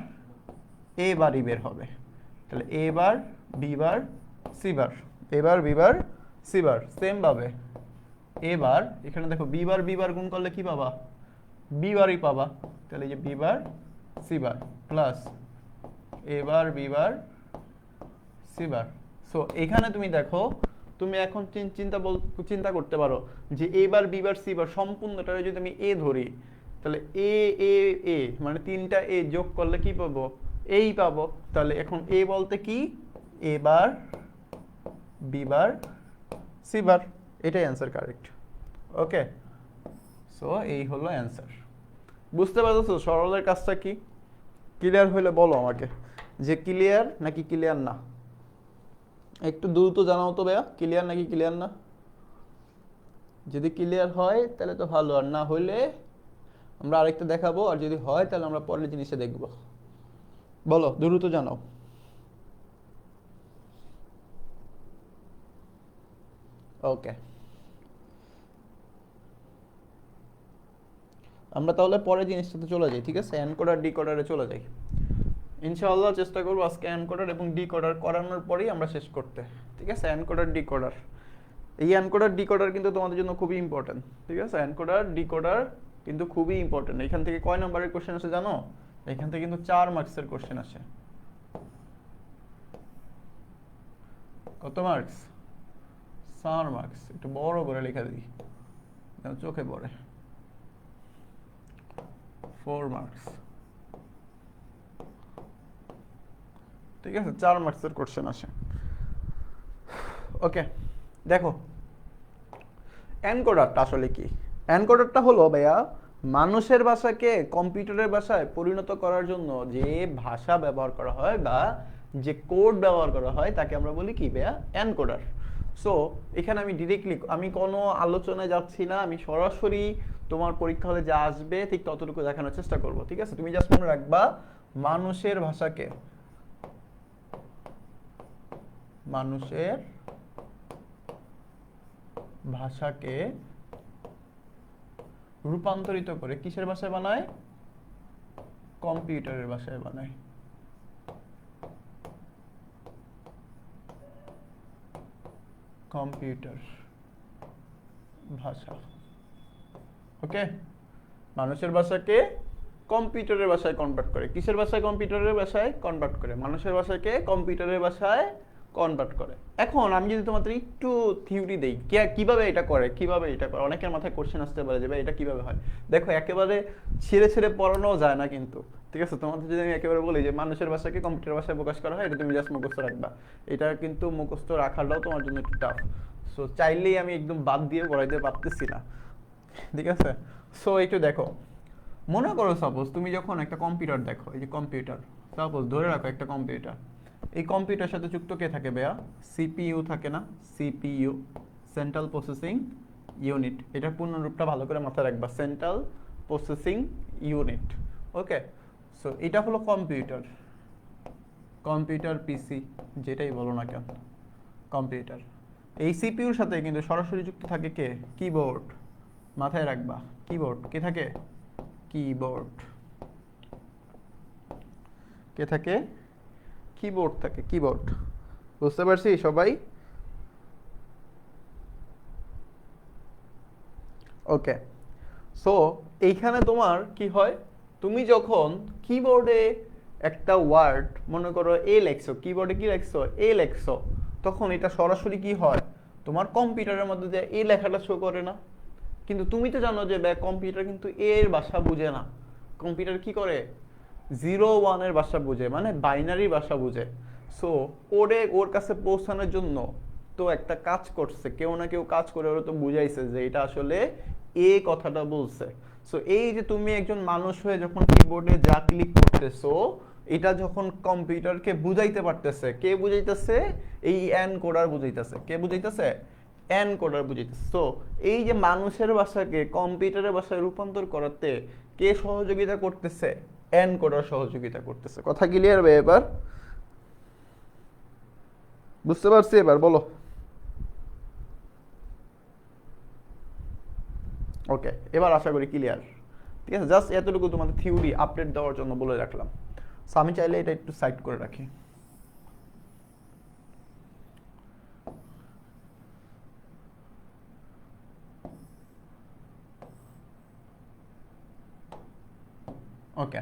এ বারই বের হবে। তাহলে A bar B bar C bar, A bar B bar C bar. Same ভাবে এবার এখানে দেখো বি বার গুণ করলে কি পাবা? বি বারই পাবা। তাহলে এই যে B bar C bar plus A bar B bar C bar. So এখানে তুমি দেখো, তুমি এখন চিন্তা করতে পারো যে এ বার বি বার সি বার সম্পূর্ণটা যদি আমি এ ধরি, তাহলে এ এ এ মানে তিনটা এ যোগ করলে কি পাবো? এই পাবো। তাহলে এখন এ বলতে কি? এ বার বি বার সি বার, এটাই অ্যান্সার কারেক্ট। ওকে, সো এই হলো অ্যান্সার। বুঝতে পারছো সরলের কাজটা কি? ক্লিয়ার হলে বলো আমাকে যে ক্লিয়ার নাকি ক্লিয়ার না। একটু দ্রুত জানাও তো ভাইয়া, ক্লিয়ার নাকি ক্লিয়ার না। যদি ক্লিয়ার হয় তাহলে তো ভালো, আর না হইলে আমরা আরেকটা দেখাবো, আর যদি হয় তাহলে আমরা পরের জিনিসটা দেখব। বলো, দ্রুত জানাও। ওকে, আমরা তাহলে পরের জিনিসটাতে চলে যাই, ঠিক আছে? এনকোডার ডিকোডারে চলে যাই। ইনশাআল্লাহ চেষ্টা করবো আজকে এনকোডার এবং ডিকোডার করানোর পরেই আমরা শেষ করতে। ঠিক আছে, এনকোডার ডিকোডার, এই এনকোডার ডিকোডার কিন্তু তোমাদের জন্য খুবই ইম্পর্টেন্ট। ঠিক আছে, এনকোডার ডিকোডার কিন্তু খুবই ইম্পর্টেন্ট। এখান থেকে কয় নম্বরের কোশ্চেন আসে জানো? এখান থেকে কিন্তু 4 মার্কসের কোশ্চেন আসে। কত মার্কস? 4 মার্কস। একটু বড় করে লেখা দিই, চোখে পড়ে। 4 মার্কস। ঠিক আছে, 4 মার্কসের কোশ্চেন আসে। ওকে, দেখো এনকোডারটা আসলে কি? এনকোডারটা হলো ভাইয়া মানুষের ভাষাকে কম্পিউটারের ভাষায় পরিণত করার জন্য যে ভাষা ব্যবহার করা হয় বা যে কোড ব্যবহার করা হয় তাকে আমরা বলি কি ভাইয়া? এনকোডার। সো এখানে আমি ডিরেক্টলি, আমি কোনো আলোচনায় যাচ্ছি না, আমি সরাসরি তোমার পরীক্ষা হলে যা আসবে ঠিক ততটুকু দেখানোর চেষ্টা করব। ঠিক আছে, তুমি জাস্ট মনে রাখবা মানুষের ভাষাকে রূপান্তরিত করে কিসের ভাষায় বানায়? কম্পিউটারের ভাষায় বানায়। কম্পিউটার ভাষা। ওকে, মানুষের ভাষাকে কম্পিউটারের ভাষায় কনভার্ট করে। কিসের ভাষায়? কম্পিউটারের ভাষায় কনভার্ট করে। মানুষের ভাষাকে কম্পিউটারের ভাষায় কনভার্ট করে। এখন আমি যদি তোমাদের একটু থিওরি দেই কিভাবে এটা করে, অনেকের মাথায় কোশ্চেন আসতে পারে যে ভাই এটা কিভাবে হয়। দেখো একেবারে ছেড়ে ছেড়ে পড়ানো যায় না কিন্তু। ঠিক আছে, তোমাদের যদি আমি একেবারে বলি যে মানুষের ভাষাকে কম্পিউটার ভাষায় প্রকাশ করা হয়, এটা তুমি জাস্ট মুখস্থ রাখবা। এটা কিন্তু মুখস্থ রাখাটাও তোমার জন্য একটু টাফ। সো চাইলেই আমি একদম বাদ দিয়ে পড়াইতে পারতেছি না। ঠিক আছে, সো একটু দেখো, মনে করো সাপোজ তুমি যখন একটা কম্পিউটার দেখো, এই যে কম্পিউটার, সাপোজ ধরে রাখো একটা কম্পিউটার, এই কম্পিউটার সাথে যুক্ত কে থাকে ভাইয়া? সিপিইউ থাকে না? CPU, central processing unit. এটার পূর্ণরূপটা ভালো করে মাথায় রাখবা, সেন্ট্রাল প্রসেসিং ইউনিট। ওকে, সো এটা হলো কম্পিউটার, কম্পিউটার পিসি যেটাই বলো না কেন, কম্পিউটার। এই সিপিইউর সাথে কিন্তু সরাসরি যুক্ত থাকে কে? কিবোর্ড। মাথায় রাখবা, কিবোর্ড। কে থাকে? কিবোর্ড। কে থাকে? কিবোর্ড থাকে, কিবোর্ড। বুঝতে পারছি সবাই? ওকে, সো এইখানে তোমার কি হয়, তুমি যখন কিবোর্ডে একটা ওয়ার্ড, মনে করো এ লেখছো, কিবোর্ডে কি লেখছো? এ লেখছো, তখন এটা সরাসরি কি হয়? তোমার কম্পিউটারের মধ্যে যে এ লেখাটা শো করে না। কিন্তু তুমি তো জানো যে কম্পিউটার কিন্তু এর ভাষা বুঝে না। কম্পিউটার কি করে? 0-1 ভাষা বুঝে, মানে বাইনারি ভাষা বুঝে। সো ওর কাছে পৌঁছানোর জন্য তো একটা কাজ করছে, কেউ না কেউ কাজ করে ওরা তো বুঝাইছে যে এটা আসলে এ কথাটা বলছে। সো এই যে তুমি একজন মানুষ হয়ে যখন কিবোর্ডে যা ক্লিক করতেছো, এটা যখন কম্পিউটারকে বুঝাইতে পারতেছে, কে বুঝাইতেছে? এই এনকোডার বুঝাইতেছে। কে বুঝাইতেছে? এনকোডার বুঝাইতেছে। সো এই যে মানুষের ভাষাকে কম্পিউটারের ভাষায় রূপান্তর করাতে কে সহযোগিতা করতেছে? এনকোডার সহযোগিতা করতেছে। কথা ক্লিয়ার ভাই? এবার বুঝতে পারছি? এবার বলো। ওকে, এবার আশা করি ক্লিয়ার। ঠিক আছে, জাস্ট এতটুকু তোমাদের থিওরি আপডেট দেওয়ার জন্য বলে রাখলাম। সো আমি চাইলে এটা একটু সাইড করে রাখি। ওকে,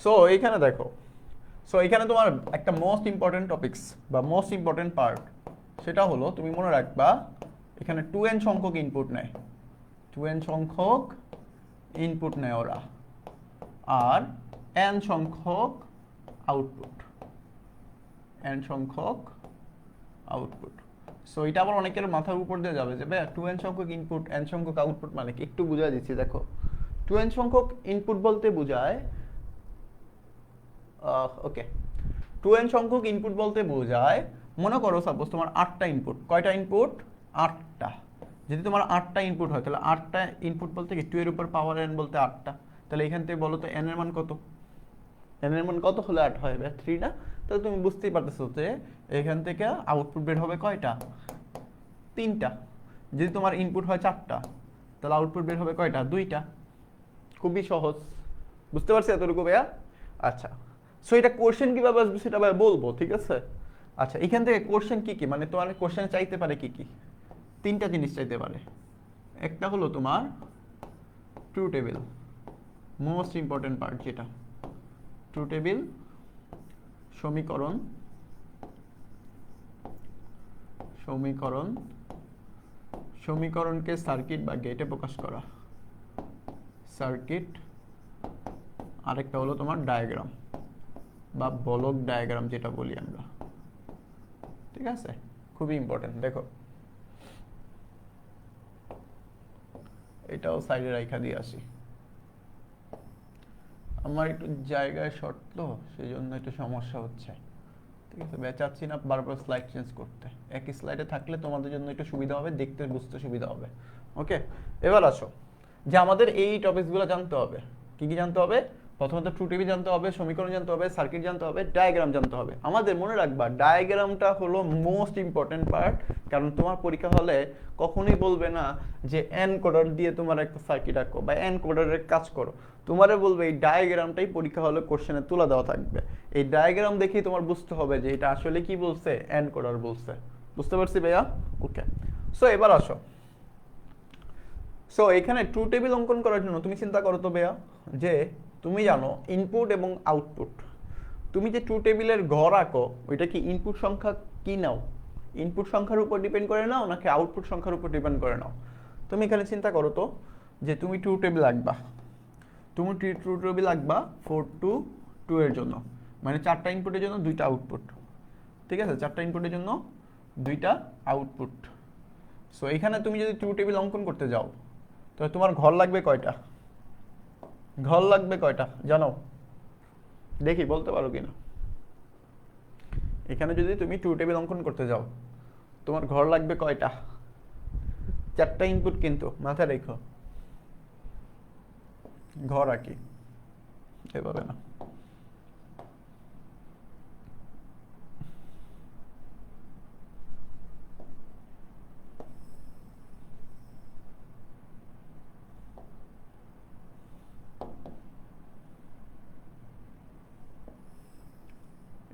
সো এইখানে দেখো, সো এখানে তোমার একটা মোস্ট ইম্পর্টেন্ট টপিকস বা মোস্ট ইম্পর্টেন্ট পার্ট, সেটা হলো তুমি মনে রাখবা এখানে 2n সংখ্যক ইনপুট নেয়, 2n সংখ্যক ইনপুট নেয় ওরা, আর n সংখ্যক আউটপুট, n সংখ্যক আউটপুট। সো এটা আবার অনেকের মাথার উপর দিয়ে যাবে যে ভাই 2n সংখ্যক ইনপুট n সংখ্যক আউটপুট মানে কি? একটু বুঝাই দিচ্ছি। দেখো 2n সংখ্যক ইনপুট বলতে বোঝায়, ওকে, 2n সংখ্যক ইনপুট বলতে বোঝায়, মনে করো সাপোজ তোমার 8টা ইনপুট। কয়টা ইনপুট? 8টা। যদি তোমার 8টা ইনপুট হয় তাহলে 8টা ইনপুট বলতে কি 2 এর উপর পাওয়ার n বলতে 8টা। তাহলে এখান থেকে বলো তো n এর মান কত? n এর মান কত হলে 8 হয়? 3 না? তাহলে তুমি বুঝতেই পারতেছো যে এখান থেকে আউটপুট বের হবে কয়টা? 3টা। যদি তোমার ইনপুট হয় 4টা তাহলে আউটপুট বের হবে কয়টা? 2টা। খুবই সহজ। বুঝতে পারছি এতটুকু ভাইয়া? আচ্ছা, সো এটা কোশ্চেন কিভাবে আসবে সেটা ভাই বলবো, ঠিক আছে? আচ্ছা, এখান থেকে কোশ্চেন কি কি, মানে তোমার কোশ্চেন চাইতে পারে কি কি? তিনটা জিনিস চাইতে পারে। একটা হলো তোমার true table, most important part যেটা ট্রু টেবিল, সমীকরণ, সমীকরণ, সমীকরণকে সার্কিট বা গেটে প্রকাশ করা, সার্কিট। আরেকটা হলো তোমার ডায়াগ্রাম বা বলক ডায়াগ্রাম যেটা বলি আমরা, ঠিক আছে? খুবই ইম্পর্টেন্ট। দেখো এটাও সাইডে রাখা দিয়ে আসি, আমার একটু জায়গায় শর্ট তো সেই জন্য একটু সমস্যা হচ্ছে, ঠিক আছে? চাচ্ছি না বারবার স্লাইড চেঞ্জ করতে, একই স্লাইডে থাকলে তোমাদের জন্য একটু সুবিধা হবে, দেখতে বুঝতে সুবিধা হবে। ওকে, এবার আসো যে আমাদের এই টপিকসগুলো জানতে হবে। কি কি জানতে হবে? প্রথমত ট্রু টেবিল জানতে হবে, সমীকরণ জানতে হবে, সার্কিট জানতে হবে, ডায়াগ্রাম জানতে হবে। আমাদের মনে রাখবা ডায়াগ্রামটা হলো মোস্ট ইম্পর্টেন্ট পার্ট, কারণ তোমার পরীক্ষা হলে কখনোই বলবে না যে এনকোডার দিয়ে তোমার একটা সার্কিট আঁকো বা এনকোডারের কাজ করো, তোমারে বলবে এই ডায়াগ্রামটাই পরীক্ষা হলে কোশ্চেনে তুলে দেওয়া থাকবে। এই ডায়াগ্রাম দেখেই তোমার বুঝতে হবে যে এটা আসলে কি বলছে, এনকোডার বলছে। বুঝতে পারছি ভাইয়া? ওকে, সো এবার আসো। সো এখানে ট্রু টেবিল অঙ্কন করার জন্য তুমি চিন্তা করো তো ভাইয়া, যে তুমি জানো ইনপুট এবং আউটপুট। তুমি যে ট্রু টেবিলের ঘর আঁকো ওইটা কি ইনপুট সংখ্যা কি নাও? ইনপুট সংখ্যার উপর ডিপেন্ড করে নাও নাকি আউটপুট সংখ্যার উপর ডিপেন্ড করে নাও? তুমি এখানে চিন্তা করো তো যে তুমি ট্রু টেবিল আঁকবা, তুমি ট্রু টেবিল আঁকবা 4 to 2 এর জন্য, মানে 4টা ইনপুটের জন্য 2টা আউটপুট, ঠিক আছে? 4টা ইনপুটের জন্য 2টা আউটপুট। সো এখানে তুমি যদি ট্রু টেবিল অঙ্কন করতে যাও তাহলে তোমার ঘর লাগবে কয়টা? ঘর লাগবে কয়টা জানো? দেখি বলতে পারো কিনা। এখানে যদি তুমি ট্রু টেবিল অঙ্কন করতে যাও তোমার ঘর লাগবে কয়টা? 4টা ইনপুট, কিন্তু মাথায় রেখো ঘর আঁকি এভাবে না।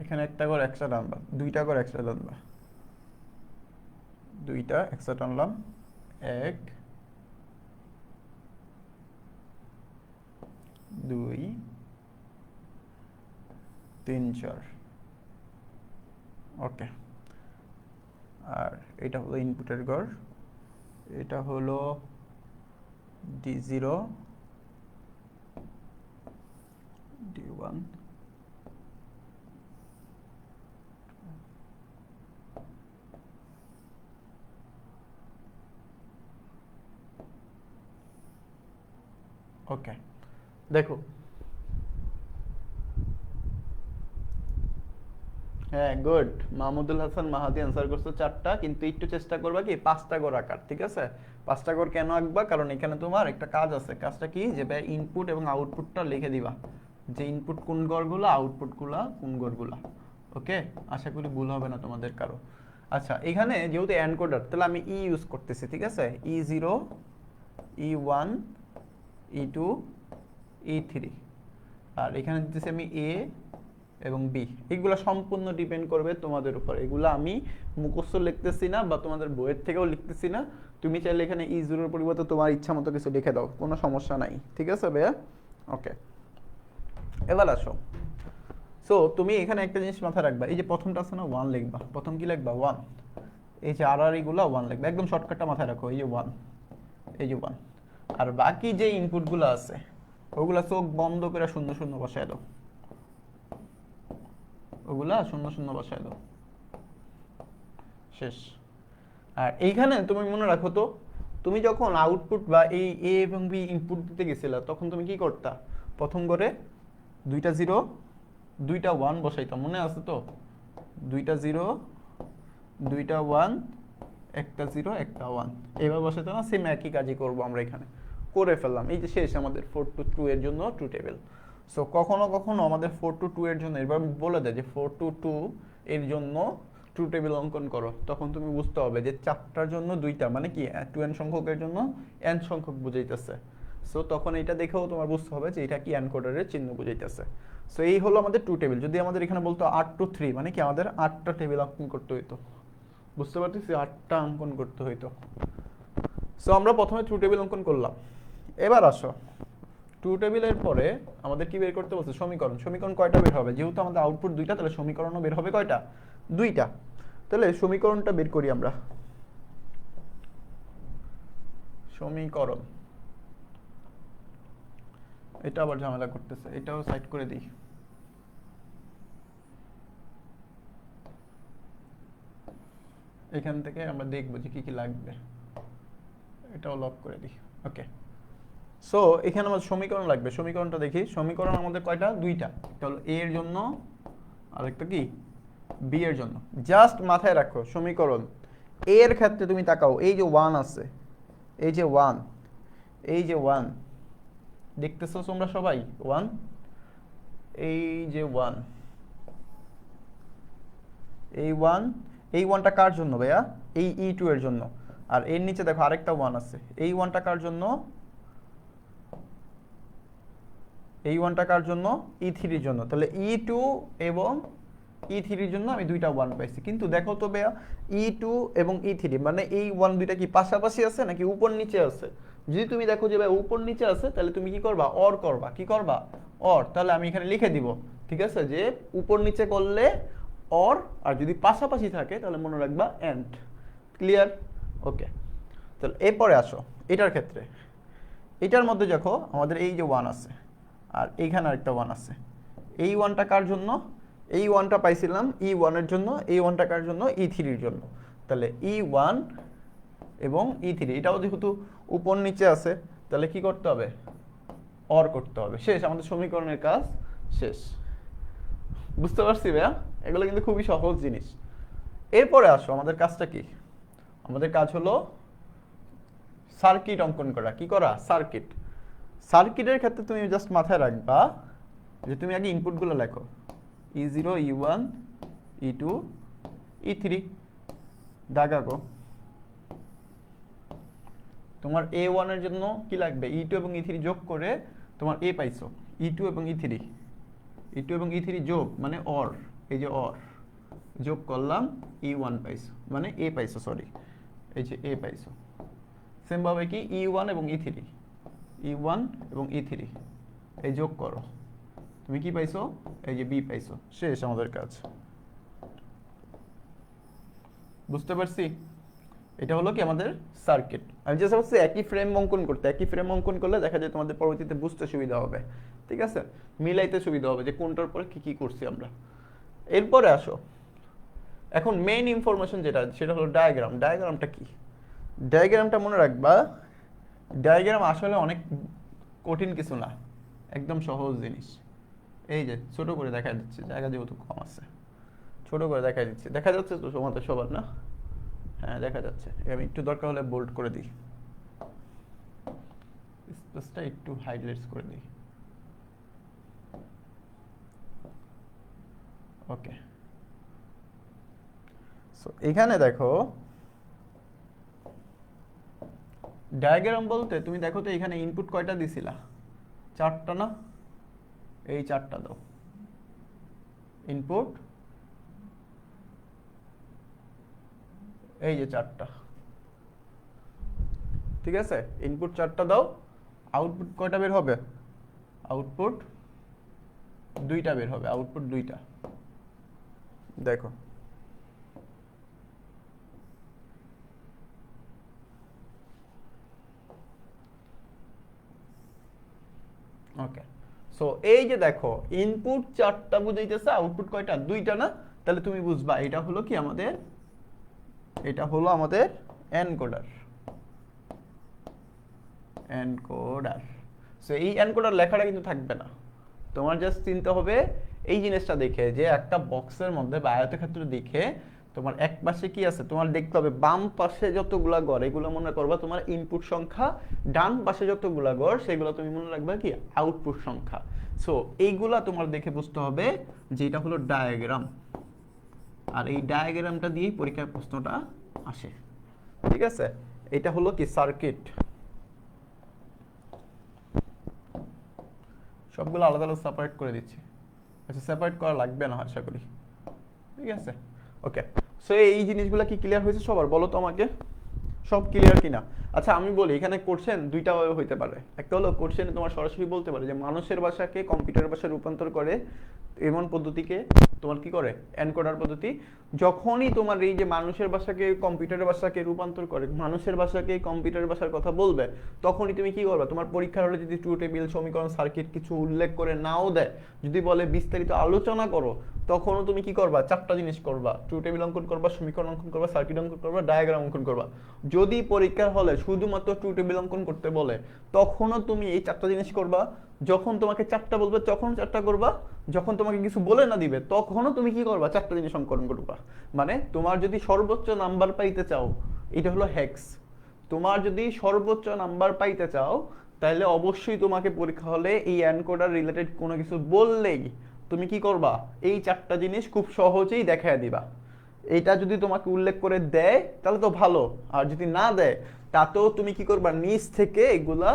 এখানে একটা করে এক্সট্রা টানবা, 2টা করে এক্সট্রা টানবা, 2টা এক্সট্রা টানলাম, 1 2 3 4। ওকে, আর এটা হলো ইনপুটের ঘর, এটা হলো D0 D1 ওকে। দেখো হ্যাঁ, গুড। মাহমুদুল হাসান মাহাদি অ্যান্সার করছো 4টা, কিন্তু একটু চেষ্টা করবা কি 5টা করে আঁকার, ঠিক আছে? 5টা করে কেন আঁকবা? কারণ এখানে তোমার একটা কাজ আছে। কাজটা কি? যে ইনপুট এবং আউটপুটটা লিখে দিবা, যে ইনপুট কোন ঘরগুলো, আউটপুট গুলা কোন ঘরগুলা। ওকে, আশা করি ভুল হবে না তোমাদের কারো। আচ্ছা, এখানে যেহেতু এনকোডার তাহলে আমি ই ইউজ করতেছি, ঠিক আছে? E0 E1 E2 E3, আর এখানে দিতেছি আমি এ এবং বি। এগুলো সম্পূর্ণ ডিপেন্ড করবে তোমাদের উপর, এগুলো আমি মুখস্থ লিখতেছি না বা তোমাদের বইয়ের থেকেও লিখতেছি না। তুমি চাইলে এখানে E0 এর পরিবর্তে তোমার ইচ্ছা মতো কিছু লিখে দাও, কোনো সমস্যা নাই, ঠিক আছে ভাইয়া? ওকে, এবার আসো। সো তুমি এখানে একটা জিনিস মাথায় রাখবা, এই যে প্রথমটা আছে না 1 লিখবা, প্রথম কি লিখবা 1, এই যে আর এগুলো 1 লিখবা, একদম শর্টকাটটা মাথায় রাখো, এই যে 1, এই যে 1। আর বাকি যে ইনপুটগুলো আছে ওগুলা চোখ বন্ধ করে শূন্য শূন্য বসায় দাও, ওগুলা শূন্য শূন্য বসায় দাও, শেষ। আর এইখানে তুমি মনে রাখো তো, তুমি যখন আউটপুট বা এই এ এবং বি ইনপুট দিতে গেছিলা তখন তুমি কি করতা? প্রথম করে 2টা 0 2টা 1 বসাইতাম, মনে আছে তো? 2টা 0 2টা 1 একটা 0 একটা 1 এইভাবে বসাইতাম না? সেম একই কাজই করবো আমরা এখানে, করে ফেললাম। এই যে শেষ আমাদের 4 to 2 এর জন্য ট্রু টেবিল। সো কখনো কখনো আমাদের 4 to 2 এর জন্য এবার বলে দেয় যে 4 to 2 এর জন্য ট্রু টেবিল অঙ্কন করো, তখন তুমি বুঝতে হবে যে 4টার জন্য 2টা মানে কি 2n সংখ্যকের জন্য n সংখ্যক বুঝাইতেছে। সো তখন এটা দেখেও তোমার বুঝতে হবে যে এটা কি এনকোডারের চিহ্ন বুঝাইতেছে। সো এই হলো আমাদের 2 টেবিল। যদি আমাদের এখানে বলতো 8 to 3 মানে কি আমাদের 8টা টেবিল অঙ্কন করতে হইতো। বুঝতে পারতেছি, 8টা অঙ্কন করতে হইতো। সো আমরা প্রথমে 2 টেবিল অঙ্কন করলাম। এবার আসো 2 টেবিলের পরে আমাদের কি বের করতে বলছে? সমীকরণ। সমীকরণ কয়টা বের হবে? যেহেতু আমাদের আউটপুট 2টা, তাহলে সমীকরণও বের হবে কয়টা? 2টা। তাহলে সমীকরণটা বের করি আমরা। সমীকরণ, এটা আবার ঝামেলা করতেছে, এটাও সাইড করে দিই। এখান থেকে আমরা দেখবো যে কি কি লাগবে, এটাও লক করে দিই। ওকে, সো এখানে আমাদের সমীকরণ লাগবে। সমীকরণটা দেখি। সমীকরণ আমাদের কয়টা? 2টা। একটা হলো এ এর জন্য, আর একটা কি বি এর জন্য। জাস্ট মাথায় রাখো সমীকরণ এ এর ক্ষেত্রে তুমি তাকাও, এই যে 1 আছে, এই যে 1, এই যে 1 দেখতেছো তোমরা সবাই 1, এই যে 1, এই 1, এই 1টা কার জন্য ভাইয়া? এই E2 এর জন্য। আর এর নিচে দেখো আরেকটা 1 আছে, এই 1টা কার জন্য? এই 1টা কার জন্য? E3 এর জন্য। তাহলে E2 এবং E3 এর জন্য আমি 2টা 1 পাইছি। কিন্তু দেখো তো ভাইয়া, E2 এবং E3 মানে এই 1 দুইটা কি পাশাপাশি আছে নাকি উপর নিচে আছে? যদি তুমি দেখো যে ভাই উপর নিচে আছে, তাহলে তুমি কি করবা? অর করবা। কি করবা? অর। তাহলে আমি এখানে লিখে দিব, ঠিক আছে, যে উপর নিচে করলে অর, আর যদি পাশাপাশি থাকে তাহলে মনে রাখবা এন্ড। ক্লিয়ার? ওকে, তাহলে এরপরে আসো এটার ক্ষেত্রে। এটার মধ্যে দেখো আমাদের এই যে 1 আছে, আর এইখানে আরেকটা 1 আছে। এই 1টা কার জন্য? এই 1টা পাইছিলাম E1 এর জন্য, এই 1টা কার জন্য? E3 এর জন্য। তাহলে E1 এবং E3, এটাও যেহেতু উপর নিচে আছে, তাহলে কি করতে হবে? অর করতে হবে। শেষ, আমাদের সমীকরণের কাজ শেষ। বুঝতে পারছি ভাইয়া? এগুলো কিন্তু খুবই সহজ জিনিস। এরপরে আসো আমাদের কাজটা কি? আমাদের কাজ হলো সার্কিট অঙ্কন করা। কি করা? সার্কিট। সার্কিটের ক্ষেত্রে তুমি জাস্ট মাথায় রাখবা যে তুমি আগে ইনপুটগুলো লেখো, E0, E1, E2, E3, দাগাগো। তোমার A1 এর জন্য কি লাগবে? E2 এবং E3 যোগ করে তোমার A পাইছো। E2 এবং E3, E2 এবং E3 যোগ মানে অর, এই যে অর যোগ করলাম, E1 পাইছো, মানে A পাইছো, সরি, এই যে A পাইছো। সেম ভাবে কি E1 এবং E3, E1 এবং E3 এই যোগ করো, তুমি কি পাইছো? এই যে B পাইছো। শেষ আমাদের কাজ। বুঝতে পারছি? এটা হলো কি আমাদের সার্কিট। আমি জাস্ট ভাবছি একই ফ্রেম অঙ্কন করতে। একই ফ্রেম অঙ্কন করলে দেখা যায় তোমাদের পরবর্তীতে বুঝতে সুবিধা হবে, ঠিক আছে, মিলাইতে সুবিধা হবে যে কোনটার পরে কি কি করছি আমরা। এরপরে আসো এখন মেইন ইনফরমেশন যেটা, সেটা হলো ডায়াগ্রাম। ডায়াগ্রামটা কি? ডায়াগ্রামটা মনে রাখবা, ডায়াগ্রাম আসলে অনেক কঠিন কিছু না, একদম সহজ জিনিস। এই যে ছোট করে দেখা যাচ্ছে, জায়গা যেহেতু কম আছে, ছোট করে দেখা দিচ্ছে। দেখা যাচ্ছে তো তোমাদের সবার না? হ্যাঁ দেখা যাচ্ছে। আমি একটু দরকার হলে বোল্ড করে দিই, স্পেসটা একটু হাইলাইটস করে দিই। ওকে, সো এখানে দেখো ডায়াগ্রাম বলতে তুমি দেখো তো এখানে ইনপুট কয়টা দিছিলা? 4টা না? এই 4টা দাও ইনপুট, এই যে 4টা, ঠিক আছে, ইনপুট 4টা দাও। আউটপুট কয়টা বের হবে? আউটপুট 2টা বের হবে, আউটপুট 2টা। দেখো ওকে, সো এই যে দেখো ইনপুট 4টা বুঝাইতেছে, আউটপুট কয়টা? 2টা না? তাহলে তুমি বুঝবা এটা হলো কি আমাদের, এটা হলো আমাদের এনকোডার। এনকোডার। সো এই এনকোডার লেখাটা কিন্তু থাকবে না, তোমার জাস্ট চিন্তা হবে এই জিনিসটা দেখে, যে একটা বক্সের মধ্যে বা আয়তক্ষেত্র দেখে তোমার এক পাশে কি আছে তোমার দেখতে হবে, বাম পাশে যতগুলা ঘর এগুলো মনে করবা তোমার ইনপুট সংখ্যা, ডান পাশে যতগুলা ঘর সেগুলো তুমি মনে রাখবা কি আউটপুট সংখ্যা। সো এইগুলা তোমার দেখে বুঝতে হবে যে এটা হলো ডায়াগ্রাম, আর এই ডায়াগ্রামটা দিয়েই পরীক্ষার প্রশ্নটা আসে, ঠিক আছে। এটা হলো কি সার্কিট। সবগুলো আলাদা আলাদা সেপারেট করে দিচ্ছি। আচ্ছা, সেপারেট করা লাগবে না আশা করি। ঠিক আছে, ওকে। সো এই জিনিসগুলো কি ক্লিয়ার হয়েছে সবার? বলো তো আমাকে, সব ক্লিয়ার কিনা? আচ্ছা আমি বলি, এখানে কোশ্চেন দুইটা ভাবে হইতে পারে। একটা হলো কোশ্চেনে তোমার সরাসরি বলতে পারে যে মানুষের ভাষাকে কম্পিউটার ভাষায় রূপান্তর করে এমন পদ্ধতিকে তোমার কি করে, এনকোডার পদ্ধতি। যখনই তোমার এই যে মানুষের ভাষাকে কম্পিউটারের ভাষাকে রূপান্তর করে, মানুষের ভাষাকে কম্পিউটারের ভাষার কথা বলবে, তখনই তুমি কি করবে, তোমার পরীক্ষার হলে যদি ট্রু টেবিল, সমীকরণ, সার্কিট কিছু উল্লেখ করে নাও দেয়, যদি বলে বিস্তারিত আলোচনা করো, তখনও তুমি কি করবা, চারটা জিনিস করবা: ট্রু টেবিল অঙ্কন করবা, সমীকরণ অঙ্কন করবা, সার্কিট অঙ্কন করবা, ডায়াগ্রাম অঙ্কন করবা। যদি পরীক্ষার হলে শুধুমাত্র ট্রু টেবিল অঙ্কন করতে বলে, তখনও তুমি এই চারটা জিনিস করবা। যখন তোমাকে চারটা বলবে তখন চারটা করবা, যখন তোমাকে কিছু বলে না দিবে তখনও তুমি কি করবা, চারটা জিনিস অঙ্কন করবা। মানে তোমার যদি সর্বোচ্চ নাম্বার পাইতে চাও, এটা হলো হ্যাক্স। তোমার যদি সর্বোচ্চ নাম্বার পাইতে চাও, তাহলে অবশ্যই তোমাকে পরীক্ষা হলে এই এনকোডার রিলেটেড কোনো কিছু বললেই তুমি কি করবা, এই চারটা জিনিস খুব সহজেই দেখায় দিবা। এটা যদি তোমাকে উল্লেখ করে দেয় তাহলে তো ভালো, আর যদি না দেয় তাতেও তুমি কি করবা, নিজ থেকে এগুলা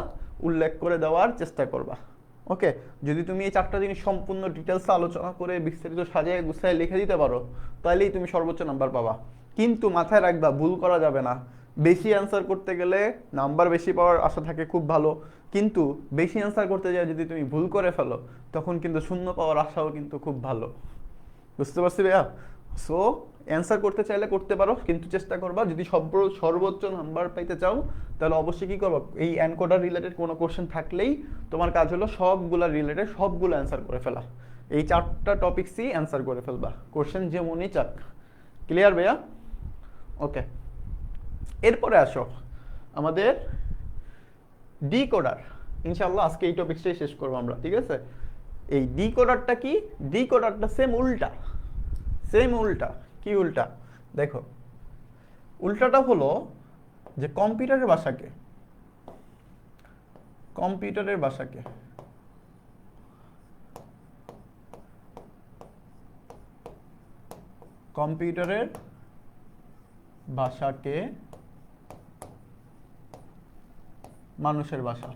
উল্লেখ করে দেওয়ার চেষ্টা করবা। ওকে, যদি তুমি এই চারটা জিনিস সম্পূর্ণ ডিটেলস আলোচনা করে বিস্তারিত সাজিয়ে গুছিয়ে লিখে দিতে পারো, তাহলেই তুমি সর্বোচ্চ নাম্বার পাবা। কিন্তু মাথায় রাখবা, ভুল করা যাবে না। বেশি অ্যান্সার করতে গেলে নাম্বার বেশি পাওয়ার আশা থাকে, খুব ভালো, কিন্তু বেশি অ্যান্সার করতে যায় যদি তুমি ভুল করে ফেলো, তখন কিন্তু শূন্য পাওয়ার আশাও কিন্তু খুব ভালো। বুঝতে পারছি ভাইয়া? সো অ্যান্সার করতে চাইলে করতে পারো, কিন্তু চেষ্টা করবা যদি সর্বোচ্চ নাম্বার পাইতে চাও, তাহলে অবশ্যই কি করবা, এই এনকোডার রিলেটেড কোনো কোশ্চেন থাকলেই তোমার কাজ হলো সবগুলা রিলেটেড সবগুলো অ্যান্সার করে ফেলা। এই চারটা টপিকসই অ্যান্সার করে ফেলবা, কোশ্চেন যেমনই চাক। ক্লিয়ার ভাইয়া? ওকে, এরপরে আসো আমাদের ডিকোডার। ইনশাআল্লাহ আজকে এই টপিকটাই শেষ করবো আমরা, ঠিক আছে? এই ডিকোডারটা কি? ডিকোডারটা সেম উল্টা, সেম উল্টা। কি উল্টা? দেখো, উল্টাটা হলো যে কম্পিউটারের ভাষাকে, কম্পিউটারের ভাষাকে কম্পিউটারের ভাষাকে মানুষের ভাষা।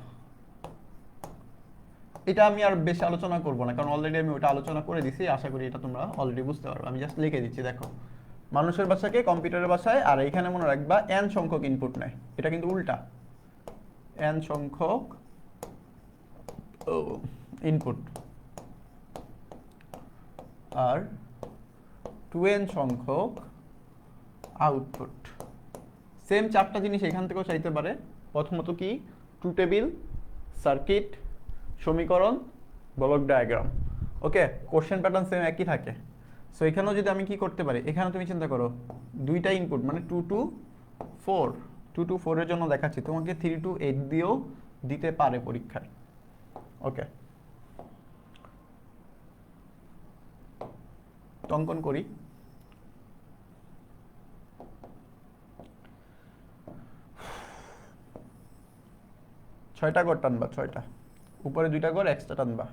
এটা আমি আর বেশি আলোচনা করব না, কারণ অলরেডি আমি ওটা আলোচনা করে দিছি। আশা করি এটা তোমরা অলরেডি বুঝতে পারবে। আমি জাস্ট লিখে দিচ্ছি, দেখো, মানুষের ভাষাকে কম্পিউটারের ভাষায়, আর এইখানে মনে রাখবা n সংখ্যক ইনপুট নেয়। এটা কিন্তু উল্টা, n সংখ্যক ইনপুট আর 2n সংখ্যক আউটপুট। সেম চারটা জিনিস এখান থেকেও চাইতে পারে। প্রথমত কি, ট্রু টেবিল, সার্কিট, সমীকরণ, ব্লক ডায়াগ্রাম। ওকে, কোশ্চেন প্যাটার্ন সেম একই থাকে। সো এখানেও যদি আমি কি করতে পারি, এখানে তুমি চিন্তা করো দুইটা ইনপুট মানে 2 to 4, 2 to 4 এর জন্য দেখাচ্ছি, তোমাকে 3 to 8 দিয়েও দিতে পারে পরীক্ষায়। ওকে, অঙ্কন করি। ছয়টা ঘর টানবা, ছয়টা, উপরে দুইটা ঘর এক্সট্রা টানবা।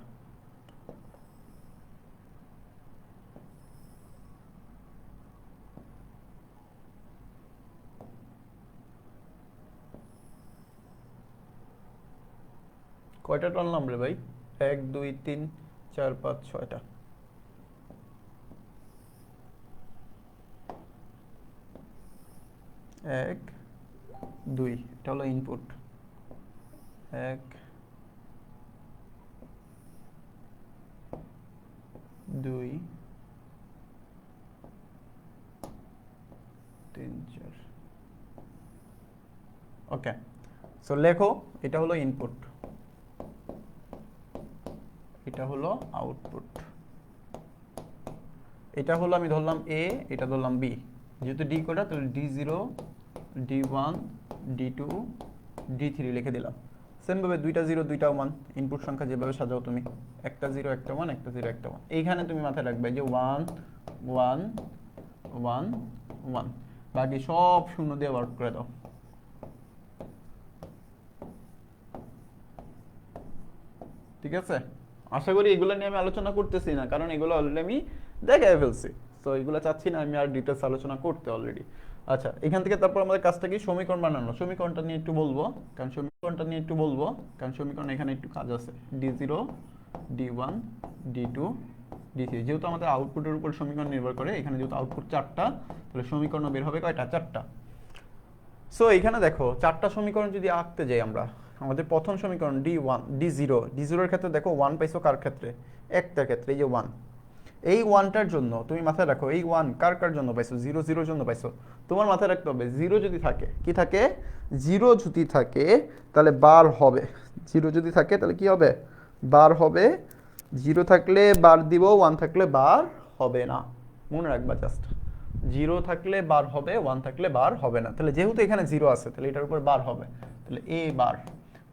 কয়টা টানলাম রে ভাই? 1 2 3 4 5 6টা। এক দুই, এটা হলো ইনপুট। 1 2 3 4। ওকে, সো লেখো, এটা হলো ইনপুট, এটা হলো আউটপুট। এটা হলো আমি ধরলাম এ, এটা ধরলাম বি। যেহেতু ডি কোডা, তাহলে D0 D1 D2 D3 লিখে দিলাম। সেম ভাবে দুইটা 0 দুইটা 1, ইনপুট সংখ্যা যেভাবে সাজাও তুমি, একটা 0 একটা 1, একটা 0 একটা 1। এইখানে তুমি মাথায় রাখবে যে 1 1 1 1, বাকি সব শূন্য দিয়ে ওয়ার্ক করে দাও। ঠিক আছে, আশা করি এগুলো নিয়ে আমি আলোচনা করতেছি না, কারণ এগুলো অলরেডি আমি দেখাই ফেলছি। তো এগুলো চাচ্ছি না আমি আর ডিটেলস আলোচনা করতে অলরেডি। আচ্ছা, এখান থেকে তারপর আমাদের কাজটা কি, সমীকরণ বানানো। সমীকরণটা নিয়ে একটু বলবো, কারণ সমীকরণ এখানে একটু কাজ আছে। D0 D1 D2 D3 যেহেতু আমাদের আউটপুটের উপর সমীকরণ নির্ভর করে, এখানে যেহেতু আউটপুট 4টা, তাহলে সমীকরণ বের হবে কয়টা? 4টা। সো এখানে দেখো 4টা সমীকরণ যদি আঁকতে যাই আমরা, আমাদের প্রথম সমীকরণ D0 এর ক্ষেত্রে দেখো 1 পাইছো কার ক্ষেত্রে? একটার ক্ষেত্রে, এই যে 1। এই 1টার জন্য তুমি মাথায় রাখো, এই 1 কার কার জন্য পাইছো? 0 জন্য পাইছো। তোমার মাথায় রাখতে হবে 0 যদি থাকে, কি থাকে? 0 যদি থাকে তাহলে বার হবে। 0 যদি থাকে তাহলে কি হবে? বার হবে। 0 থাকলে বার দিব, 1 থাকলে বার হবে না। মনে রাখবা জাস্ট, 0 থাকলে বার হবে, 1 থাকলে বার হবে না। তাহলে যেহেতু এখানে 0 আছে, তাহলে এটার উপর বার হবে, তাহলে এ বার।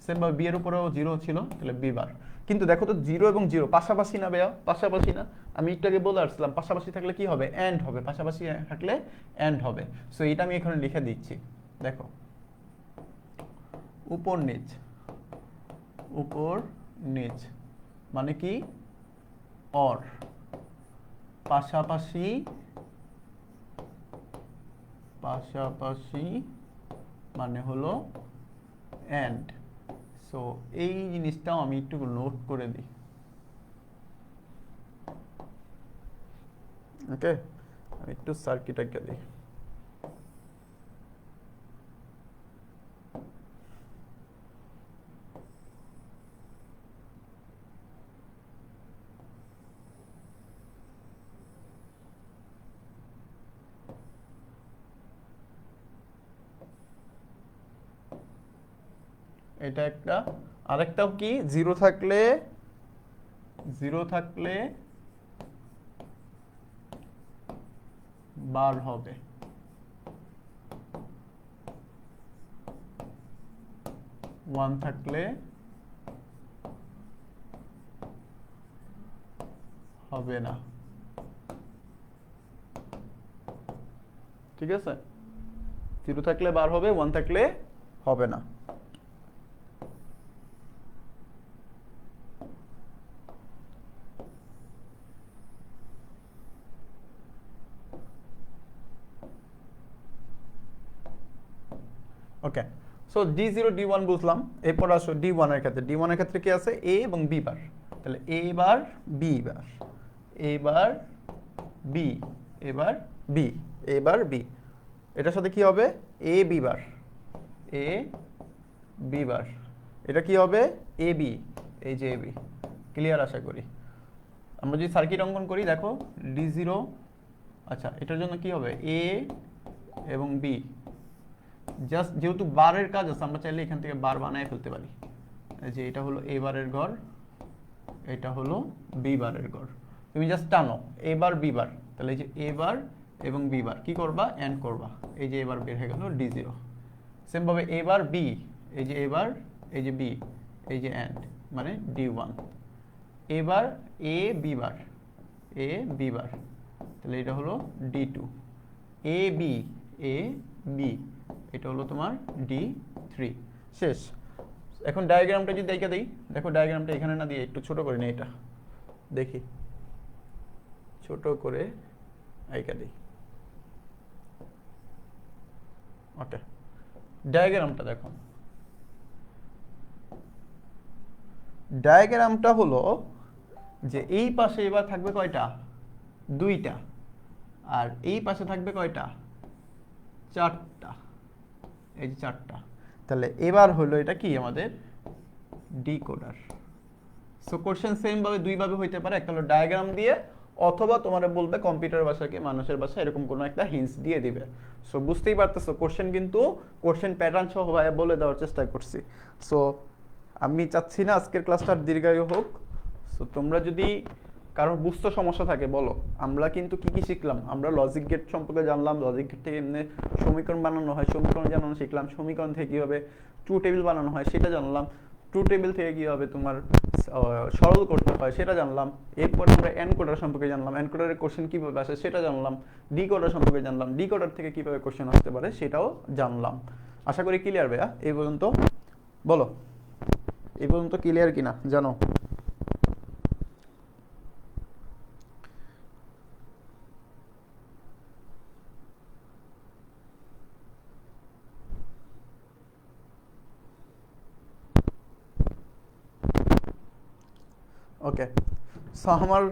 সেমভাবে বি এর উপরেও 0 ছিল, তাহলে বি বার। কিন্তু দেখো তো 0 এবং 0 পাশাপাশি না ভাইয়া? পাশাপাশি না? আমি একটু আগে বলে আসছিলাম পাশাপাশি থাকলে কি হবে? এন্ড হবে। পাশাপাশি থাকলে এন্ড হবে। সো এটা আমি এখানে লিখে দিচ্ছি। দেখো, উপর নিচ, উপর নিচ মানে কি? অর। পাশাপাশি, পাশাপাশি মানে হলো এন্ড। সো এই জিনিসটাও আমি একটু নোট করে দিই। ওকে, আমি একটু সার্কিট আঁকে দিই। এটা একটা। আরেকটাও কি? 0 থাকলে, 0 থাকলে বার হবে। 1 থাকলে হবে না। ঠিক আছে? 0 থাকলে বার হবে, 1 থাকলে হবে না। ওকে, সো D0 D1 বুঝলাম। এরপর আসো D1 এর ক্ষেত্রে। D1 এর ক্ষেত্রে কি আছে? A এবং B বার। তাহলে A bar B bar, A bar B, এবার B, A বার B। এটার সাথে কি হবে? A B bar, A B বার। এটা কি হবে? A B, এই যে A B। ক্লিয়ার আশা করি। আমরা যদি সার্কিট অঙ্কন করি, দেখো D0, আচ্ছা এটার জন্য কি হবে? A এবং B। জাস্ট যেহেতু বারের কাজ আছে, আমরা চাইলে এখান থেকে বার বানায় ফেলতে পারি। এই যে এটা হলো এ বারের ঘর, এটা হলো বি বারের ঘর। তুমি জাস্ট টানো এ বার বি বার, তাহলে এই যে এ বার এবং বি বার কি করবা? এন্ড করবা। এই যে এবার বের হয়ে গেল D0। সেম ভাবে এ বার বি, এই যে এ বার, এই যে বি, এই যে এন্ড মানে D1। এবার A B bar, A B বার, তাহলে এটা হলো D2। A B, A B, এটা হলো তোমার D3। শেষ। এখন ডায়াগ্রামটা যদি দেখে দিই, দেখো ডায়াগ্রামটা এখানে না দিয়ে একটু ছোট করে নিই, এটা দেখি ছোট করে আইকা দিই। ওকে, ডায়াগ্রামটা দেখো। ডায়াগ্রামটা হলো যে এই পাশে এবার থাকবে কয়টা? 2টা। আর এই পাশে থাকবে কয়টা? 4টা। এই যে 4টা। তাহলে এবার হলো এটা কি আমাদের? ডিকোডার। সো কোশ্চেন সেম ভাবে দুই ভাবে হইতে পারে, একটা হলো ডায়াগ্রাম দিয়ে, অথবা তোমার বলবে কম্পিউটার ভাষাকে মানুষের ভাষা এরকম কোনো একটা হিন্টস দিয়ে দিবে। সো বুঝতেই পারতেছো কোশ্চেন কিন্তু কোশ্চেন প্যাটার্ন সহ ভাবে বলে দেওয়ার চেষ্টা করছি। সো আমি চাচ্ছি না আজকের ক্লাসটা দীর্ঘায়ু হোক। সো তোমরা যদি কারো বুঝতে সমস্যা থাকে বলো। আমরা কিন্তু কি কি শিখলাম? আমরা লজিক গেট সম্পর্কে জানলাম, লজিক গেট থেকে এমনি সমীকরণ বানানো হয়, সমীকরণ জানানো শিখলাম, সমীকরণ থেকে কীভাবে ট্রু টেবিল বানানো হয় সেটা জানলাম, ট্রু টেবিল থেকে কীভাবে তোমার সরল করতে হয় সেটা জানলাম। এরপর আমরা এনকোডার সম্পর্কে জানলাম, এনকোডারের কোশ্চেন কীভাবে আসে সেটা জানলাম, ডিকোডার সম্পর্কে জানলাম, ডিকোডার থেকে কীভাবে কোশ্চেন আসতে পারে সেটাও জানলাম। আশা করি ক্লিয়ার ভাইয়া এই পর্যন্ত? বলো এই পর্যন্ত ক্লিয়ার কিনা জানো? ওকে, সো আমার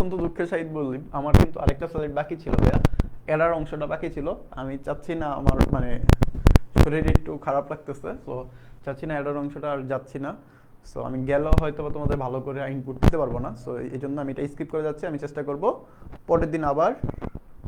অত্যন্ত দুঃখের সহিত বললি আমার কিন্তু আরেকটা স্লাইড বাকি ছিল ভাইয়া, এডার অংশটা বাকি ছিল। আমি চাচ্ছি না, আমার মানে শরীরে একটু খারাপ লাগতেছে, তো চাচ্ছি না এডার অংশটা আর যাচ্ছি না। সো আমি গেলেও হয়তো বা তোমাদের ভালো করে ইনপুট দিতে পারবো না, সো এই জন্য আমি এটা স্কিপ করে যাচ্ছি। আমি চেষ্টা করব পরের দিন আবার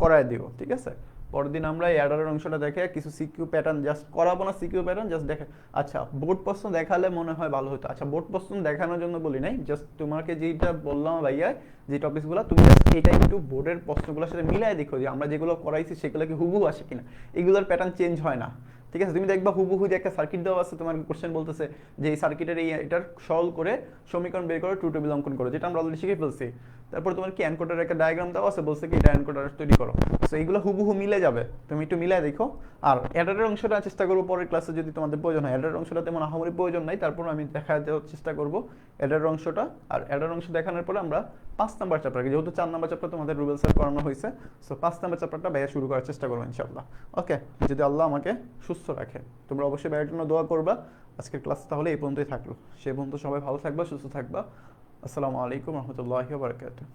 করায় দিব, ঠিক আছে? পরের দিন আমরা এই অ্যাডারের অংশটা দেখে কিছু সিকিউ প্যাটার্ন জাস্ট করাবো না, সিকিউ প্যাটার্ন জাস্ট দেখে। আচ্ছা বোর্ড প্রশ্ন দেখালে মনে হয় ভালো হতো। আচ্ছা বোর্ড প্রশ্ন দেখানোর জন্য বলি নাই, জাস্ট তোমাকে যেটা বললাম ভাইয়া, যে টপিকসগুলো তুমি জাস্ট এটা একটু বোর্ডের প্রশ্নগুলোর সাথে মিলাই দেখো যে আমরা যেগুলো করাইছি সেগুলো কি হুবহু আসে কিনা। এগুলোর প্যাটার্ন চেঞ্জ হয় না, ঠিক আছে? তুমি দেখবা হুবহু যে একটা সার্কিট দেওয়া আছে, তোমার কোশ্চেন বলতেছে যে এই সার্কিটের এই এটার সলভ করে সমীকরণ বের করে ট্রু টেবিল অঙ্কন করো, যেটা আমরা অলরেডি শিখে ফেলছি। তারপর তোমার কি এনকোডার একটা ডায়াগ্রাম দেওয়া আছে, বলছে কি এটা এনকোডার তৈরি করো। সো এইগুলো হুবহু মিলে যাবে, তুমি একটু মিলাই দেখো। আর অ্যাডারের অংশটা চেষ্টা করবো পরের ক্লাসে যদি তোমাদের প্রয়োজন হয়। অ্যাডারের অংশটা তেমন আহামরি প্রয়োজন নাই, তারপর আমি দেখা দেওয়ার চেষ্টা করবো অ্যাডারের অংশটা। আর অ্যাডার অংশ দেখানোর পরে আমরা 5 নাম্বার চ্যাপ্টার, যেহেতু 4 নাম্বার চ্যাপ্টার তোমাদের রুবেল স্যার করানো হয়েছে, সো 5 নাম্বার চ্যাপ্টারটা ভাইয়া শুরু করার চেষ্টা করবো ইনশাআল্লাহ। ওকে, যদি আল্লাহ আমাকে সুস্থ রাখে। তোমরা অবশ্যই ভাইয়ের জন্য দোয়া করবা। আজকের ক্লাস তাহলে এই পর্যন্তই থাকলো। সে পর্যন্ত সবাই ভালো থাকবা, সুস্থ থাকবা। আসসালামু আলাইকুম রহমতুল্লাহি ওয়া বারাকাতুহু।